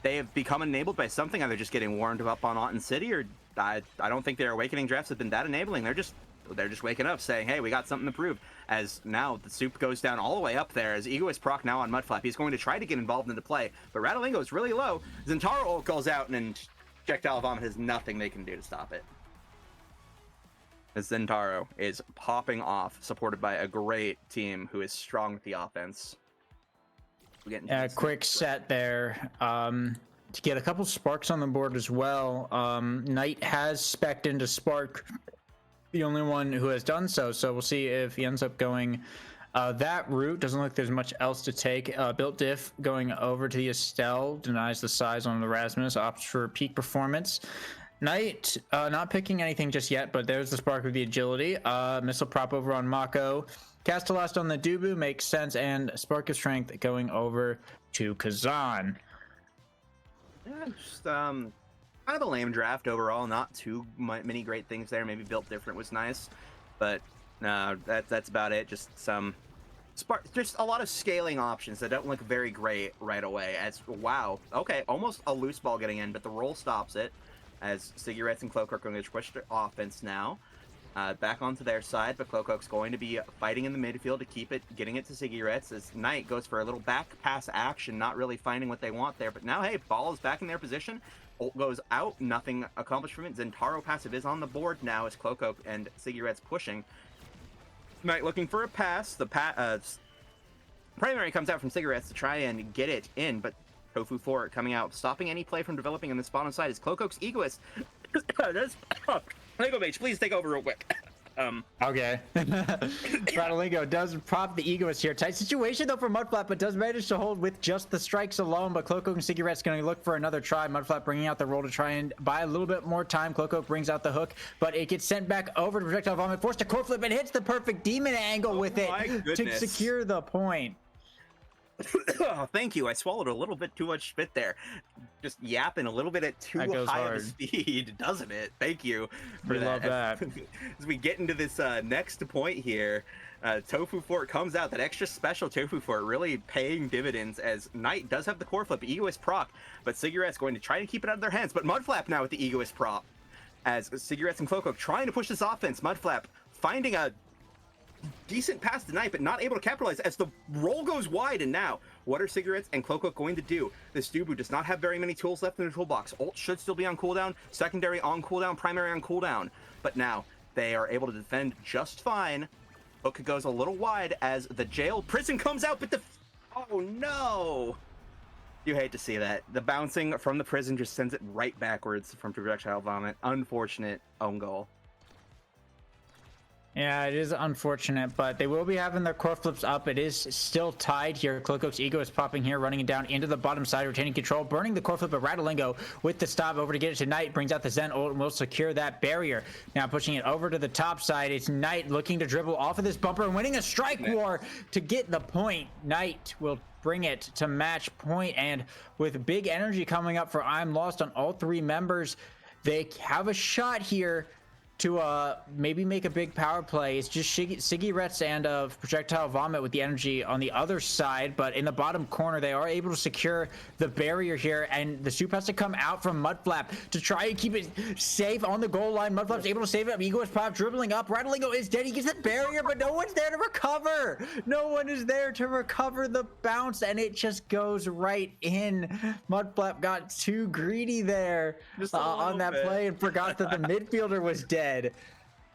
They have become enabled by something. Either just getting warmed up on Autumn City, or I don't think their Awakening drafts have been that enabling. They're just waking up saying, hey, we got something to prove. As now the soup goes down all the way up there as Egoist proc now on Mudflap. He's going to try to get involved into play, but Rattlingo is really low. Zentaro ult goes out, and Projectile Vomit has nothing they can do to stop it. As Zentaro is popping off, supported by a great team who is strong with the offense. Quick set there to get a couple sparks on the board as well. Knight has spec'd into Spark, the only one who has done so, so we'll see if he ends up going that route. Doesn't look like there's much else to take. Built Diff going over to the Estelle, denies the size on the Rasmus, opts for peak performance. Knight not picking anything just yet, but there's the Spark with the agility. Missile prop over on Mako. Castellast on the Dubu makes sense, and Spark of Strength going over to Kazan. Yeah, just kind of a lame draft overall. Not too many great things there. Maybe Built Different was nice, but that's about it. Just some Spark, just a lot of scaling options that don't look very great right away. As wow, okay, almost a loose ball getting in, but the roll stops it. As Siggy Rets and Cloak are going to push their offense now. Back onto their side, but Cloak's going to be fighting in the midfield to keep it, getting it to Siggy Rets as Knight goes for a little back pass action, not really finding what they want there. But now, hey, ball is back in their position. Ult goes out, nothing accomplished from it. Zentaro passive is on the board now as Cloak and Siggy Rets pushing. Knight looking for a pass. The primary comes out from Siggy Rets to try and get it in, but Tofu Fort coming out, stopping any play from developing on the bottom side is Cloak's Egoist. Lego Mage, please take over real quick. Okay. Rattlingo does prop the Egoist here. Tight situation though for Mudflap, but does manage to hold with just the strikes alone. But Cloak and Siggy Ret's going to look for another try. Mudflap bringing out the roll to try and buy a little bit more time. Cloak brings out the hook, but it gets sent back over to Projectile Vomit, forced to core flip and hits the perfect demon angle with it to secure the point. Oh, thank you. I swallowed a little bit too much spit there. Just yapping a little bit at too high of a speed, doesn't it? Thank you for that. Love that. As we get into this next point here, Tofu Fort comes out. That extra special Tofu Fort really paying dividends as Knight does have the core flip, Egoist proc, but Siggy Ret's going to try to keep it out of their hands. But Mudflap now with the Egoist prop as Siggy Rets and Cloak trying to push this offense. Mudflap finding a decent pass tonight, but not able to capitalize as the roll goes wide. And now, what are Siggy Rets and Cloak going to do? This Dubu does not have very many tools left in the toolbox. Ult should still be on cooldown, secondary on cooldown, primary on cooldown. But now, they are able to defend just fine. Hook goes a little wide as the jail prison comes out, but oh no! You hate to see that. The bouncing from the prison just sends it right backwards from Projectile Vomit. Unfortunate own goal. Yeah, it is unfortunate, but they will be having their core flips up. It is still tied here. Cloak's Ego is popping here, running it down into the bottom side, retaining control, burning the core flip of Rattlingo with the stop over to get it to Knight, brings out the Zen ult and will secure that barrier. Now pushing it over to the top side, it's Knight looking to dribble off of this bumper and winning a strike war to get the point. Knight will bring it to match point, and with big energy coming up for I'm Lost on all three members, they have a shot here to maybe make a big power play. It's just Siggy Rets and Projectile Vomit with the energy on the other side, but in the bottom corner, they are able to secure the barrier here, and the soup has to come out from Mudflap to try and keep it safe on the goal line. Mudflap's able to save it up. Ego is pop dribbling up. Rattlingo is dead. He gets the barrier, but no one's there to recover. No one is there to recover the bounce, and it just goes right in. Mudflap got too greedy there on that play and forgot that the midfielder was dead.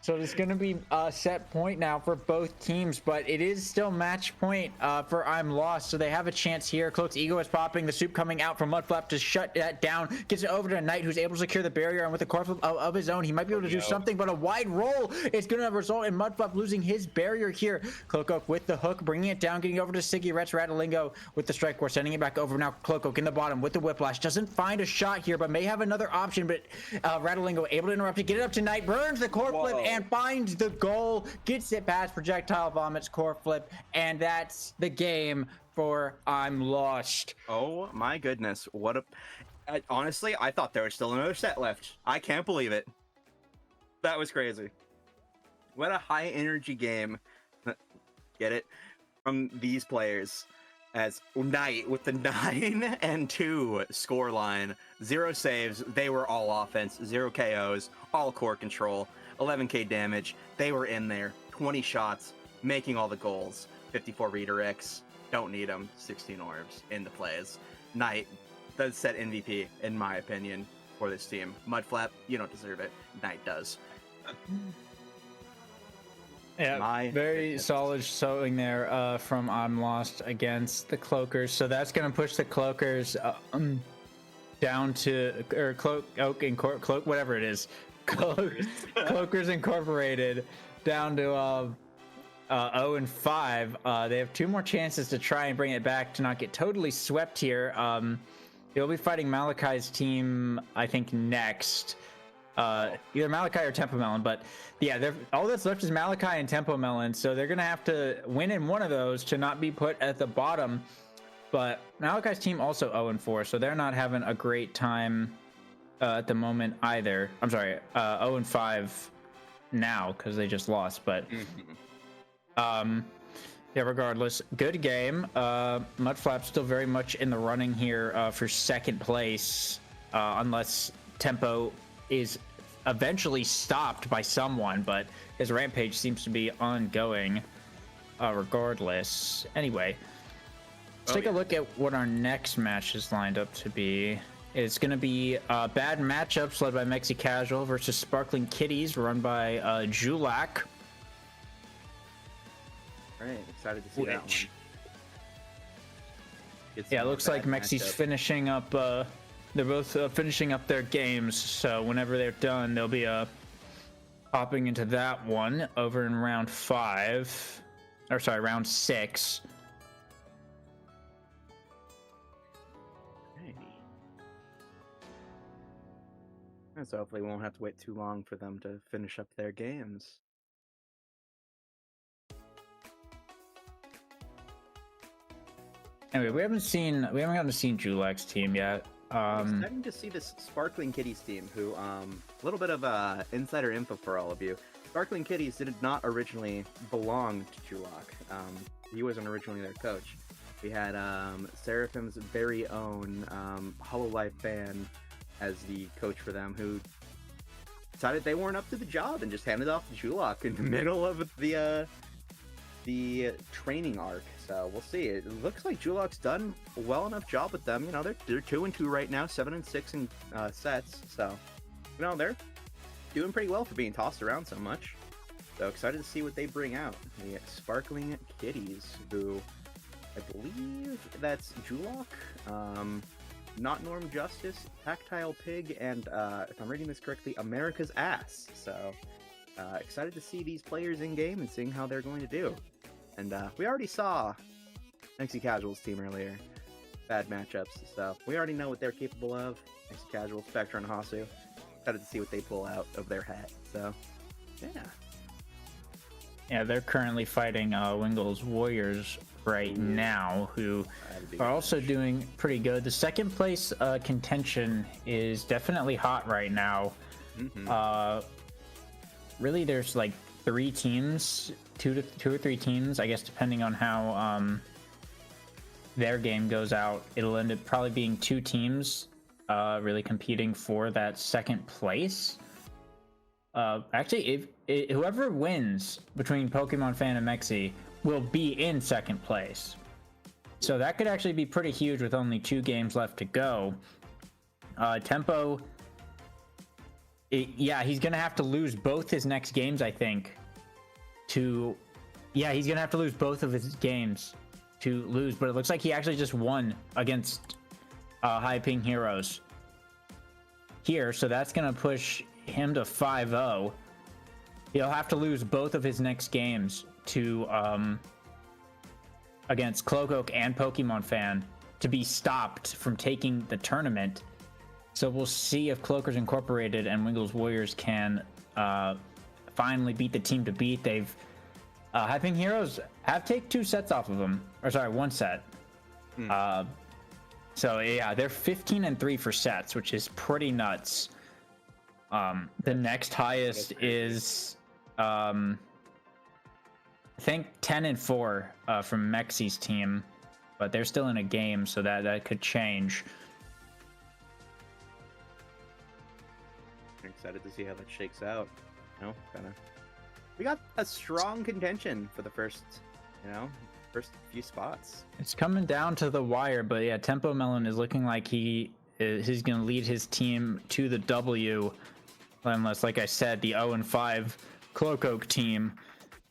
So it's going to be a set point now for both teams, but it is still match point for I'm Lost. So they have a chance here. Cloak's ego is popping. The soup coming out from Mudflap to shut that down. Gets it over to Knight, who's able to secure the barrier. And with a core flip of his own, he might be able to do something, but a wide roll is going to result in Mudflap losing his barrier here. Cloak with the hook, bringing it down, getting over to Siggy Retz Ratalingo with the strike core, sending it back over. Now Cloak in the bottom with the whiplash. Doesn't find a shot here, but may have another option. But Ratalingo able to interrupt it, get it up to Knight, burns the core flip, and finds the goal, gets it past projectile vomits, core flip, and that's the game for I'm Lost. Oh my goodness, what a... honestly, I thought there was still another set left. I can't believe it. That was crazy. What a high energy game. Get it? From these players. As Knight with the 9-2 score line. 0 saves. They were all offense. 0 KOs. All core control. 11k damage. They were in there. 20 shots. Making all the goals. 54 redirects. Don't need them. 16 orbs. Into plays. Knight does set MVP, in my opinion, for this team. Mudflap, you don't deserve it. Knight does. Yeah, very solid showing there from I'm Lost against the Cloakers. So that's going to push the Cloakers down to, or Cloak, whatever it is. Cloakers Incorporated down to 0-5. They have 2 more chances to try and bring it back to not get totally swept here. They'll be fighting Malachi's team, I think, next. Either Malachi or Tempo Melon, but yeah, all that's left is Malachi and Tempo Melon, so they're gonna have to win in one of those to not be put at the bottom. But Malachi's team also 0-4, so they're not having a great time at the moment either. I'm sorry, 0-5 now because they just lost, but yeah, regardless, good game. Mudflap's still very much in the running here for second place, unless Tempo is eventually stopped by someone, but his rampage seems to be ongoing regardless. Anyway, let's take a look at what our next match is lined up to be. It's going to be bad matchups led by Mexi Casual versus Sparkling Kitties run by Julak. Right, excited to see that one. Yeah, it looks like Mexi's finishing up. They're both finishing up their games, so whenever they're done, they'll be hopping into that one over in round 5, or sorry, round 6. So hopefully we won't have to wait too long for them to finish up their games. Anyway, we haven't gotten to see Julak's team yet. Exciting to see this Sparkling Kitties team, who a little bit of insider info for all of you. Sparkling Kitties did not originally belong to Julak. He wasn't originally their coach. We had Seraphim's very own Hololive fan as the coach for them, who decided they weren't up to the job and just handed off to Julak in the middle of the training arc. So we'll see. It looks like Julak's done a well enough job with them. You know, they're 2-2 right now, 7-6 in sets. So, you know, they're doing pretty well for being tossed around so much. So excited to see what they bring out. The Sparkling Kitties, who I believe that's Julak, Not Norm Justice, Tactile Pig, and if I'm reading this correctly, America's Ass. So excited to see these players in game and seeing how they're going to do. And we already saw Mexi Casual's team earlier. Bad matchups, so we already know what they're capable of. Mexi Casual, Spectre, and Hasu. Excited to see what they pull out of their hat. So, yeah. Yeah, they're currently fighting Wingle's Warriors right now, who are also doing pretty good. The second place contention is definitely hot right now. Really, there's like 3 teams, two or three teams, I guess, depending on how their game goes out. It'll end up probably being 2 teams really competing for that second place. Actually, if whoever wins between Pokemon Fan and Mexi will be in second place. So that could actually be pretty huge with only 2 games left to go. Tempo Yeah, he's gonna have to lose both his next games, I think. Yeah, he's gonna have to lose both of his games to lose. But it looks like he actually just won against High Ping Heroes here, so that's gonna push him to 5-0. He'll have to lose both of his next games to against Cloakoak and Pokemon Fan to be stopped from taking the tournament. So we'll see if Cloakers Incorporated and Wiggles Warriors can finally beat the team to beat. They've High Ping Heroes have taken 2 sets off of them, or sorry, 1 set. So yeah, they're 15-3 for sets, which is pretty nuts. The next highest is I think 10-4 from Mexi's team, but they're still in a game, so that could change. I'm excited to see how that shakes out. You know, we got a strong contention for the first few spots. It's coming down to the wire, but yeah, Tempo Melon is looking like he's going to lead his team to the W, unless, like I said, the 0-5 Cloakoak team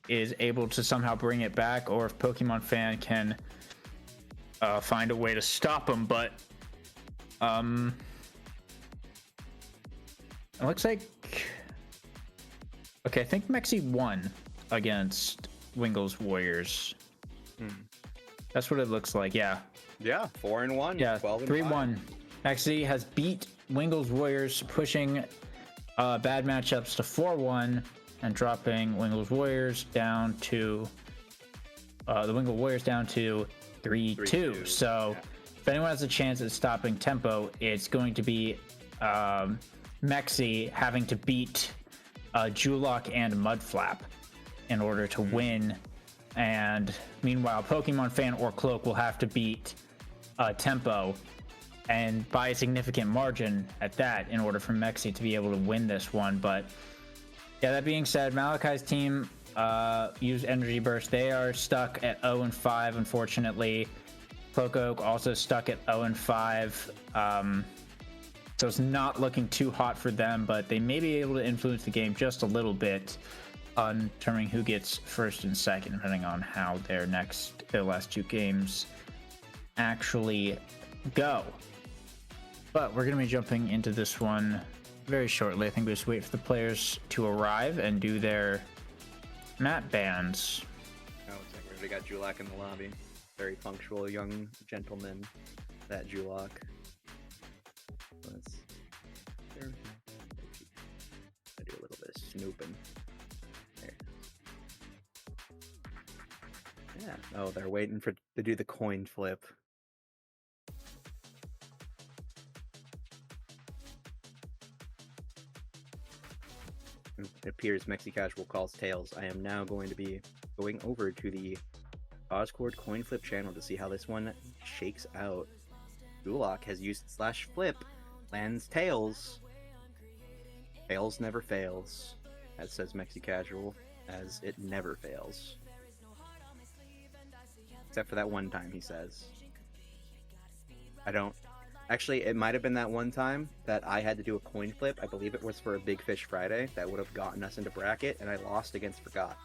is able to somehow bring it back, or if Pokemon Fan can find a way to stop him. But it looks like, okay, I think Mexi won against Wingles Warriors. That's what it looks like. Yeah, 4-1. yeah, 12-5. 3-1. Mexi has beat Wingles Warriors, pushing bad matchups to 4-1 and dropping Wingles Warriors down to the Wingle Warriors down to 3-2. So if anyone has a chance at stopping Tempo, it's going to be Mexi having to beat Julock and Mudflap in order to win. And meanwhile, Pokemon Fan or Cloak will have to beat Tempo, and by a significant margin at that, in order for Mexi to be able to win this one. But yeah, that being said, Malachi's team used Energy Burst. They are stuck at 0-5, unfortunately. Cloakoak also stuck at 0-5. So it's not looking too hot for them, but they may be able to influence the game just a little bit on determining who gets first and second, depending on how their last 2 games actually go. But we're going to be jumping into this one very shortly. I think we just wait for the players to arrive and do their map bans. Oh, it's like we already got Julock in the lobby. Very punctual young gentleman, that Julock. Let's I do a little bit of snooping. There. Yeah. Oh, they're waiting to do the coin flip. It appears Mexi Casual calls tails. I am now going to be going over to the Oscord coin flip channel to see how this one shakes out. Julock has used /flip, lands tails. Tails never fails, as says Mexi Casual, as it never fails. Except for that one time, he says. Actually, it might have been that one time that I had to do a coin flip. I believe it was for a Big Fish Friday that would have gotten us into bracket, and I lost against Forgot.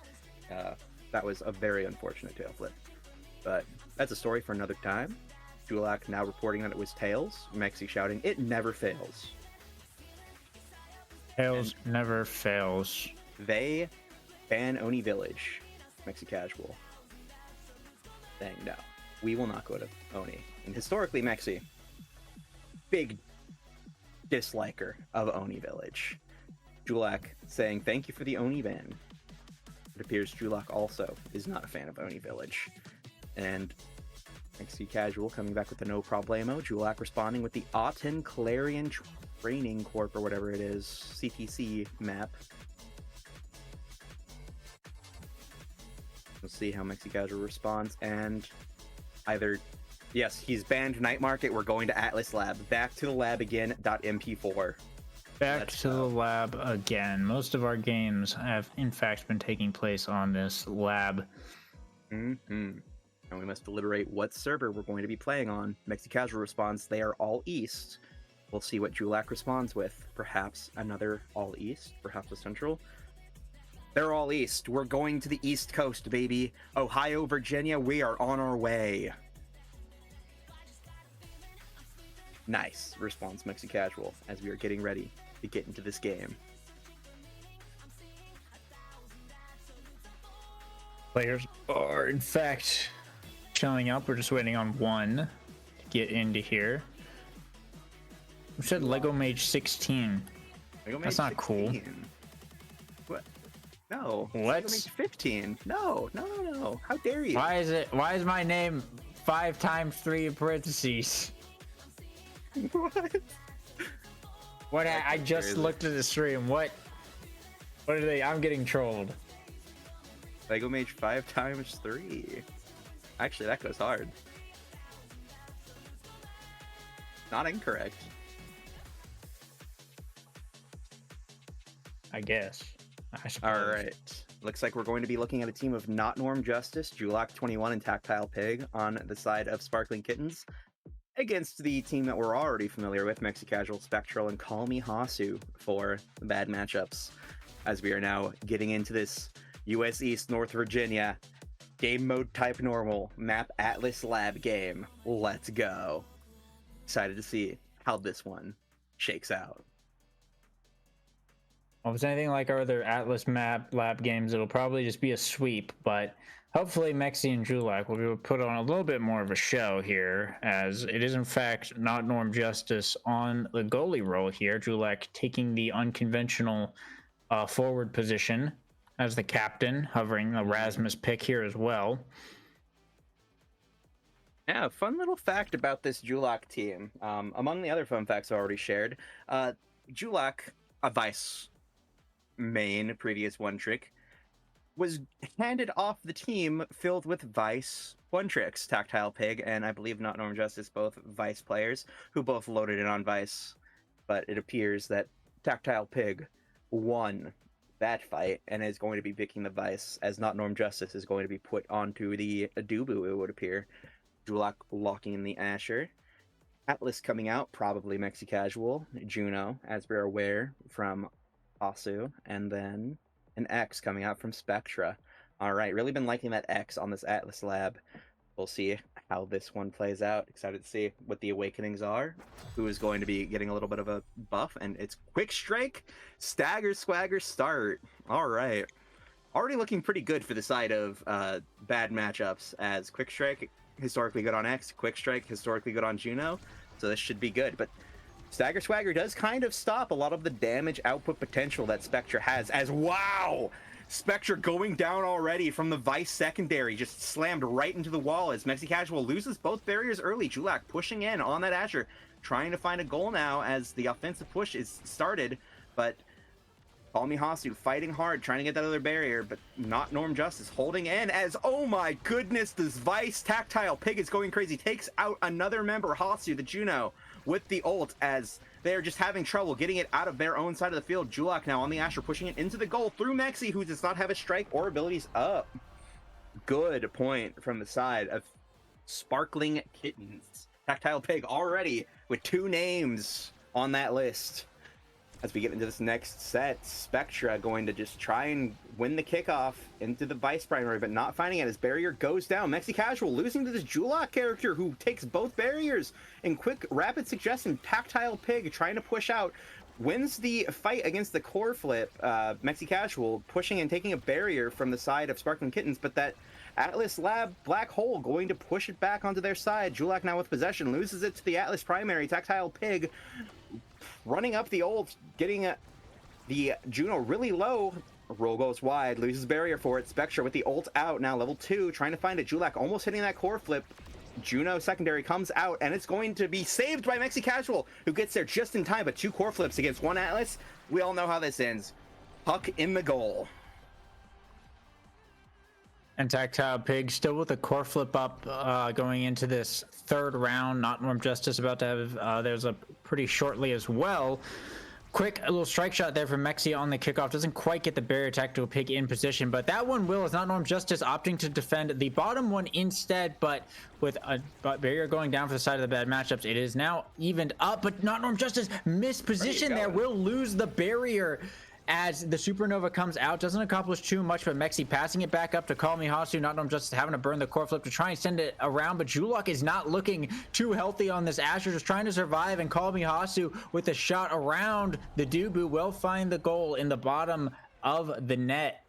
That was a very unfortunate tail flip. But that's a story for another time. Julock now reporting that it was tails. Mexi shouting, "It never fails." Tails never fails. They ban Oni Village. Mexi Casual saying, no, we will not go to Oni. And historically, Mexi, big disliker of Oni Village. Julock saying, thank you for the Oni ban. It appears Julock also is not a fan of Oni Village. And Mexi Casual coming back with the no problemo. Julock responding with the Auten Clarion Training Corp, or whatever it is, CTC map. We'll see how Mexi Casual responds, and either, yes, he's banned Night Market, we're going to Atlas Lab. Back to the lab again, .mp4. Back to the lab again. Most of our games have, in fact, been taking place on this lab. And we must deliberate what server we're going to be playing on. Mexi Casual responds, they are all east. We'll see what Julak responds with. Perhaps another all East, perhaps a Central. They're all East. We're going to the East Coast, baby. Ohio, Virginia, we are on our way. Nice response, Mexi Casual, as we are getting ready to get into this game. Players are, in fact, showing up. We're just waiting on one to get into here. Who said Lego Mage 16? Lego Mage That's not 16. Cool. What? No. What? Lego Mage 15. No. How dare you? Why is my name 5 times 3 in parentheses? What? What? I just crazy. looked at the stream. What are they? I'm getting trolled. Lego Mage 5 times 3. Actually, that goes hard. Not incorrect. I guess. I suppose. All right. Looks like we're going to be looking at a team of Not Norm Justice, Julak 21, and Tactile Pig on the side of Sparkling Kittens against the team that we're already familiar with, Mexi Casual, Spectral, and Call Me Hasu for the bad matchups. As we are now getting into this US East North Virginia game mode type normal map Atlas Lab game. Let's go. Excited to see how this one shakes out. Well, if it's anything like our other Atlas map lab games, it'll probably just be a sweep, but hopefully Mexi and Julak will be able to put on a little bit more of a show here, as it is in fact Not Norm Justice on the goalie role here. Julak taking the unconventional forward position as the captain, hovering a Rasmus pick here as well. Yeah, fun little fact about this Julak team. Among the other fun facts I already shared, Julak, a Vice main, previous one trick, was handed off the team filled with Vice one tricks. Tactile Pig and I believe Not Norm Justice, both Vice players, who both loaded in on Vice. But it appears that Tactile Pig won that fight and is going to be picking the Vice, as Not Norm Justice is going to be put onto the Adubu, it would appear. Julak locking in the Asher. Atlas coming out, probably Mexi Casual. Juno, as we're aware, from Asu. And then an X coming out from Spectra. All right, really been liking that X on this Atlas Lab. We'll see how this one plays out. Excited to see what the awakenings are. Who is going to be getting a little bit of a buff. And it's Quick Strike, Stagger, Swagger, Start. All right. Already looking pretty good for the side of bad matchups, as Quick Strike, historically good on X, Quick Strike, historically good on Juno. So this should be good. But Stagger Swagger does kind of stop a lot of the damage output potential that Spectra has, as wow! Spectra going down already from the Vice secondary, just slammed right into the wall as Mexi Casual loses both barriers early. Julak pushing in on that Asher, trying to find a goal now as the offensive push is started, but Call Me Hasu fighting hard, trying to get that other barrier, but Not Norm Justice holding in as, oh my goodness, this Vice Tactile Pig is going crazy, takes out another member, Hasu, the Juno, with the ult, as they're just having trouble getting it out of their own side of the field. Julak now on the Asher, pushing it into the goal through Mexi, who does not have a strike or abilities up. Good point from the side of Sparkling Kittens. Tactile Pig already with 2 names on that list. As we get into this next set, Spectra going to just try and win the kickoff into the Vice primary, but not finding it as barrier goes down. Mexi Casual losing to this Julak character who takes both barriers in quick, rapid suggestion. Tactile Pig trying to push out, wins the fight against the core flip. Mexi Casual pushing and taking a barrier from the side of Sparkling Kittens, but that Atlas Lab Black Hole going to push it back onto their side. Julak now with possession, loses it to the Atlas primary. Tactile Pig running up the ult, getting the Juno really low. Roll goes wide, loses barrier for it. Spectra with the ult out, now level 2, trying to find it. Julak almost hitting that core flip. Juno secondary comes out, and it's going to be saved by Mexi Casual, who gets there just in time, but 2 core flips against 1 Atlas. We all know how this ends. Puck in the goal. And Tactile Pig still with a core flip up going into this 3rd round. Not Norm Justice about to have theirs up pretty shortly as well. Quick little strike shot there from Mexi on the kickoff. Doesn't quite get the barrier tactical pick in position, but that one will is not Norm Justice opting to defend the bottom one instead, but with a barrier going down for the side of the bad matchups, it is now evened up, but not Norm Justice missed position there. Will lose the barrier as the supernova comes out. Doesn't accomplish too much, but Mexi passing it back up to Call Me Hasu. Not Norm Justice having to burn the core flip to try and send it around, but Julok is not looking too healthy on this Asher, just trying to survive, and Call Me Hasu with a shot around the Dubu will find the goal in the bottom of the net.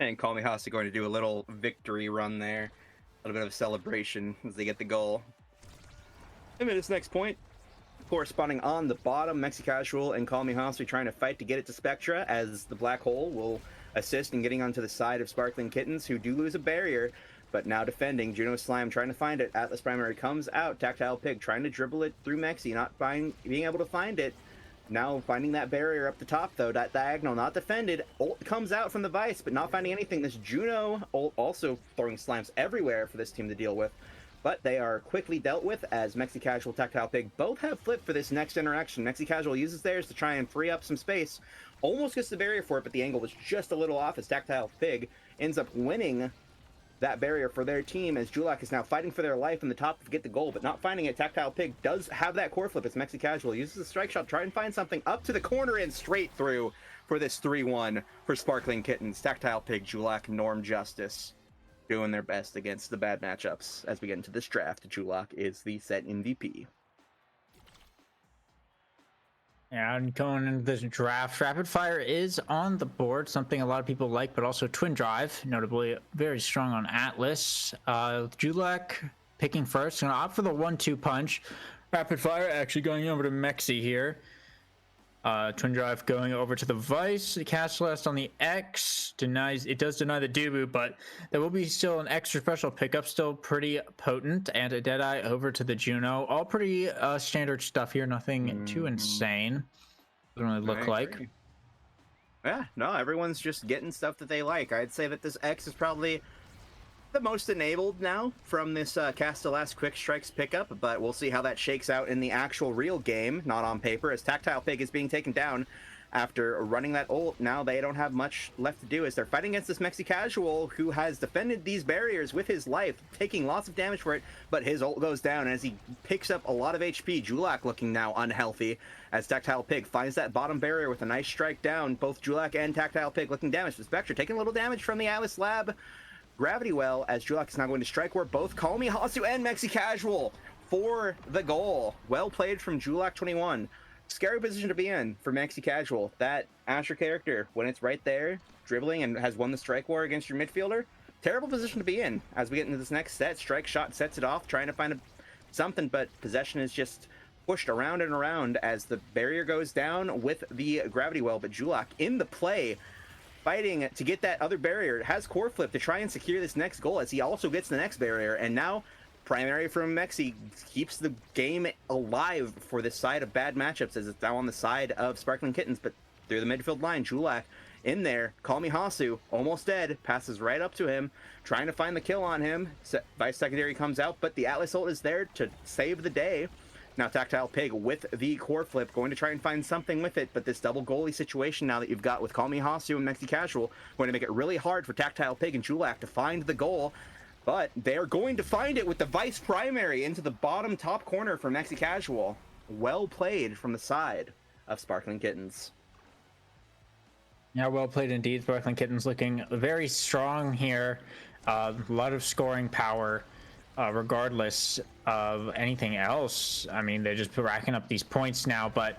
And Call Me Hasu going to do a little victory run there. A little bit of a celebration as they get the goal. And then this next point, corresponding on the bottom, Mexi Casual and Call Me Hasu trying to fight to get it to Spectra, as the Black Hole will assist in getting onto the side of Sparkling Kittens, who do lose a barrier, but now defending. Juno Slime trying to find it. Atlas Primary comes out. Tactile Pig trying to dribble it through Mexi, not being able to find it. Now finding that barrier up the top, though. That diagonal not defended. Ult comes out from the Vice, but not finding anything. This Juno ult also throwing slimes everywhere for this team to deal with. But they are quickly dealt with as Mexi Casual, Tactile Pig both have flipped for this next interaction. Mexi Casual uses theirs to try and free up some space. Almost gets the barrier for it, but the angle was just a little off as Tactile Pig ends up winning that barrier for their team, as Julak is now fighting for their life in the top to get the goal, but not finding it. Tactile Pig does have that core flip as Mexi Casual uses the strike shot, try and find something up to the corner and straight through for this 3-1 for Sparkling Kittens. Tactile Pig, Julak, Norm Justice doing their best against the bad matchups. As we get into this draft, Julak is the set MVP. Yeah, and going into this draft, Rapid Fire is on the board, something a lot of people like, but also Twin Drive, notably very strong on Atlas. Julak picking first, gonna opt for the 1-2 punch. Rapid Fire actually going over to Mexi here. Twin Drive going over to the Vice. The Cast Celeste on the X it does deny the Dubu, but there will be still an extra special pickup, still pretty potent, and a Deadeye over to the Juno. All pretty standard stuff here, nothing too insane. Doesn't really look like. Yeah, no, everyone's just getting stuff that they like. I'd say that this X is probably the most enabled now from this Castellas Quick Strikes pickup, but we'll see how that shakes out in the actual real game, not on paper, as Tactile Pig is being taken down after running that ult. Now they don't have much left to do as they're fighting against this Mexi Casual, who has defended these barriers with his life, taking lots of damage for it, but his ult goes down as he picks up a lot of HP. Julak looking now unhealthy as Tactile Pig finds that bottom barrier with a nice strike down. Both Julak and Tactile Pig looking damaged. The Spectre taking a little damage from the Atlas Lab Gravity Well, as Julak is now going to strike where both Call Me Hasu and Mexi Casual for the goal. Well played from Julak 21. Scary position to be in for Mexi Casual. That Asher character, when it's right there, dribbling and has won the strike war against your midfielder, terrible position to be in. As we get into this next set, strike shot sets it off, trying to find something, but possession is just pushed around and around as the barrier goes down with the Gravity Well, but Julak in the play, fighting to get that other barrier, has core flip to try and secure this next goal as he also gets the next barrier. And now primary from Mexi keeps the game alive for this side of bad matchups as it's now on the side of Sparkling Kittens, but through the midfield line, Julak in there. Call Me Hasu, almost dead, passes right up to him, trying to find the kill on him. Vice Secondary comes out, but the Atlas ult is there to save the day. Now Tactile Pig with the core flip, going to try and find something with it, but this double goalie situation now that you've got with Call Me Hasu and Mexi Casual going to make it really hard for Tactile Pig and Julak to find the goal, but they're going to find it with the Vice Primary into the bottom top corner for Mexi Casual. Well played from the side of Sparkling Kittens. Yeah, well played indeed. Sparkling Kittens looking very strong here. A lot of scoring power. Regardless of anything else. I mean, they're just racking up these points now, but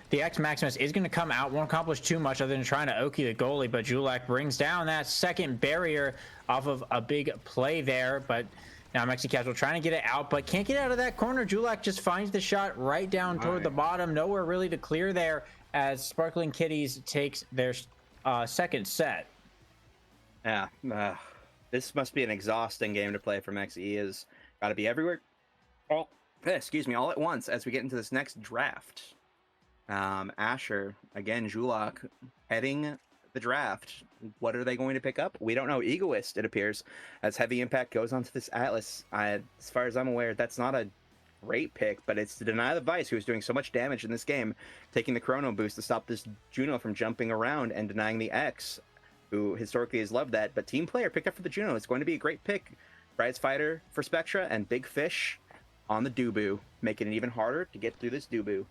the X Maximus is going to come out, won't accomplish too much other than trying to Oki the goalie, but Julak brings down that second barrier off of a big play there, but now Mexi Casual trying to get it out, but can't get out of that corner. Julak just finds the shot right down toward the bottom. Nowhere really to clear there as Sparkling Kitties takes their second set. Yeah, this must be an exhausting game to play for Mexi. He has got to be everywhere. All at once as we get into this next draft. Asher, again, Julak heading the draft. What are they going to pick up? We don't know. Egoist, it appears, as Heavy Impact goes onto this Atlas. As far as I'm aware, that's not a great pick, but it's to deny the Vice, who is doing so much damage in this game, taking the Chrono Boost to stop this Juno from jumping around and denying the X, who historically has loved that. But Team Player picked up for the Juno. It's going to be a great pick. Prize Fighter for Spectra and Big Fish on the Dubu, making it even harder to get through this Dubu.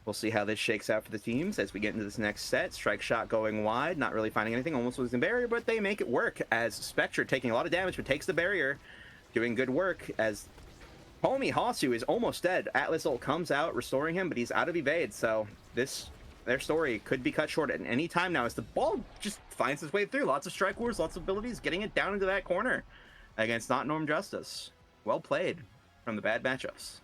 We'll see how this shakes out for the teams as we get into this next set. Strike Shot going wide, not really finding anything, almost losing barrier, but they make it work as Spectre taking a lot of damage, but takes the barrier, doing good work as Homie Hasu is almost dead. Atlas ult comes out, restoring him, but he's out of evade, so their story could be cut short at any time now as the ball just finds its way through. Lots of strike wars, lots of abilities, getting it down into that corner against Not Norm Justice. Well played from the bad matchups.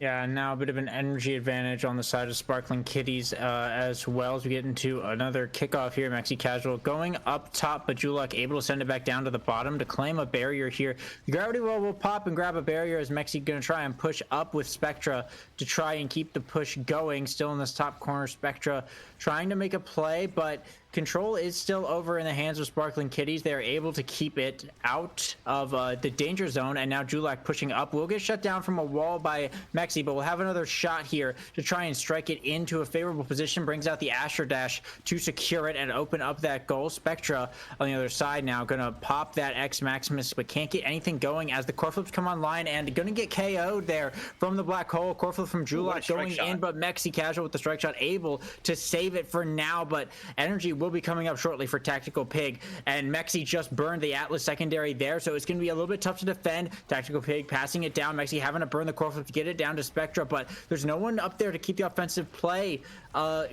Yeah, now a bit of an energy advantage on the side of Sparkling Kitties as well as we get into another kickoff here. Mexi Casual going up top, but Julak able to send it back down to the bottom to claim a barrier here. The Gravity Well will pop and grab a barrier as Mexi going to try and push up with Spectra to try and keep the push going. Still in this top corner, Spectra trying to make a play, but control is still over in the hands of Sparkling Kitties. They are able to keep it out of the danger zone, and now Julak pushing up will get shut down from a wall by Mexi, but we'll have another shot here to try and strike it into a favorable position. Brings out the Asher Dash to secure it and open up that goal. Spectra on the other side now gonna pop that X Maximus, but can't get anything going as the core flips come online and gonna get KO'd there from the black hole. Core flip from Julak going in, but Mexi Casual with the strike shot able to save it for now, but energy will be coming up shortly for Tactical Pig, and Mexi just burned the Atlas secondary there, so it's going to be a little bit tough to defend. Tactical Pig passing it down, Mexi having to burn the core flip to get it down to Spectra, but there's no one up there to keep the offensive play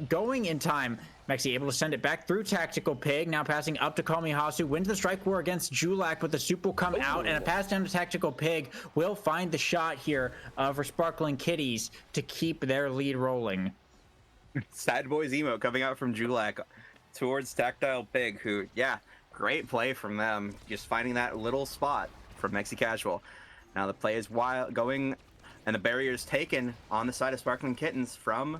going in time. Mexi able to send it back through Tactical Pig, now passing up to Call Me Hasu, wins the strike war against Julak, but the soup will come out, and a pass down to Tactical Pig will find the shot here for Sparkling Kitties to keep their lead rolling. Sad Boys emote coming out from Julak towards Tactile Pig, who, yeah, great play from them. Just finding that little spot from Mexi Casual. Now the play is wild going, and the barrier is taken on the side of Sparkling Kittens from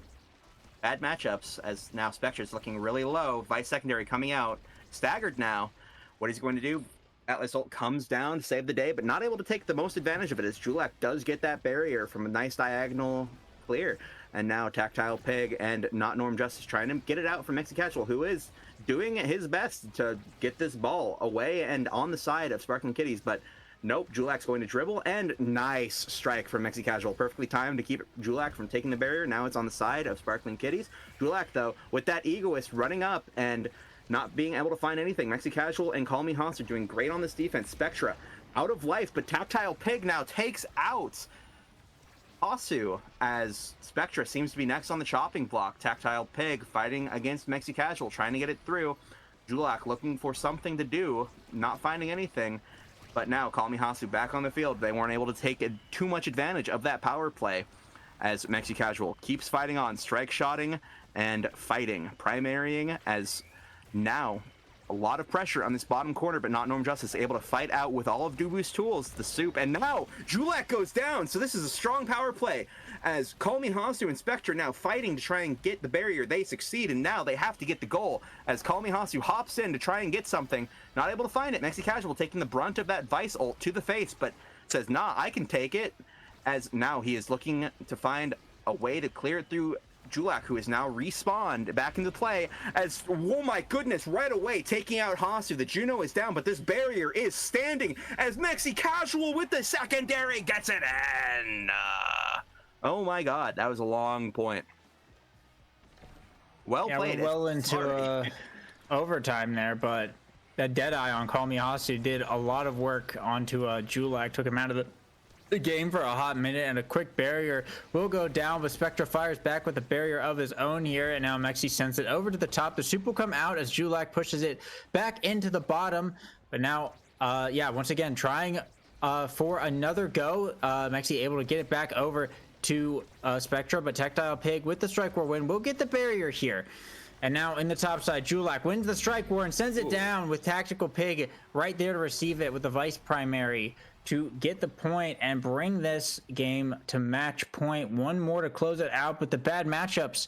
bad matchups, as now Spectre's looking really low. Vice secondary coming out, staggered now. What he's going to do, Atlas ult comes down to save the day, but not able to take the most advantage of it as Julak does get that barrier from a nice diagonal clear. And now Tactile Pig and Not Norm Justice trying to get it out from Mexi Casual, who is doing his best to get this ball away and on the side of Sparkling Kitties, but nope, Julak's going to dribble, and nice strike from Mexi Casual. Perfectly timed to keep Julak from taking the barrier. Now it's on the side of Sparkling Kitties. Julak, though, with that Egoist running up and not being able to find anything. Mexi Casual and Call Me Hasu doing great on this defense. Spectra out of life, but Tactile Pig now takes out Hasu as Spectra seems to be next on the chopping block. Tactile Pig fighting against Mexi Casual, trying to get it through. Julak looking for something to do, not finding anything. But now Call Me Hasu back on the field. They weren't able to take too much advantage of that power play as Mexi Casual keeps fighting on, strike shotting and fighting, primarying as now a lot of pressure on this bottom corner, but Not Norm Justice able to fight out with all of Dubu's tools, the soup, and now Julak goes down, so this is a strong power play as Call Me Hasu and Spectre now fighting to try and get the barrier. They succeed, and now they have to get the goal as Call Me Hasu hops in to try and get something, not able to find it. Mexi Casual taking the brunt of that Vice ult to the face, but says, nah, I can take it, as now he is looking to find a way to clear it through Julak, who is now respawned back into play as, oh my goodness, right away taking out Hasu. The Juno is down, but this barrier is standing as Mexi Casual with the secondary gets it in. Oh my god, that was a long point. Well played. We're well into overtime there, but that Deadeye on Call Me Hasu did a lot of work onto Julak, took him out of the game for a hot minute, and a quick barrier will go down, but Spectra fires back with a barrier of his own here, and now Mexi sends it over to the top. The soup will come out as Julak pushes it back into the bottom, but now yeah, once again trying for another go. Mexi able to get it back over to Spectra, but Tactile Pig with the strike war win will get the barrier here. And now in the top side, Julak wins the strike war and sends it down with Tactical Pig right there to receive it with the Vice primary to get the point and bring this game to match point. One more to close it out, but the bad matchups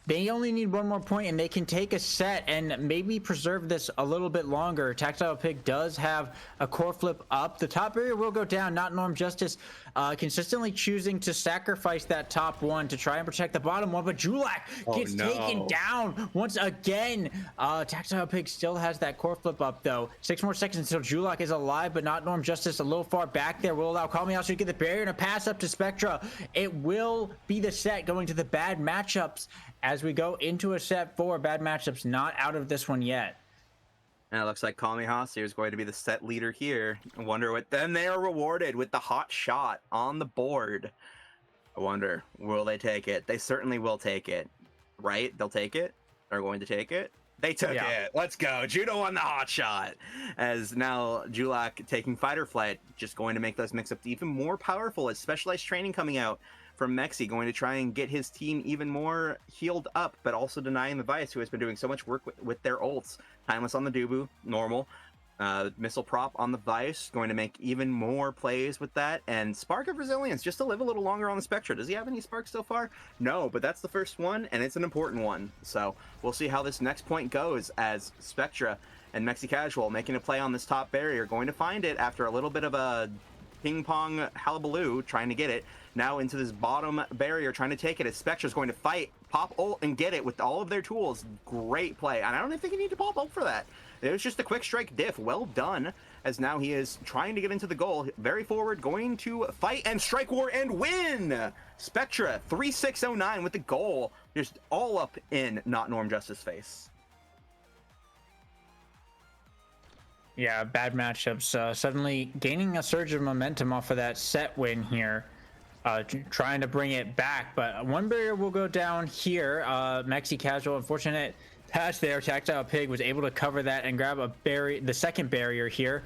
They only need one more point and they can take a set and maybe preserve this a little bit longer. Tactile Pig does have a core flip up. The top barrier will go down. Not Norm Justice consistently choosing to sacrifice that top one to try and protect the bottom one, but Julak gets taken down once again. Tactile Pig still has that core flip up though. 6 more seconds until Julak is alive, but Not Norm Justice a little far back there will allow Call Me Out to get the barrier and a pass up to Spectra. It will be the set going to the bad matchups as we go into a set 4. Bad matchups not out of this one yet. And it looks like Kami Hasu is going to be the set leader here. I wonder what then they are rewarded with the hot shot on the board. I wonder, will they take it? They certainly will take it, right? They'll take it. They're going to take it. They took it. Let's go. Judo on the hot shot. As now Julak taking fighter flight, just going to make those mix-ups even more powerful as specialized training coming out from Mexi, going to try and get his team even more healed up, but also denying the Vice, who has been doing so much work with their ults. Timeless on the Dubu, normal. Missile prop on the Vice, going to make even more plays with that. And Spark of Resilience, just to live a little longer on the Spectra. Does he have any sparks so far? No, but that's the first one, and it's an important one. So we'll see how this next point goes as Spectra and Mexi Casual making a play on this top barrier, going to find it after a little bit of a ping pong hullabaloo trying to get it. Now into this bottom barrier trying to take it as Spectra's going to fight, pop ult, and get it with all of their tools. Great play. And I don't even think you need to pop ult for that. It was just a quick strike diff. Well done, as now he is trying to get into the goal. Very forward, going to fight and strike war and win! Spectra, 3609 with the goal. Just all up in Not Norm Justice face. Yeah, bad matchups. Suddenly gaining a surge of momentum off of that set win here. Trying to bring it back, but one barrier will go down here. Mexi Casual, unfortunate pass there. Tactile Pig was able to cover that and grab the second barrier here.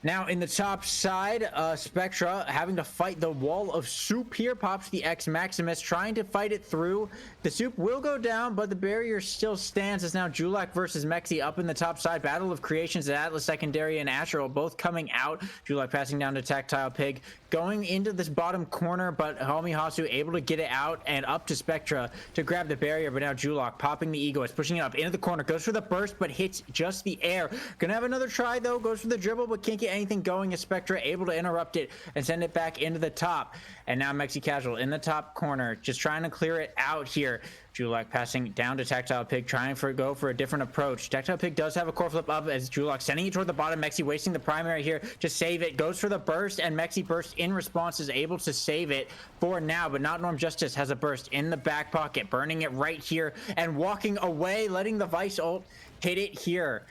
Now in the top side, Spectra having to fight the wall of soup here. Pops the X Maximus, trying to fight it through. The soup will go down, but the barrier still stands as now Julak versus Mexi up in the top side. Battle of Creations at Atlas Secondary and Astro both coming out. Julak passing down to Tactile Pig. Going into this bottom corner, but Homie Hasu able to get it out and up to Spectra to grab the barrier, but now Julak popping the ego, is pushing it up into the corner, goes for the burst, but hits just the air. Gonna have another try though, goes for the dribble, but can't get anything going as Spectra able to interrupt it and send it back into the top. And now Mexi Casual in the top corner, just trying to clear it out here. Julak passing down to Tactile Pig, trying to go for a different approach. Tactile Pig does have a core flip up as Julak sending it toward the bottom. Mexi wasting the primary here to save it. Goes for the burst, and Mexi burst in response is able to save it for now, but Not Norm Justice has a burst in the back pocket, burning it right here and walking away, letting the Vice ult hit it here.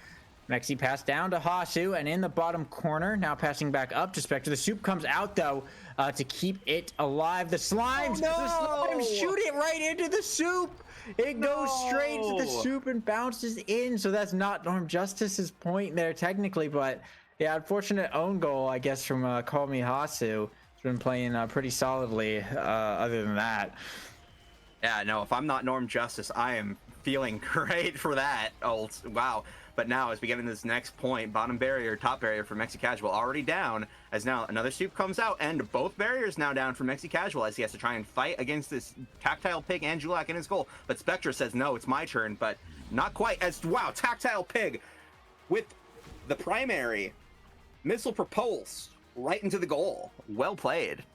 Mexi passed down to Hasu, and in the bottom corner, now passing back up to Spectre. The soup comes out, though, to keep it alive. The slimes, the slimes shoot it right into the soup. It goes straight to the soup and bounces in, so that's Not Norm Justice's point there, technically, but yeah, unfortunate own goal, I guess, from Call Me Hasu. He's been playing pretty solidly, other than that. Yeah, no, if I'm Not Norm Justice, I am feeling great for that ult. Wow. But now, as we get into this next point, bottom barrier, top barrier for Mexi Casual already down, as now another soup comes out, and both barriers now down for Mexi Casual, as he has to try and fight against this Tactile Pig and Julak in his goal. But Spectra says, no, it's my turn, but not quite, as, wow, Tactile Pig with the primary missile propulse right into the goal. Well played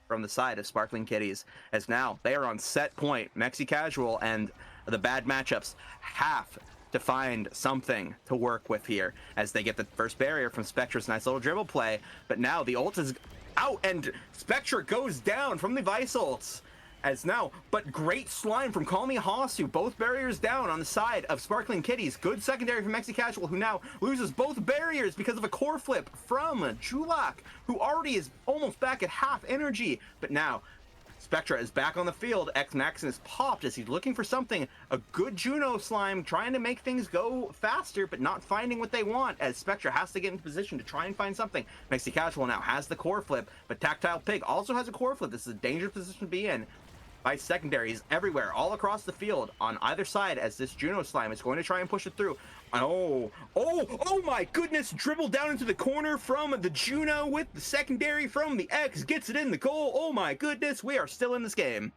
from the side of Sparkling Kitties, as now they are on set point. Mexi Casual and the bad matchups have to find something to work with here as they get the first barrier from Spectra's nice little dribble play, but now the ult is out and Spectra goes down from the Vice ults as now, but great slime from Call Me Hasu, both barriers down on the side of Sparkling Kitties. Good secondary from Mexi Casual, who now loses both barriers because of a core flip from Julak, who already is almost back at half energy, but now Spectra is back on the field. X Maximus popped as he's looking for something. A good Juno slime, trying to make things go faster, but not finding what they want, as Spectra has to get into position to try and find something. Mexi Casual now has the core flip, but Tactile Pig also has a core flip. This is a dangerous position to be in. By secondaries everywhere, all across the field, on either side, as this Juno slime is going to try and push it through. Oh my goodness, dribble down into the corner from the Juno with the secondary from the X, gets it in the goal. Oh my goodness, we are still in this game.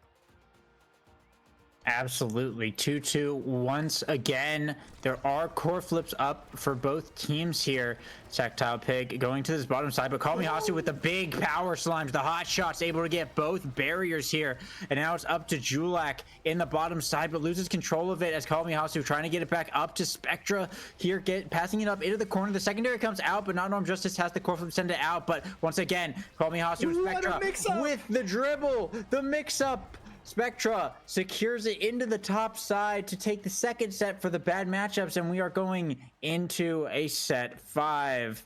Absolutely. 2-2 once again. There are core flips up for both teams here. Tactile Pig going to this bottom side, but Call Me Hasu with the big power slimes. The hot shots able to get both barriers here. And now it's up to Julak in the bottom side, but loses control of it as Call Me Hasu trying to get it back up to Spectra here, passing it up into the corner. The secondary comes out, but Not Norm Justice has the core flip send it out. But once again, Call Me Hasu and Spectra with the dribble, the mix up. Spectra secures it into the top side to take the second set for the bad matchups, and we are going into a set 5.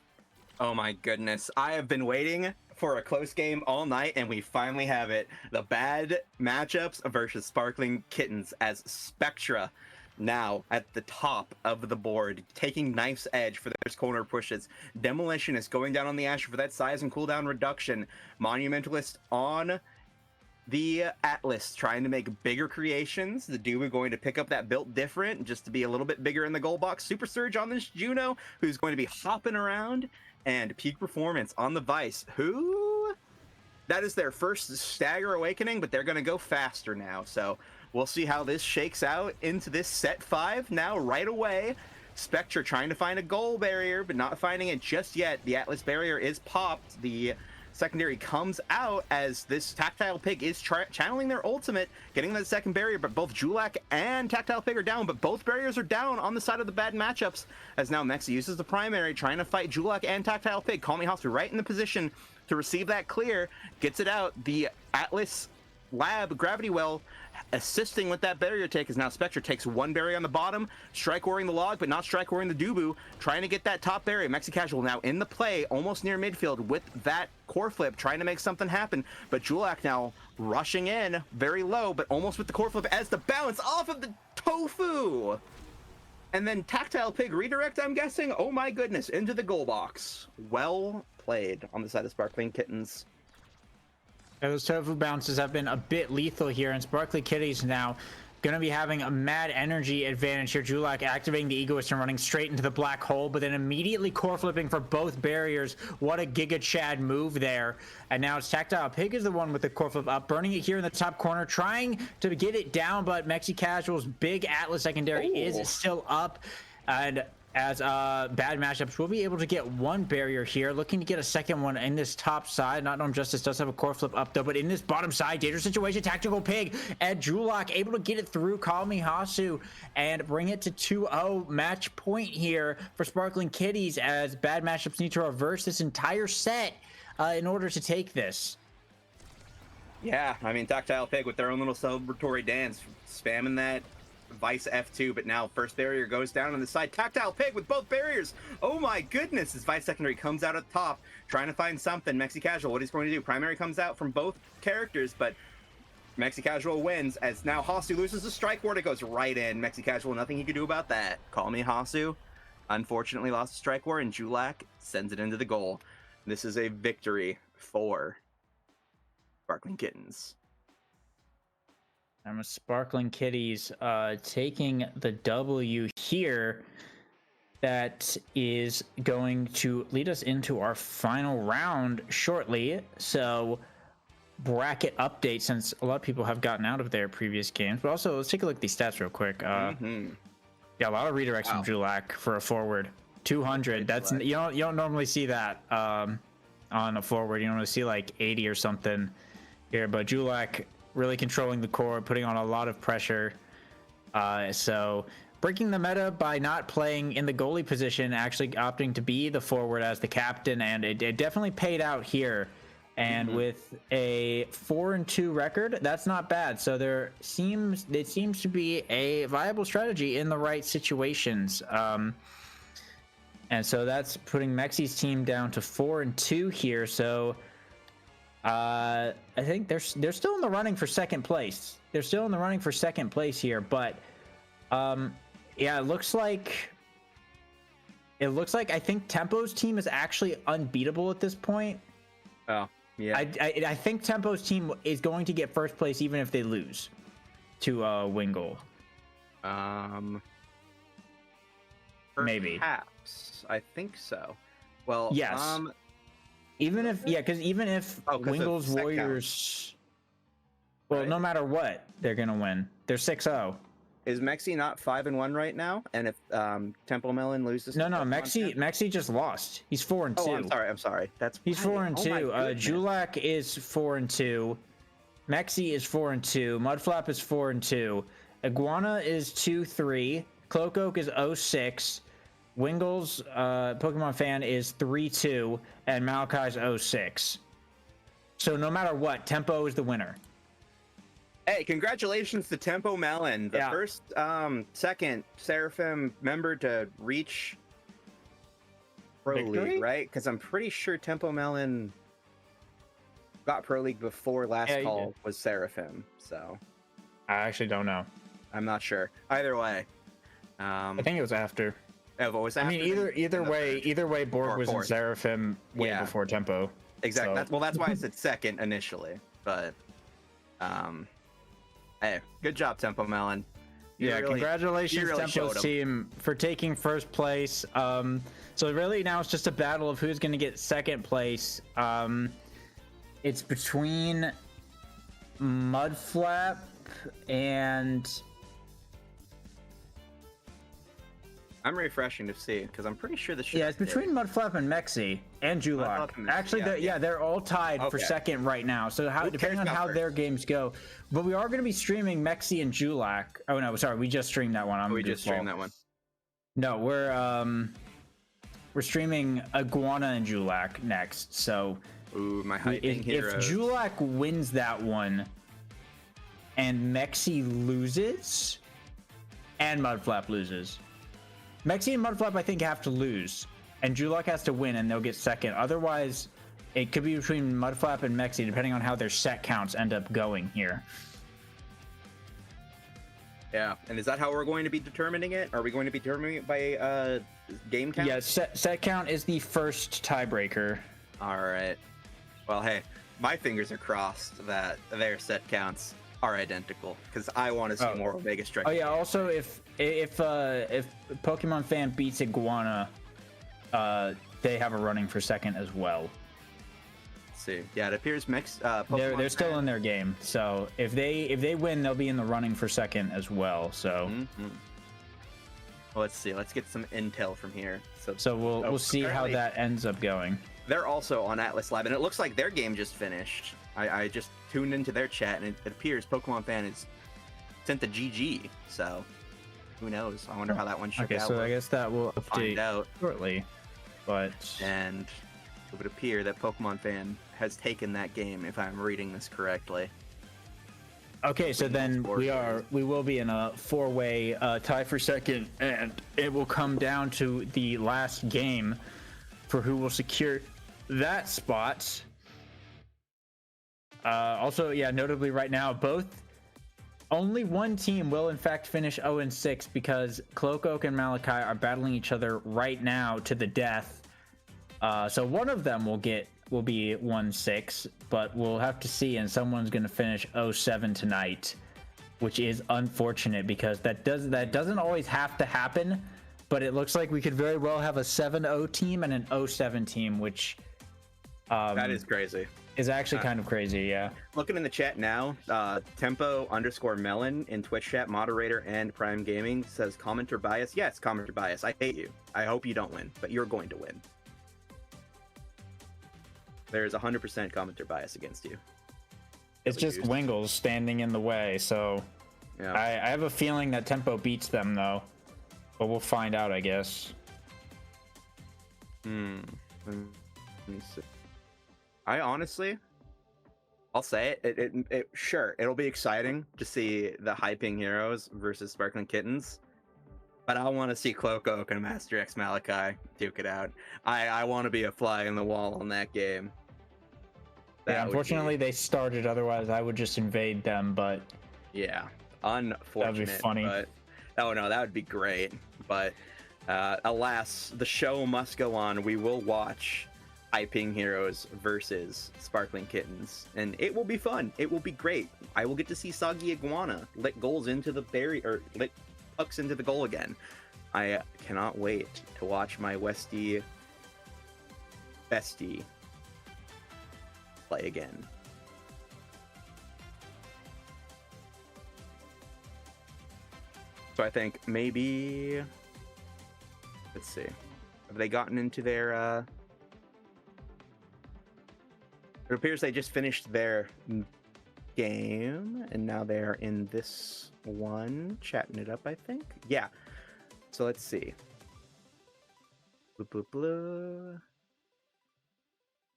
Oh my goodness. I have been waiting for a close game all night, and we finally have it. The bad matchups versus Sparkling Kittens, as Spectra now at the top of the board, taking Knife's Edge for those corner pushes. Demolition is going down on the Asher for that size and cooldown reduction. Monumentalist on the Atlas trying to make bigger creations. The Dubu going to pick up that built different just to be a little bit bigger in the goal box. Super Surge on this Juno, who's going to be hopping around. And Peak Performance on the Vice, who... that is their first Stagger Awakening, but they're going to go faster now. So we'll see how this shakes out into this set 5 now right away. Spectre trying to find a goal barrier, but not finding it just yet. The Atlas barrier is popped. The secondary comes out as this Tactile Pig is channeling their ultimate, getting that second barrier, but both Julak and Tactile Pig are down, but both barriers are down on the side of the bad matchups, as now Mexi uses the primary, trying to fight Julak and Tactile Pig. Call Me Hoster right in the position to receive that clear, gets it out. The Atlas Lab Gravity Well assisting with that barrier take, as now Spectre takes one barrier on the bottom, strike warring the log, but not strike warring the Dubu, trying to get that top barrier. Mexi Casual now in the play, almost near midfield with that core flip, trying to make something happen, but Julak now rushing in very low, but almost with the core flip as the bounce off of the Tofu. And then Tactile Pig redirect, I'm guessing. Oh my goodness, into the goal box. Well played on the side of Sparkling Kittens. Those Tofu bounces have been a bit lethal here, and Sparkly Kitties now going to be having a mad energy advantage here. Julak activating the Egoist and running straight into the black hole, but then immediately core flipping for both barriers. What a Giga Chad move there. And now it's Tactile Pig is the one with the core flip up, burning it here in the top corner, trying to get it down, but Mexi Casual's big Atlas secondary is still up. And as bad matchups will be able to get one barrier here, looking to get a second one in this top side. Not Norm Justice does have a core flip up though, but in this bottom side, dangerous situation, Tactical Pig and Julak able to get it through Call Me Hasu and bring it to 2-0 match point here for Sparkling Kitties, as bad matchups need to reverse this entire set in order to take this. Yeah, I mean, Tactile Pig with their own little celebratory dance, spamming that Vice F2, but now first barrier goes down on the side. Tactile Pig with both barriers. Oh my goodness, as Vice secondary comes out at the top, trying to find something. Mexi Casual, what he's going to do. Primary comes out from both characters, but Mexi Casual wins, as now Hasu loses the strike ward. It goes right in. Mexi Casual, nothing he can do about that. Call Me Hasu unfortunately lost the strike ward, and Julak sends it into the goal. This is a victory for Sparkling Kittens. I'm a Sparkling Kitties taking the W here. That is going to lead us into our final round shortly. So, bracket update, since a lot of people have gotten out of their previous games. But also, let's take a look at these stats real quick. Yeah, a lot of redirects from Julak for a forward. 200. That's you don't normally see that on a forward. You normally see like 80 or something here. But Julak really controlling the core, putting on a lot of pressure. So breaking the meta by not playing in the goalie position, actually opting to be the forward as the captain, and it definitely paid out here. And with a 4-2 record, that's not bad. So it seems to be a viable strategy in the right situations. And so that's putting Mexi's team down to 4-2 here. So I think they're still in the running for second place. They're still in the running for second place here, but yeah, it looks like I think Tempo's team is actually unbeatable at this point. Oh, yeah. I think Tempo's team is going to get first place even if they lose to Wingle. Maybe. Perhaps. I think so. Well, yes. Even if, because even if Wingle's Warriors... Well, right? no matter what, they're gonna win. They're 6-0. Is Mexi not 5-1 right now? And if Temple Melon loses, No, to no, Pokemon Fan? Mexi just lost. He's 4-2. Oh, I'm sorry. That's He's right. 4-2. Oh my goodness. Julak is 4-2. Mexi is 4-2. Mudflap is 4-2. Iguana is 2-3. Cloakoak is 0-6. Wingles, Pokemon Fan is 3-2, and Malachi's 0-6. So no matter what, Tempo is the winner. Hey, congratulations to Tempo Melon, the Yeah. first, second Seraphim member to reach Pro Victory? League, right? Because I'm pretty sure Tempo Melon got Pro League before last Yeah, he call did. was Seraphim, so I actually don't know. I'm not sure. Either way, I think it was after. was I mean, after either the way, third. Borg Or was in fourth. Seraphim way Yeah. before Tempo. Exactly. So- That's why I said second initially. But, hey, good job, Tempo Melon. You Yeah, really- congratulations, you really Tempo's showed 'em. team, for taking first place. So really now it's just a battle of who's going to get second place. It's between Mudflap and I'm refreshing to see because I'm pretty sure the shit. it's between Mudflap and Mexi and Julak. Mudflap and Mexi, Actually, yeah. they're all tied for Okay. second right now. So Who depending cares on about how first? their games go, but we are going to be streaming Mexi and Julak. Oh no, sorry, we just streamed that one. I'm We just goofball. streamed that one. No, we're streaming Iguana and Julak next. So Ooh, my if, hyping if heroes. Julak wins that one and Mexi loses and Mudflap loses, Mexi and Mudflap I think have to lose and Julak has to win and they'll get second. Otherwise, it could be between Mudflap and Mexi depending on how their set counts end up going here. Yeah, and is that how we're going to be determining it? Are we going to be determining it by game count? Yeah, set count is the first tiebreaker. All right. Well, hey, my fingers are crossed that their set counts are identical because I want to see more Omega Strike. Oh yeah. Also, if Pokemon Fan beats Iguana, they have a running for second as well. Let's see. Yeah, it appears They're Pokemon still Fan- in their game. So if they win, they'll be in the running for second as well. So Mhm. Well, let's see. Let's get some intel from here. so we'll see how apparently that ends up going. They're also on Atlas Live, and it looks like their game just finished. I just tuned into their chat, and it appears Pokemon Fan is sent the GG. So who knows? I wonder how that one shook Okay, out. so I guess that will find update out. shortly. But And it would appear that Pokemon Fan has taken that game, if I'm reading this correctly. okay, so then Four we will be in a four-way tie for second, and it will come down to the last game for who will secure that spot. Also, yeah, notably right now, only one team will in fact finish 0-6 because Cloakoak and Malachi are battling each other right now to the death. So one of them will be 1-6, but we'll have to see, and someone's going to finish 0-7 tonight, which is unfortunate because that doesn't always have to happen. But it looks like we could very well have a 7-0 team and an 0-7 team, which That is crazy. is actually kind of crazy. Yeah. Looking in the chat now, Tempo_Melon in Twitch chat, moderator and Prime Gaming says commenter bias. Yes, commenter bias. I hate you. I hope you don't win, but you're going to win. There's 100% commenter bias against you. It's just used. Wingles standing in the way, so Yeah. I have a feeling that Tempo beats them though, but we'll find out, I guess. Let me see. I honestly, I'll say it. Sure, it'll be exciting to see the hyping heroes versus Sparkling Kittens, but I want to see Cloakoak and Master X Malachi duke it out. I want to be a fly in the wall on that game. Yeah, unfortunately they started. Otherwise, I would just invade them. But Yeah, unfortunate. funny. But oh no, that would be great. But alas, the show must go on. We will watch hyping heroes versus Sparkling Kittens, and it will be fun. It will be great. I will get to see Soggy Iguana lick goals into the berry or lick pucks into the goal again. I cannot wait to watch my Westie bestie play again. So I think maybe, let's see, have they gotten into their? It appears they just finished their game, and now they're in this one, chatting it up, I think. Yeah. So let's see. Blah, blah, blah.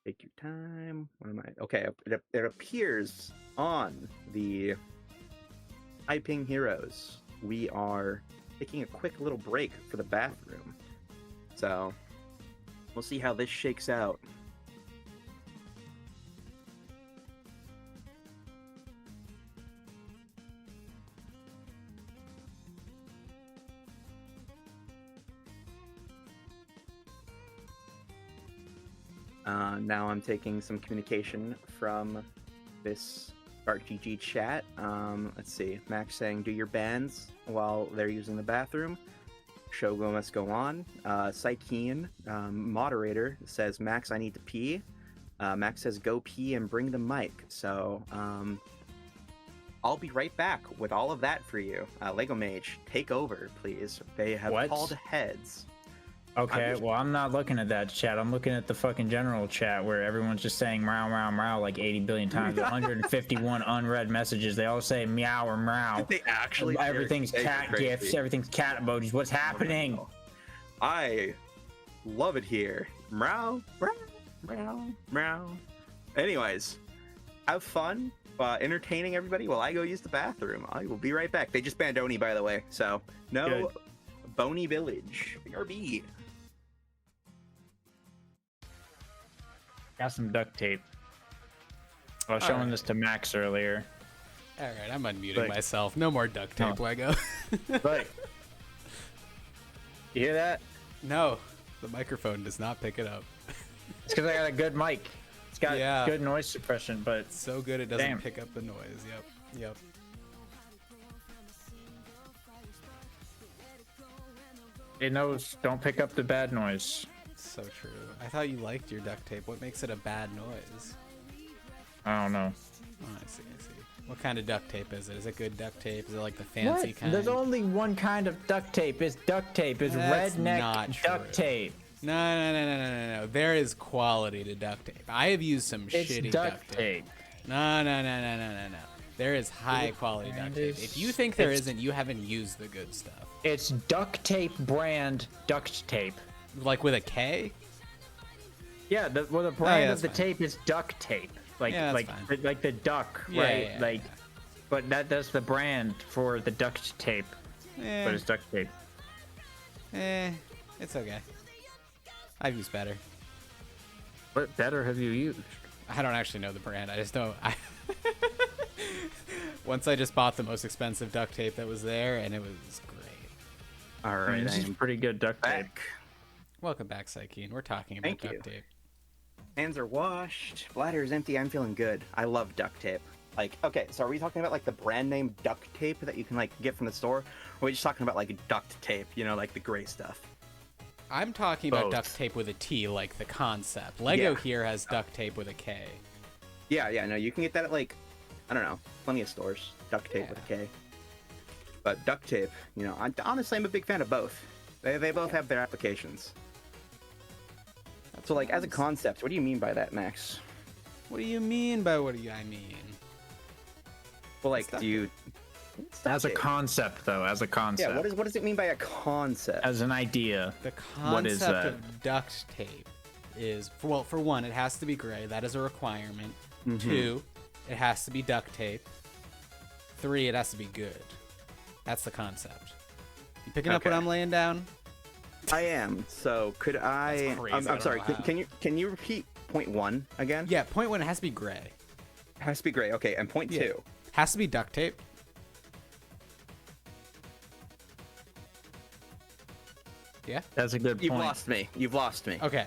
Take your time. What am I? Okay, it appears on the Typing Heroes. We are taking a quick little break for the bathroom. So we'll see how this shakes out. Now I'm taking some communication from this ArtGG chat. Let's see. Max saying, do your bands while they're using the bathroom. Show must go on. Psykeen, moderator, says, Max, I need to pee. Max says, go pee and bring the mic. So I'll be right back with all of that for you. Lego Mage, take over, please. They have called heads. Okay, well, I'm not looking at that chat. I'm looking at the fucking general chat where everyone's just saying meow, meow, meow like 80 billion times. 151 unread messages. They all say meow or meow. They actually everything's cat gifs. Everything's cat emojis. What's happening? I love it here. Meow, meow, meow, meow. Anyways, have fun entertaining everybody while I go use the bathroom. I will be right back. They just banned Oni, by the way, so no Good. Boney Village. BRB. Got some duct tape. I was showing this to Max earlier. All right, I'm unmuting myself. No more duct tape, Lego. But you hear that? No, the microphone does not pick it up. It's because I got a good mic. It's got good noise suppression, but It's so good it doesn't pick up the noise. Yep. it knows don't pick up the bad noise. So true. I thought you liked your duct tape. What makes it a bad noise? I don't know. Oh, I see. What kind of duct tape is it? Is it good duct tape? Is it like the fancy kind? There's only one kind of duct tape. It's duct tape. It's That's redneck not duct true. tape. No. There is quality to duct tape. I have used some It's shitty duct tape. No. There is high quality duct tape. If you think there isn't, you haven't used the good stuff. It's duct tape brand duct tape. Like with a K? Yeah, the brand of the fine. tape is duct tape. Like fine. like the duck, right? But that's the brand for the duct tape. But it's duct tape. It's okay. I've used better. What better have you used? I don't actually know the brand. I just know. Once I just bought the most expensive duct tape that was there, and it was great. All right, this is pretty good duct tape. Welcome back, Psykeen. We're talking about duct tape. Hands are washed. Bladder is empty. I'm feeling good. I love duct tape. Like, okay, so are we talking about like the brand name duct tape that you can like get from the store? Or are we just talking about like duct tape, you know, like the gray stuff? I'm talking about duct tape with a T, like the concept. Lego here has duct tape with a K. Yeah, no, you can get that at like, I don't know, plenty of stores. Duct tape with a K. But duct tape, you know, honestly, I'm a big fan of both. They both have their applications. So, like, as a concept, what do you mean by that, Max? What do you mean by what do I mean? Well, like, do you... As a concept, though, as a concept. Yeah, what does it mean by a concept? As an idea. The concept what is that? of duct tape is, well, for one, it has to be gray. That is a requirement. Mm-hmm. 2, it has to be duct tape. 3, it has to be good. That's the concept. You picking up what I'm laying down? I am. So could I? I'm sorry. Can you repeat point 1 again? Yeah, point 1, it has to be gray. It has to be gray. Okay, and point 2 has to be duct tape. Yeah, that's a good point. You've lost me. Okay,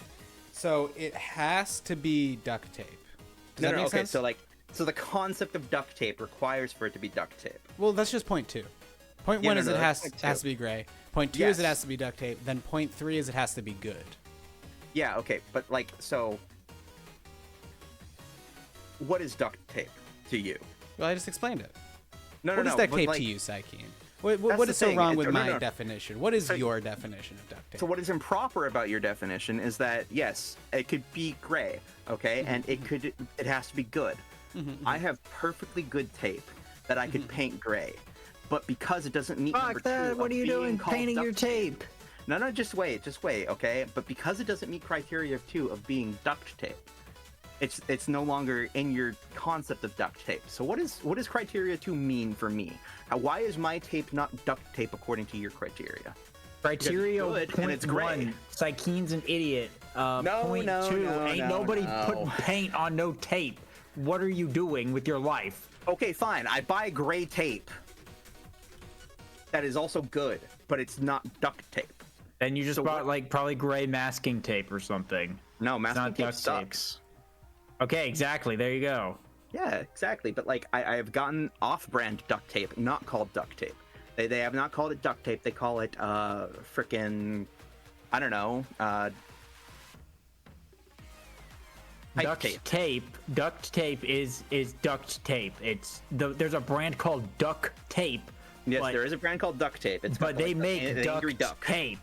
so it has to be duct tape. Does that make sense? So the concept of duct tape requires for it to be duct tape. Well, that's just point 2. Point 1 is it has to be gray. Point 2 is it has to be duct tape. Then point 3 is it has to be good. Yeah, okay, but like, so what is duct tape to you? Well, I just explained it. What is duct tape to you, Psykeen? What the is so thing. wrong with No, my no. definition? What is your definition of duct tape? So what is improper about your definition is that yes, it could be gray, okay, and it has to be good. I have perfectly good tape that I could paint gray, but because it doesn't meet number Fuck that! two What of are you being doing called painting your duct tape? No, just wait, okay? But because it doesn't meet criteria of 2 of being duct tape, it's no longer in your concept of duct tape. So what does criteria 2 mean for me? Why is my tape not duct tape according to your criteria? Criteria Good, and point it's gray. 1. Sykeen's an idiot. Point no, 2. no, Ain't no, nobody no. putting paint on no tape. What are you doing with your life? Okay, fine. I buy gray tape. That is also good, but it's not duct tape. Then you just So bought what- like probably gray masking tape or something. No, It's masking not tape duct tape. sucks. Okay, exactly. There you go. Yeah, exactly. But like, I have gotten off-brand duct tape, not called duct tape. They have not called it duct tape. They call it frickin', I don't know, pipe Duct tape. tape. Duct tape is duct tape. There's a brand called duct tape. Yes, but, there is a brand called duct tape. It's but got, they like, make an duct angry duck. tape.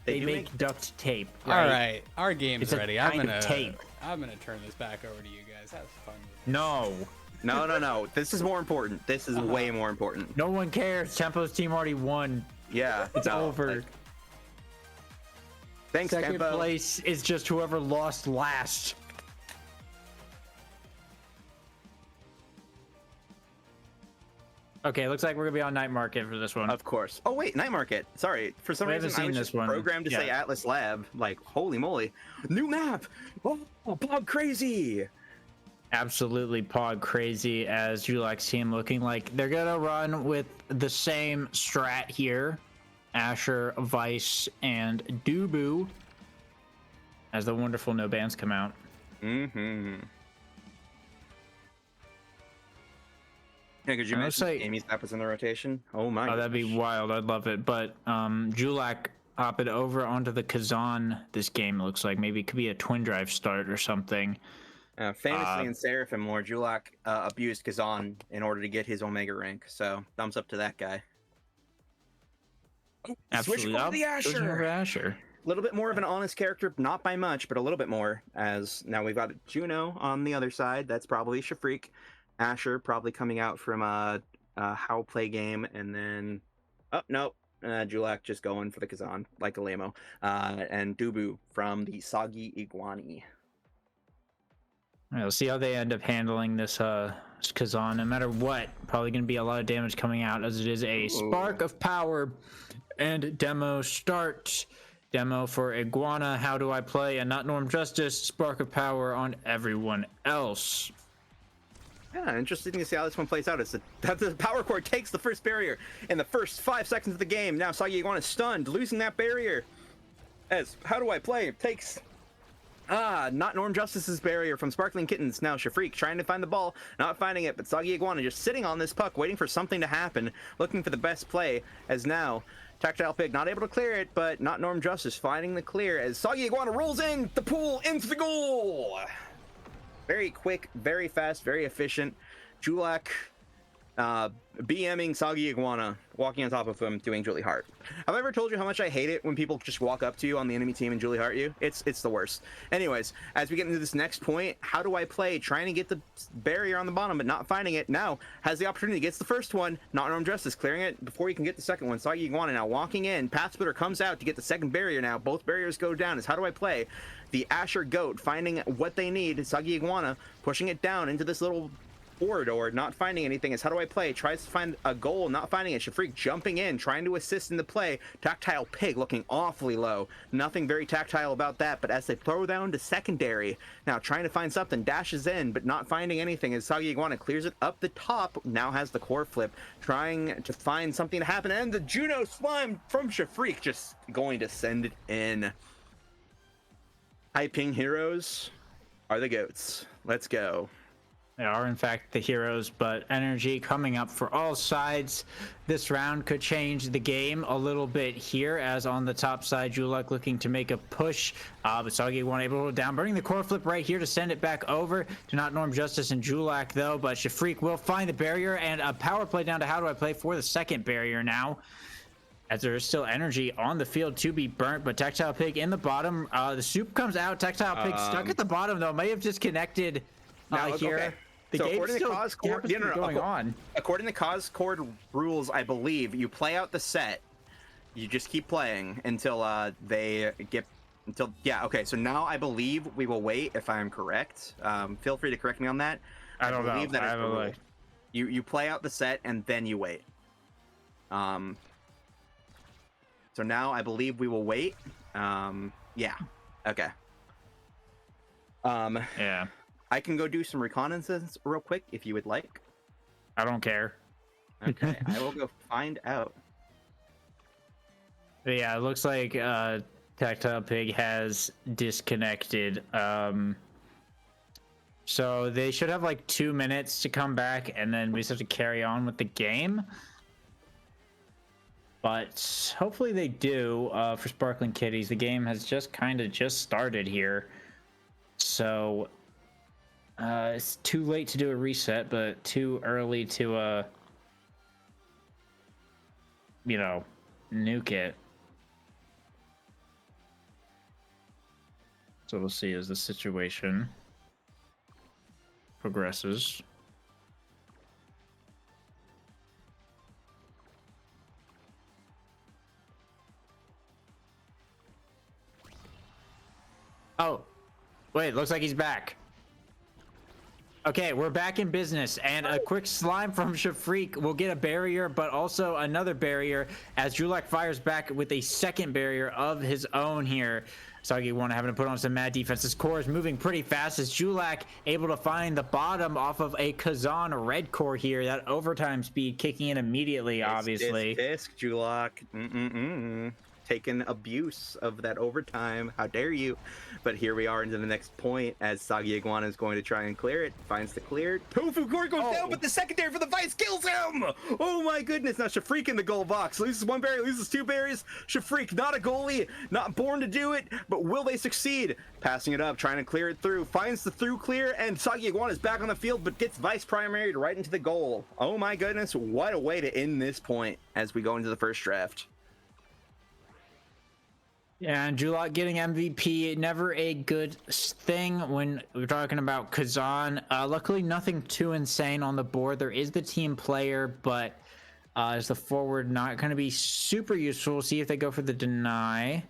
They They do make make- duct tape. All right, our game's It's a ready. kind of tape. I'm gonna turn this back over to you guys. Have fun with it. No. No. This is more important. This is way more important. No one cares. Tempo's team already won. Yeah, It's no, over. like- thanks, Second Tempo. place is just whoever lost last. Okay, looks like we're gonna be on night market for this one. Of course. Oh wait, Night Market. Sorry, for some We reason haven't I seen was this just one. programmed to say Yeah. Atlas Lab. Like, holy moly, new map! Oh, Bob crazy! Absolutely pod crazy, as Julak's team looking like they're gonna run with the same strat here. Asher, Vice, and Dubu as the wonderful no bans come out. Mm-hmm. Yeah, could you It looks imagine like- Amy's map was in the rotation? Oh my! Oh, that'd be gosh. wild. I'd love it. But Julak hopping over onto the Kazan this game, it looks like. Maybe it could be a twin drive start or something. Famously in Seraphim lore, Julak abused Kazan in order to get his Omega rank. So thumbs up to that guy. Absolutely. Switch over to the Switching over to Asher. Asher. A little bit more of an honest character, not by much, but a little bit more. As now we've got Juno on the other side. That's probably Shafreak. Asher probably coming out from How Play game, and then Julak just going for the Kazan like a lamo, and Dubu from the Soggy Iguani. All right, we'll see how they end up handling this Kazan. No matter what, probably going to be a lot of damage coming out, as it is a Spark of Power and demo start. Demo for Iguana. How do I play? And not Norm Justice. Spark of Power on everyone else. Yeah, interesting to see how this one plays out. It's that the power core takes the first barrier in the first 5 seconds of the game. Now Soggy Iguana stunned, losing that barrier. As how do I play? Takes not Norm Justice's barrier from Sparkling Kittens. Now Shafreak trying to find the ball, not finding it, but Soggy Iguana just sitting on this puck, waiting for something to happen, looking for the best play. As now Tactile Pig not able to clear it, but not Norm Justice finding the clear as Soggy Iguana rolls in the pool into the goal. Very quick, very fast, very efficient. Julak BMing Soggy Iguana, walking on top of him, doing Julie Hart. Have I ever told you how much I hate it when people just walk up to you on the enemy team and Julie Hart you? It's the worst. Anyways, as we get into this next point, how do I play? Trying to get the barrier on the bottom, but not finding it. Now has the opportunity, gets the first one, not Norm Justice, clearing it before he can get the second one. Soggy Iguana now walking in. Path Splitter comes out to get the second barrier now. Both barriers go down. Is how do I play? The Asher Goat finding what they need. Soggy Iguana pushing it down into this little corridor, not finding anything. Is how do I play? Tries to find a goal, not finding it. Shafreak jumping in, trying to assist in the play. Tactile Pig looking awfully low. Nothing very tactile about that, but as they throw down to secondary, now trying to find something, dashes in, but not finding anything as Soggy Iguana clears it up the top, now has the core flip, trying to find something to happen, and the Juno Slime from Shafreak just going to send it in. High ping heroes are the goats. Let's go. They are, in fact, the heroes, but energy coming up for all sides. This round could change the game a little bit here, as on the top side, Julak looking to make a push. But Soggy1 able to hold down, burning the core flip right here to send it back over to not Norm Justice and Julak, though. But Shafreak will find the barrier, and a power play down to How Do I Play for the second barrier now, as there is still energy on the field to be burnt. But Tactile Pig in the bottom. The soup comes out. Tactile Pig stuck at the bottom, though. May have disconnected here. Okay. The So game according still to Coscord, going on. According to Coscord rules, I believe you play out the set. You just keep playing until they get yeah. Okay, so now I believe we will wait. If I am correct, feel free to correct me on that. I don't know. That is the rule. You play out the set and then you wait. So now I believe we will wait. Yeah. Okay. Yeah. I can go do some reconnaissance real quick if you would like. I don't care. Okay, I will go find out. But yeah, it looks like Tactile Pig has disconnected. So they should have like 2 minutes to come back, and then we just have to carry on with the game. But hopefully they do. For Sparkling Kitties, the game has just started here. So it's too late to do a reset, but too early to nuke it. So we'll see as the situation progresses. Oh, wait, looks like he's back. Okay, we're back in business, and a quick slime from Shafreak will get a barrier, but also another barrier as Julak fires back with a second barrier of his own here. Soggy1 having to put on some mad defense. His core is moving pretty fast as Julak able to find the bottom off of a Kazan red core here. That overtime speed kicking in immediately, obviously. Disc, Julak. Taking abuse of that overtime. How dare you? But here we are into the next point as Soggy Iguana is going to try and clear it. Finds the clear. Tofu Core goes down, but the secondary for the Vice kills him! Oh my goodness. Now Shafreak in the goal box. Loses one barrier, loses two barriers. Shafreak, not a goalie, not born to do it, but will they succeed? Passing it up, trying to clear it through. Finds the through clear, and Soggy Iguana is back on the field, but gets Vice primaried right into the goal. Oh my goodness. What a way to end this point as we go into the first draft. Yeah, and Julak getting MVP, never a good thing when we're talking about Kazan. Luckily, nothing too insane on the board. There is the team player, but is the forward not going to be super useful? We'll see if they go for the deny.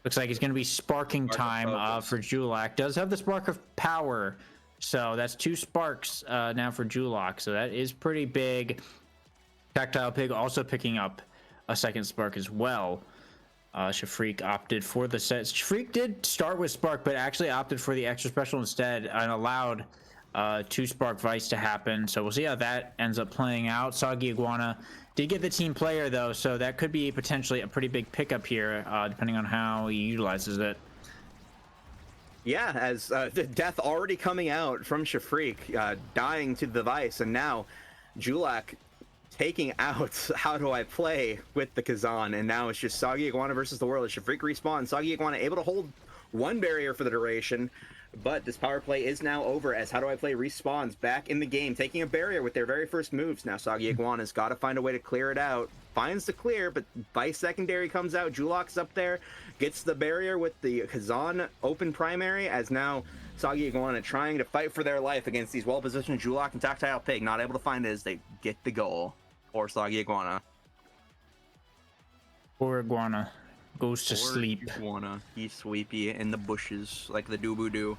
Looks like it's going to be sparking time for Julak. Does have the spark of power, so that's 2 sparks now for Julak, so that is pretty big. Tactile Pig also picking up a second spark as well. Shafreak opted for the set. Shafreak did start with Spark, but actually opted for the extra special instead and allowed 2 Spark Vice to happen. So we'll see how that ends up playing out. Soggy Iguana did get the team player, though, so that could be potentially a pretty big pickup here, depending on how he utilizes it. Yeah, as the death already coming out from Shafreak, dying to the Vice, and now Julak taking out How Do I Play with the Kazan, and now it's just Soggy Iguana versus the world. As Shafreak respawns, Soggy Iguana able to hold one barrier for the duration, but this power play is now over as How Do I Play respawns back in the game, taking a barrier with their very first moves. Now Soggy Iguana's got to find a way to clear it out. Finds the clear, but Vice secondary comes out. Julak's up there, gets the barrier with the Kazan open primary, as now Soggy Iguana trying to fight for their life against these well-positioned Julak and Tactile Pig. Not able to find it as they get the goal. Or Soggy Iguana. Poor Iguana goes to sleep. Iguana. He's sleepy in the bushes like the doo-boo-doo.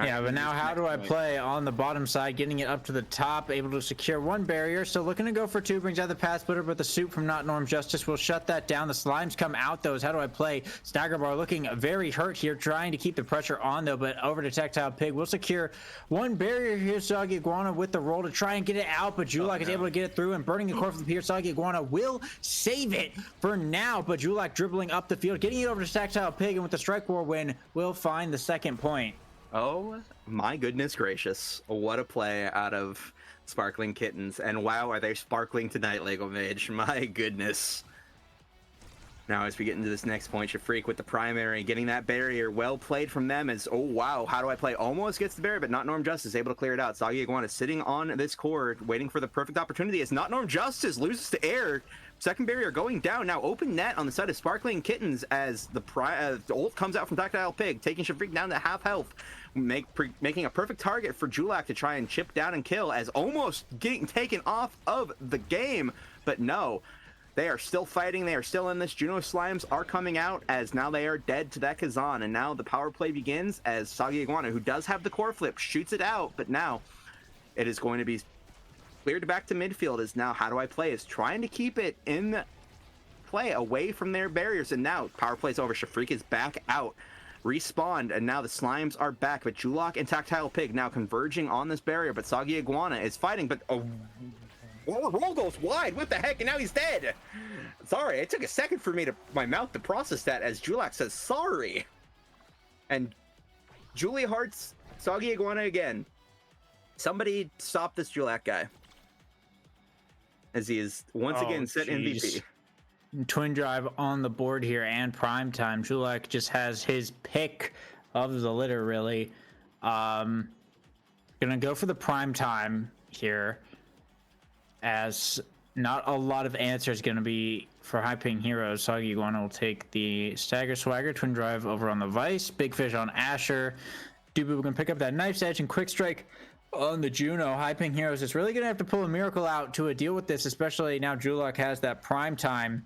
Yeah, but now How Do I Play on the bottom side, getting it up to the top, able to secure 1 barrier. So looking to go for 2, brings out the path splitter, but the soup from Not Norm Justice will shut that down. The slimes come out, though, as How Do I Play. Stagger Bar looking very hurt here, trying to keep the pressure on, though, but over to Tactile Pig. Will secure 1 barrier here. Soggy Iguana with the roll to try and get it out, but Julak is able to get it through, and burning the core from here. Soggy Iguana will save it for now, but Julak dribbling up the field, getting it over to Tactile Pig, and with the strike war win, will find the second point. Oh my goodness gracious. What a play out of Sparkling Kittens. And wow, are they sparkling tonight, Lego Mage. My goodness. Now as we get into this next point, Shafreak with the primary, getting that barrier. Well played from them as, oh wow, how do I play? Almost gets the barrier, but Not Norm Justice able to clear it out. Soggy Iguana sitting on this core, waiting for the perfect opportunity as Not Norm Justice loses to air. Second barrier going down. Now open net on the side of Sparkling Kittens as the ult comes out from Tactile Pig, taking Shafreak down to half health. Making a perfect target for Julak to try and chip down and kill as almost getting taken off of the game. But no, they are still fighting. They are still in this. Juno Slimes are coming out as now they are dead to that Kazan. And now the power play begins as Soggy Iguana, who does have the core flip, shoots it out. But now it is going to be cleared back to midfield as now how do I play is trying to keep it in play away from their barriers. And now power play's over. Shafreak is back out. Respawned, and now the Slimes are back, but Julak and Tactile Pig now converging on this barrier, but Soggy Iguana is fighting, but roll goes wide. What the heck? And now he's dead. Sorry, it took a second for my mouth to process that as Julak says sorry. And Julie Hart's Soggy Iguana again. Somebody stop this Julak guy, as he is once again set MVP. Twin Drive on the board here and prime time. Julak just has his pick of the litter, really. Gonna go for the prime time here, as not a lot of answers gonna be for high ping heroes. Soggy Iguana will take the Stagger Swagger. Twin Drive over on the Vice. Big Fish on Asher. Dubu gonna pick up that Knife's Edge and Quick Strike on the Juno. High ping heroes is really gonna have to pull a miracle out to deal with this, especially now Julak has that prime time.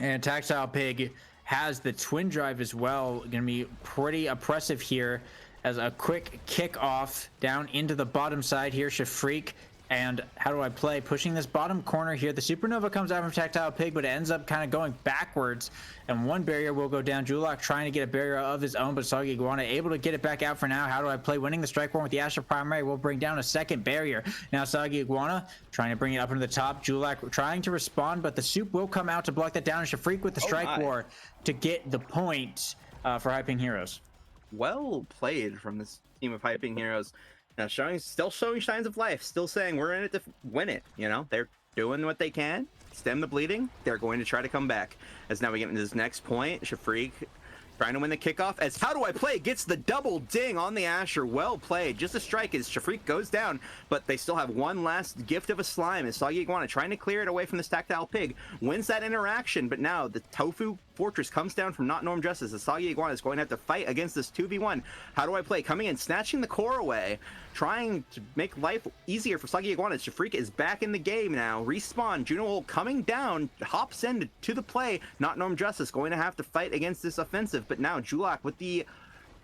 And Tactile Pig has the Twin Drive as well. Going to be pretty oppressive here as a quick kick off down into the bottom side here. Shafreak, and how do I play? Pushing this bottom corner here. The Supernova comes out from Tactile Pig, but it ends up kind of going backwards. And one barrier will go down. Julak trying to get a barrier of his own, but Soggy Iguana able to get it back out for now. How do I play? Winning the strike war with the Asher primary will bring down a second barrier. Now Soggy Iguana trying to bring it up into the top. Julak trying to respond, but the Soup will come out to block that down. And Shafreak with the strike war to get the point for Hyping Heroes. Well played from this team of Hyping Heroes. Now still showing signs of life, still saying we're in it to win it. You know, they're doing what they can, stem the bleeding. They're going to try to come back. As now we get into this next point, Shafreak trying to win the kickoff as how do I play gets the double ding on the Asher. Well played. Just a strike as Shafreak goes down, but they still have one last gift of a slime as Soggy Iguana trying to clear it away from this Tactile Pig. Wins that interaction, but now the Tofu Fortress comes down from Not Norm Justice. The Soggy Iguana is going to have to fight against this 2v1. How do I play? Coming in, snatching the core away, trying to make life easier for Soggy Iguana. Shafreak is back in the game now. Respawn. Juno coming down, hops in to the play. Not Norm Justice going to have to fight against this offensive, but now Julak with the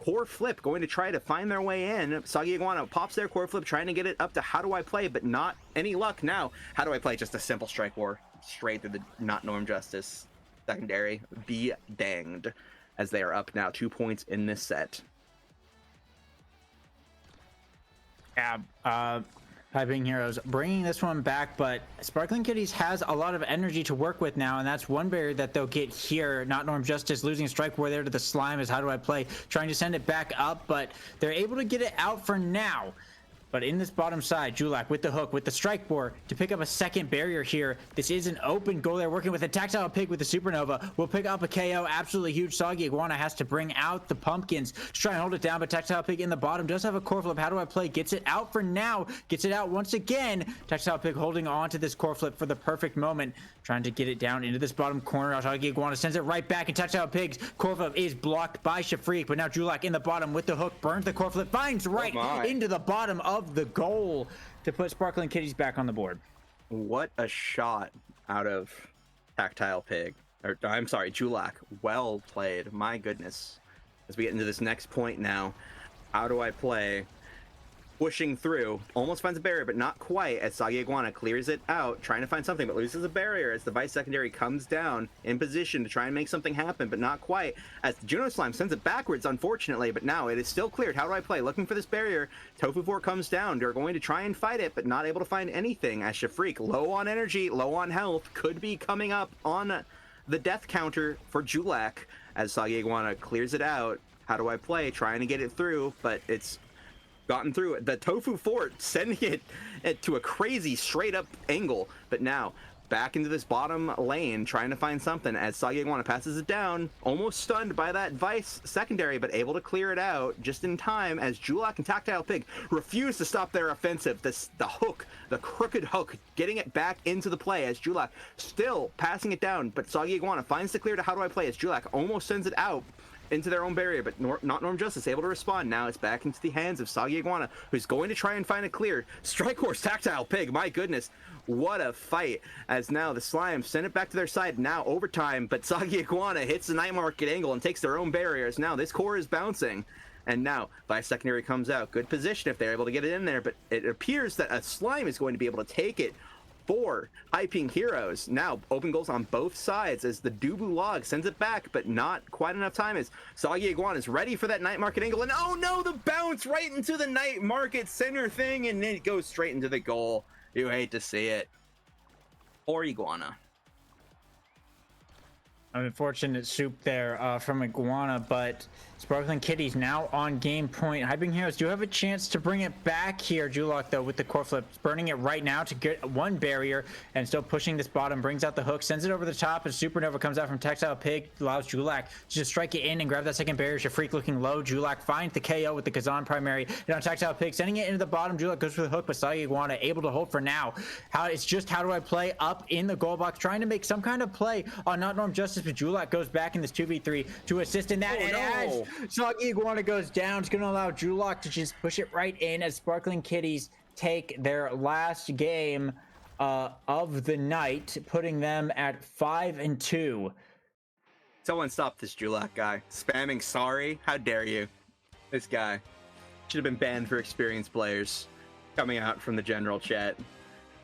core flip going to try to find their way in. Soggy Iguana pops their core flip, trying to get it up to how do I play, but not any luck now. How do I play? Just a simple strike war straight through the Not Norm Justice secondary. Be danged, as they are up now 2 points in this set. Yeah, Hyping Heroes bringing this one back, but Sparkling Kitties has a lot of energy to work with now, and that's one barrier that they'll get here. Not Norm Justice losing strike war there to the slime is how do I play? Trying to send it back up, but they're able to get it out for now. But in this bottom side, Julak with the hook, with the strike board to pick up a second barrier here. This is an open goal. They're working with a Tactile Pig with the Supernova. Will pick up a KO. Absolutely huge. Soggy Iguana has to bring out the pumpkins to try and hold it down, but Tactile Pig in the bottom does have a core flip. How do I play? Gets it out for now. Gets it out once again. Tactile Pig holding on to this core flip for the perfect moment. Trying to get it down into this bottom corner. Soggy Iguana sends it right back, and Tactile Pig's core flip is blocked by Shafreak, but now Julak in the bottom with the hook. Burns the core flip. Finds right into the bottom of the goal to put Sparkling Kitties back on the board. What a shot out of Tactile Pig. Or, I'm sorry, Julak. Well played. My goodness. As we get into this next point now, how do I play? Pushing through, almost finds a barrier, but not quite, as Soggy Iguana clears it out, trying to find something, but loses a barrier as the Vice Secondary comes down in position to try and make something happen, but not quite, as the Juno Slime sends it backwards, unfortunately, but now it is still cleared. How do I play? Looking for this barrier. Tofu 4 comes down. They're going to try and fight it, but not able to find anything, as Shafreak, low on energy, low on health, could be coming up on the death counter for Julak, as Soggy Iguana clears it out. How do I play? Trying to get it through, but it's gotten through. The Tofu Fort sending it to a crazy straight up angle, but now back into this bottom lane, trying to find something as Soggy Iguana passes it down, almost stunned by that Vice secondary, but able to clear it out just in time as Julak and Tactile Pig refuse to stop their offensive. The hook, the crooked hook, getting it back into the play as Julak still passing it down, but Soggy Iguana finds the clear to how do I play as Julak almost sends it out into their own barrier, but not Norm Justice able to respond. Now it's back into the hands of Soggy Iguana, who's going to try and find a clear. Strike Horse, Tactile Pig, my goodness, what a fight, as now the Slime send it back to their side, now overtime, but Soggy Iguana hits the Night Market angle and takes their own barriers. Now this core is bouncing, and now Vice Secondary comes out. Good position if they're able to get it in there, but it appears that a Slime is going to be able to take it for Hyping Heroes. Now open goals on both sides as the Dubu Log sends it back, but not quite enough time as Soggy Iguana is ready for that Night Market angle, and oh no, the bounce right into the Night Market center thing, and it goes straight into the goal. You hate to see it. Or Iguana. An unfortunate soup there from Iguana, but Sparkling Kitties now on game point. Hyping Heroes do have a chance to bring it back here. Julak, though, with the core flip, burning it right now to get one barrier and still pushing this bottom, brings out the hook, sends it over the top, and Supernova comes out from Tactile Pig, allows Julak to just strike it in and grab that second barrier. Shafreak looking low. Julak finds the KO with the Kazan primary. And on Tactile Pig, sending it into the bottom. Julak goes for the hook, but Soggy Iguana able to hold for now. It's just how do I play up in the goal box, trying to make some kind of play on Not Norm Justice, but Julak goes back in this 2v3 to assist in that. As Soggy Iguana goes down, it's going to allow Julak to just push it right in as Sparkling Kitties take their last game of the night, putting them at 5-2. Someone stop this Julak guy. Spamming sorry? How dare you? This guy should have been banned for experienced players coming out from the general chat.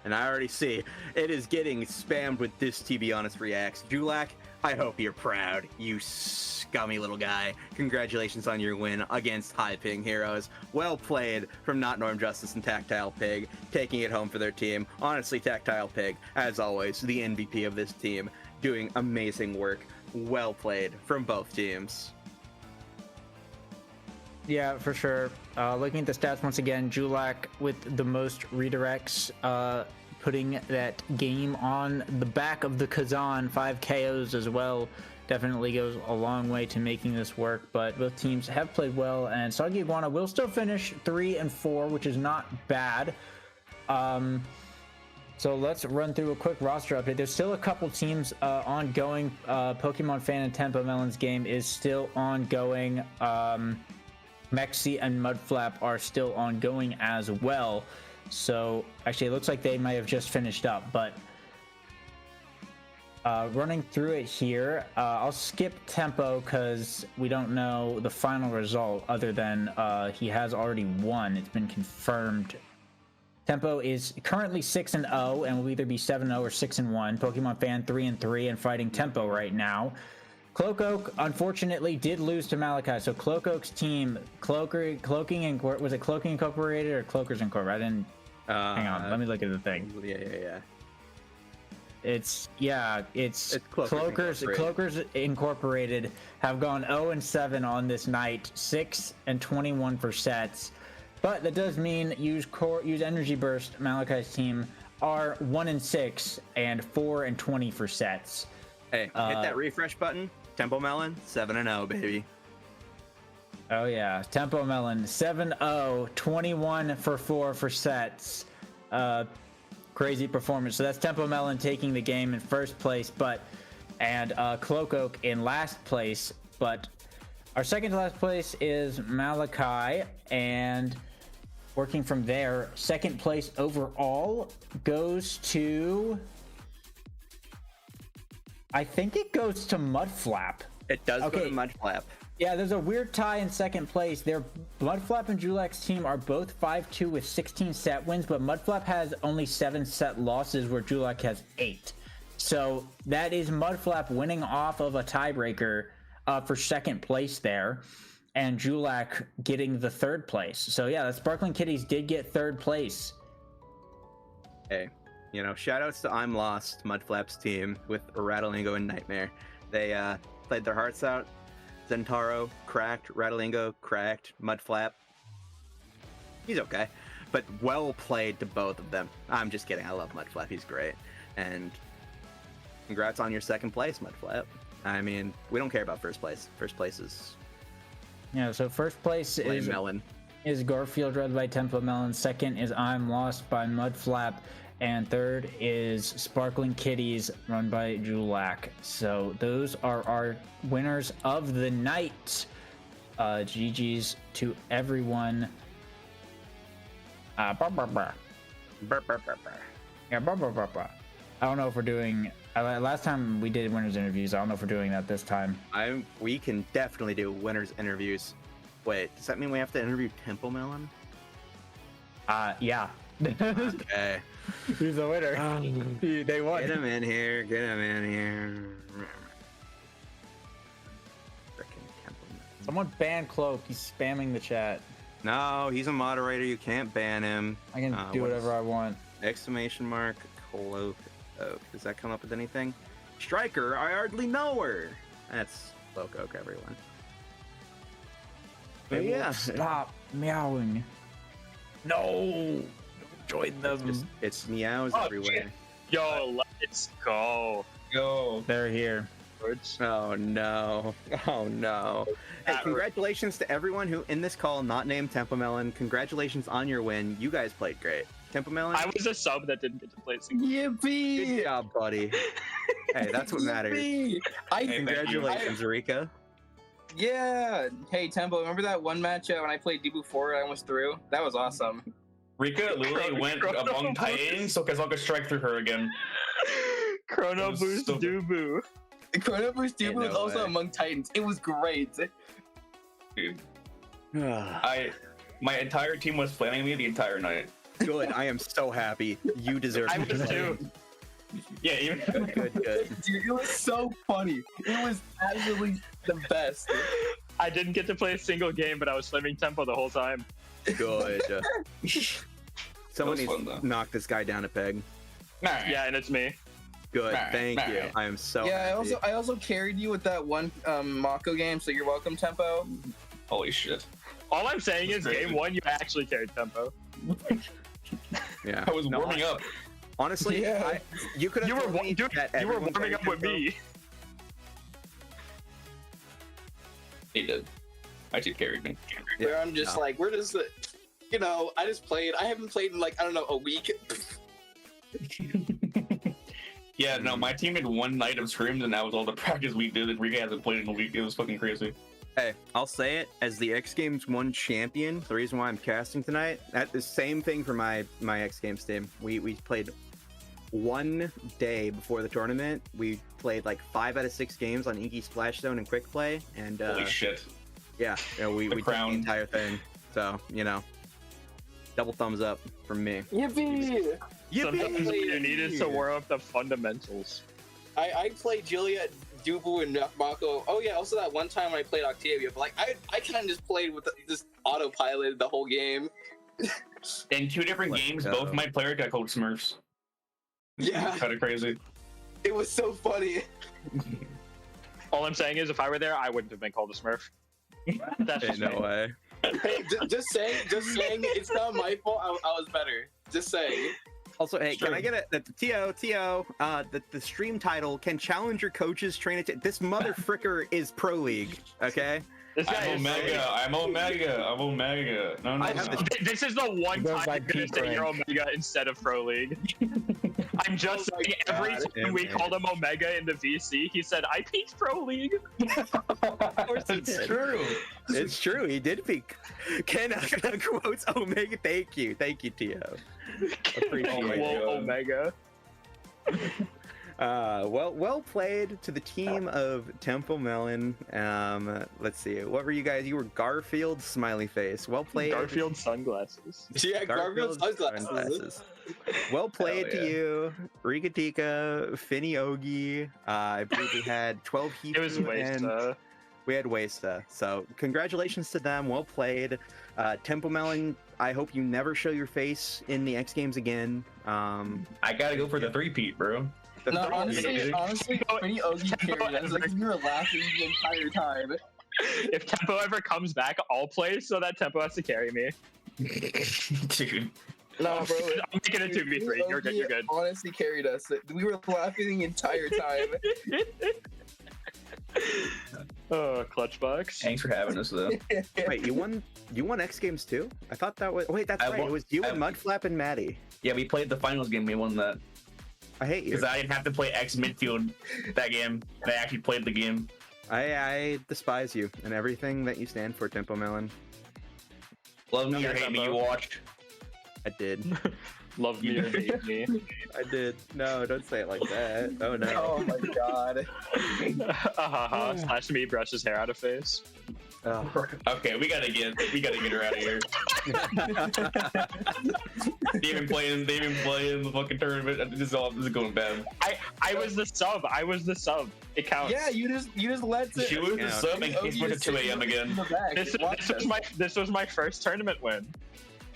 And I already see it is getting spammed with this, to be honest, reacts. Julak, I hope you're proud, you scummy little guy. Congratulations on your win against Hyping Heroes. Well played from Not Norm Justice and Tactile Pig, taking it home for their team. Honestly, Tactile Pig, as always, the MVP of this team, doing amazing work. Well played from both teams. Yeah, for sure. Looking at the stats once again, Julak with the most redirects, putting that game on the back of the Kazan. 5 KOs as well. Definitely goes a long way to making this work, but both teams have played well, and Soggy Iguana will still finish 3-4, which is not bad. So let's run through a quick roster update. There's still a couple teams ongoing. Pokemon Fan and Tempo Melon's game is still ongoing. Mexi and Mudflap are still ongoing as well. So actually it looks like they might have just finished up, but running through it here, I'll skip Tempo because we don't know the final result other than he has already won. It's been confirmed. Tempo is currently 6-0 and will either be 7-0 or 6-1. Pokemon Fan 3-3 and fighting Tempo right now. Cloakoak unfortunately did lose to Malachi, so Cloakoak's team, Cloaking Incorporated or Cloakers Incorporated? I didn't. Hang on, let me look at the thing. Yeah. It's Cloakers Cloakers Incorporated have gone 0-7 on this night, 6-21 for sets, but that does mean use Energy Burst. Malachi's team are 1-6 and 4-20 for sets. Hey, hit that refresh button. Tempo Melon, 7-0, baby. Oh yeah, Tempo Melon, 7-0, 21 for 4 for sets. Crazy performance. So that's Tempo Melon taking the game in first place, and Cloakoak in last place. But our second to last place is Malachi, and working from there, second place overall goes to, I think it goes to Mudflap. It does go to Mudflap. Yeah, there's a weird tie in second place. Mudflap and Julak's team are both 5-2 with 16 set wins, but Mudflap has only 7 set losses where Julak has 8. So that is Mudflap winning off of a tiebreaker for second place there, and Julak getting the third place. So yeah, the Sparkling Kitties did get third place. Hey, shout outs to I'm Lost, Mudflap's team with Rattlingo and Nightmare. They played their hearts out. Zentaro, cracked. Rattalingo, cracked. Mudflap, he's okay. But well played to both of them. I'm just kidding. I love Mudflap. He's great. And congrats on your second place, Mudflap. I mean, we don't care about first place. First place is Yeah, so first place Lame Melon. is Garfield, read by Tempo Melon. Second is I'm Lost by Mudflap. And third is Sparkling Kitties, run by Julak. So those are our winners of the night. GG's to everyone. Yeah, I don't know if we're doing. Last time we did winners interviews. I don't know if we're doing that this time. We can definitely do winners interviews. Wait, does that mean we have to interview Tempo Melon? Yeah. Okay. Who's the winner? They won. Get him in here. Get him in here. Frickin' Tempo Melon. Someone ban Cloak. He's spamming the chat. No, he's a moderator. You can't ban him. I can do whatever I want. Exclamation mark, Cloak Oak. Does that come up with anything? Striker, I hardly know her. That's Cloak Oak, everyone. But yeah. Stop meowing. No. Join them. It's meows everywhere. Shit. Yo, let's go. Go. They're here. Oh no. Oh no. Hey, congratulations to everyone who in this call not named Tempo Melon. Congratulations on your win. You guys played great. Tempo Melon? I was a sub that didn't get to play single. Yippee! Good job, buddy. Hey, that's what matters. Yippee! Congratulations, Rika. Yeah. Hey, Tempo, remember that one match when I played Debu 4 I almost threw? That was awesome. Rika literally went among Titans, so Kezal could strike through her again. Chrono Boost so good. Dubu. Chrono Boost Debu was no also way. among Titans. It was great. Dude, my entire team was planning me the entire night. Good. I am so happy. You deserve I to was play. too. Yeah, even Good, good. Dude, it was so funny. It was absolutely the best. I didn't get to play a single game, but I was slamming Tempo the whole time. Good. Someone That was needs fun, though. to knock this guy down a peg. Yeah, and it's me. Good. Nah, Thank nah. you. I am so Yeah, happy. I also carried you with that one Mako game, so you're welcome, Tempo. holy shit. All I'm saying is, Crazy. game one, you actually carried Tempo. Yeah. I was No, warming up. Honestly, Yeah. you could have You were, told me dude, that you were everyone warming played up with Tempo. me. He did. I did carried me. Where I'm just no. like, we're just, you know, I just played. I haven't played in like, I don't know, a week. Yeah, no, my team had one night of scrims, and that was all the practice we did. Rika hasn't played in a week. It was fucking crazy. Hey, I'll say it as the X Games 1 champion. The reason why I'm casting tonight, that the same thing for my X Games team. We played one day before the tournament. We played like 5 out of 6 games on Inky Splash Zone and Quick Play, and Holy shit. yeah, we did the crown. entire thing. So double thumbs up from me. Yippee! Sometimes what you need is to warm up the fundamentals. I played Juliet, Dubu, and Mako. Oh yeah, also that one time when I played Octavia, but like I kind of just played with just autopilot the whole game. In 2 different Let's games, go. both my players got called Smurfs. Yeah, Kind of crazy. it was so funny. All I'm saying is, if I were there, I wouldn't have been called a Smurf. That's just me. way. Hey, just saying, it's not my fault. I was better. Just saying. Also, hey, can I get a TO? The stream title can Challenger Coaches train it. This motherfricker is Pro League. Okay. This guy I'm is Omega. I'm Omega. I'm Omega. No, no, I have no. the- This is the one Goes time by you're gonna peak say you're rank. Omega instead of Pro League. I'm just Oh my saying, every God. time we Yeah, called him Omega in the VC, he said, I peaked Pro League. It's true. It's true. He did peak. Ken quotes Omega. Thank you, Tio. Appreciate Oh my it. God. Omega. Well played to the team of Tempo Melon. Let's see. What were you guys? You were Garfield, smiley face. Well played. Garfield sunglasses. Yeah, Garfield's sunglasses. sunglasses. Well played Hell to yeah. you, Rikatika, Finny Ogi. I believe we had 12 heat. It was waste. We had Wasta. So congratulations to them. Well played. Tempo Melon, I hope you never show your face in the X Games again. I gotta go for the 3-peat, bro. The No, third- honestly, Pretty Ogi carried us. Like, you were laughing the entire time. If Tempo ever comes back, I'll play so that Tempo has to carry me. Dude. Nah, bro. I'm making it 2v3. You're good. You're good. Honestly, carried us. We were laughing the entire time. Oh, clutch box. Thanks for having us, though. Wait, you won X Games too? I thought that was. Wait, that's I right. won- It was you I- and Mudflap and Maddie. Yeah, we played the finals game. We won that I hate you. because I didn't have to play X midfield that game. I actually played the game. I despise you and everything that you stand for, Tempo Melon. Love me or Okay, hate me, you Tempo. watched. I did. Love me or hate me. I did. No, don't say it like that. Oh no. Oh my god. Slash me brush his hair out of face. Oh. Okay, we gotta get her out of here. They even playing the fucking tournament. This is going bad. I was the sub. It counts. Yeah, you just let it. She was the sub and came to 2 a.m. again. This was my first tournament win.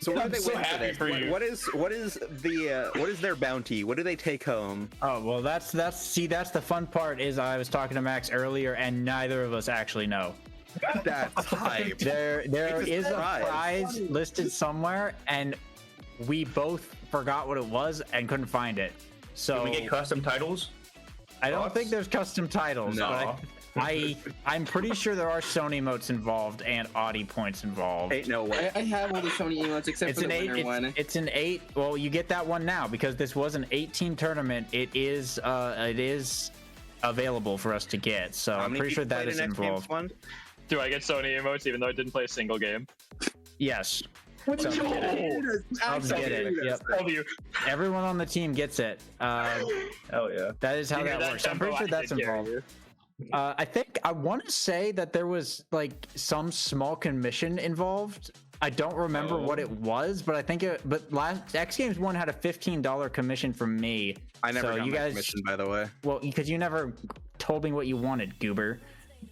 So what I'm do they so win for happy this? for you. What is their bounty? What do they take home? Oh well, that's the fun part. Is I was talking to Max earlier, and neither of us actually know. That's hype. There It's a is a surprise. prize listed somewhere, and we both forgot what it was and couldn't find it. So Can we get custom titles? I don't thoughts? think there's custom titles. No. But I'm pretty sure there are Sony emotes involved and Audi points involved. Ain't no way. I have all the Sony emotes except It's for an the 8. winner one. It's an 8. Well, you get that one now because this was an 18 tournament. It is available for us to get. So How I'm many pretty sure people that played is in X Games involved. one? Do I get Sony emotes even though I didn't play a single game? Yes. What So did you get it. do? I'll get it. Yep. All of you. Everyone on the team gets it. Hell yeah. That is how You hear that works. I'm Tempo? pretty sure I that's did carry involved. you. I want to say that there was like some small commission involved. I don't remember what it was, but I think but last X Games 1 had a $15 commission from me. I never so got you my guys, commission, by the way. well, because you never told me what you wanted, Goober.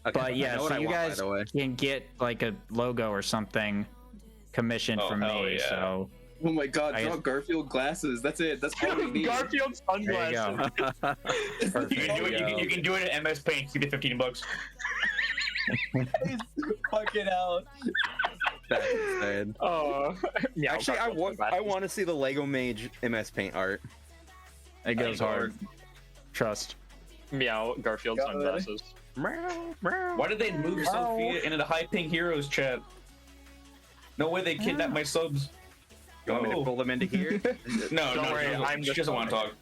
Okay, But I yeah, know what so I you want, by guys the way. can get like a logo or something commissioned Oh, from hell me. yeah. So Oh my god, I draw guess- Garfield glasses. That's it. That's all we need. Garfield there you sunglasses. go. Perfect. You can do it. You can do it at MS Paint. You get $15. Fucking hell. That's insane. Oh, yeah. Actually, I want to see the Lego Mage MS Paint art. It goes Thank hard. Trust. Meow. Garfield God. sunglasses. Why did they move Sophia into the High Pink Heroes chat? No way they kidnapped my subs. You want me to Oh. pull them into here? No, Don't worry, I'm she the doesn't want to sub. talk.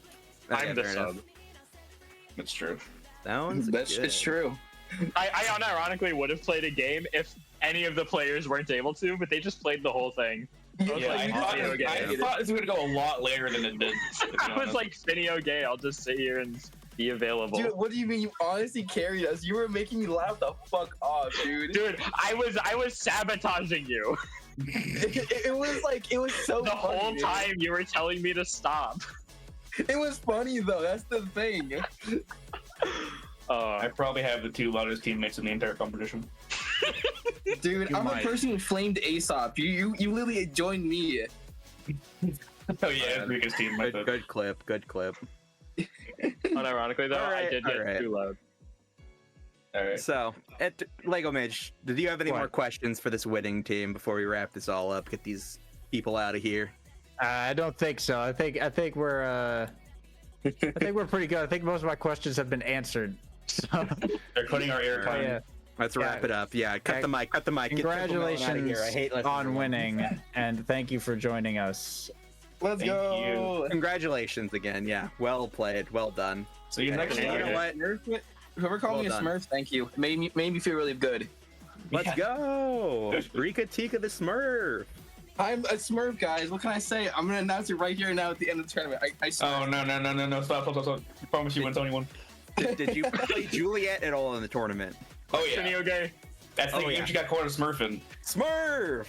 I'm the fair sub. enough. That's true. Sounds That's good. it's true. I unironically would have played a game if any of the players weren't able to, but they just played the whole thing. I was Yeah, like, I thought Finio I gay. thought this was gonna go a lot later than it did. to be I was honest. like, Finio gay. I'll just sit here and be available. Dude, what do you mean you honestly carried us? You were making me laugh the fuck off, dude. Dude, I was sabotaging you It was like, it was so the funny, whole dude. time. You were telling me to stop. It was funny though, that's the thing. I probably have the 2 loudest teammates in the entire competition. Dude, You I'm might. a person who flamed Aesop. You literally joined me. Oh yeah, Rika's team. My bad. Good clip. Good clip. Unironically, though, I Alright, did get alright. too loud. All right. So, at Lego Mage, did you have any What? more questions for this winning team before we wrap this all up? Get these people out of here. I don't think so. I think we're pretty good. I think most of my questions have been answered. So, They're cutting our air oh, time. yeah. Let's Yeah. wrap it up. Yeah, cut Yeah. the mic. Cut the mic. Get Tempo Melon outta Congratulations here. I hate listening to on them. winning, and thank you for joining us. Let's Thank go. Congratulations again. Yeah, well played. Well done. So you next And you know year. what? Smurf, whoever called Well me a done. Smurf, thank you. Made me feel really good. Let's go. Rika Tika the Smurf. I'm a Smurf, guys. What can I say? I'm gonna announce it right here now at the end of the tournament. I Oh Smurf. no! Stop! I promise you win Tony one. Did you play Juliet at all in the tournament? Oh yeah. Finio gay. That's the Oh, game yeah. she got caught as Smurfing. Smurf.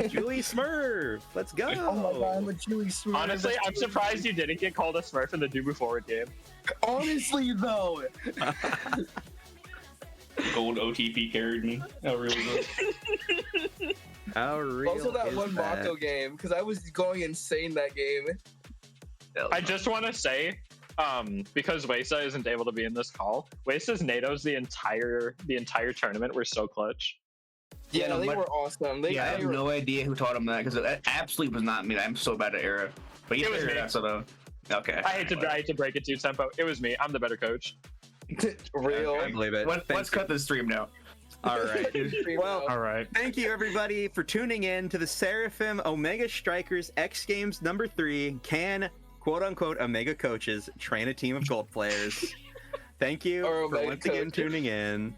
Julie Smurf. Let's go. Oh my god, I'm a Chewy Smurf. Honestly, I'm surprised you didn't get called a Smurf in the Do Before It game. Honestly, though. Gold OTP carried me. Oh really? Good. How real Also, that is one that? Mako game, because I was going insane that game. I just want to say, because Wesa isn't able to be in this call, Wesa's NATOs the entire tournament were so clutch. Yeah, no, they but- were awesome. They, Yeah, I have they were, no idea who taught him that because it absolutely was not me. I'm so bad at Era. But you It was figured me. it out, so though. Okay. I hate to break it to you, Tempo. It was me. I'm the better coach. real. I believe it. Let's cut this stream now. All right. Well, All right. thank you everybody for tuning in to the Seraphim Omega Strikers X Games #3. Can quote unquote Omega coaches train a team of gold players? Thank you Or for Omega once again coaches. tuning in.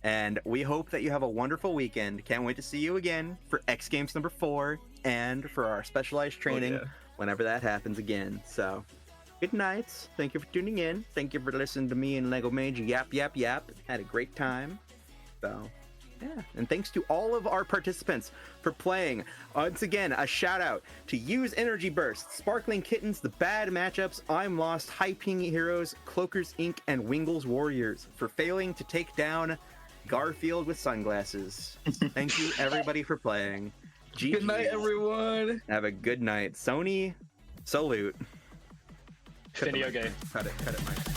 And we hope that you have a wonderful weekend. Can't wait to see you again for X Games #4 and for our specialized training yeah. whenever that happens again. So, good night. Thank you for tuning in. Thank you for listening to me and Lego Mage yap. Had a great time. So, yeah. And thanks to all of our participants for playing. Once again, a shout out to Use Energy Burst, Sparkling Kittens, The Bad Matchups, I'm Lost, High Ping Heroes, Cloakers Inc., and Wingles Warriors for failing to take down Garfield with sunglasses. Thank you everybody for playing. Good night, GGs. everyone. Have a good night. Sony, salute. Video game. Cut it, Mike.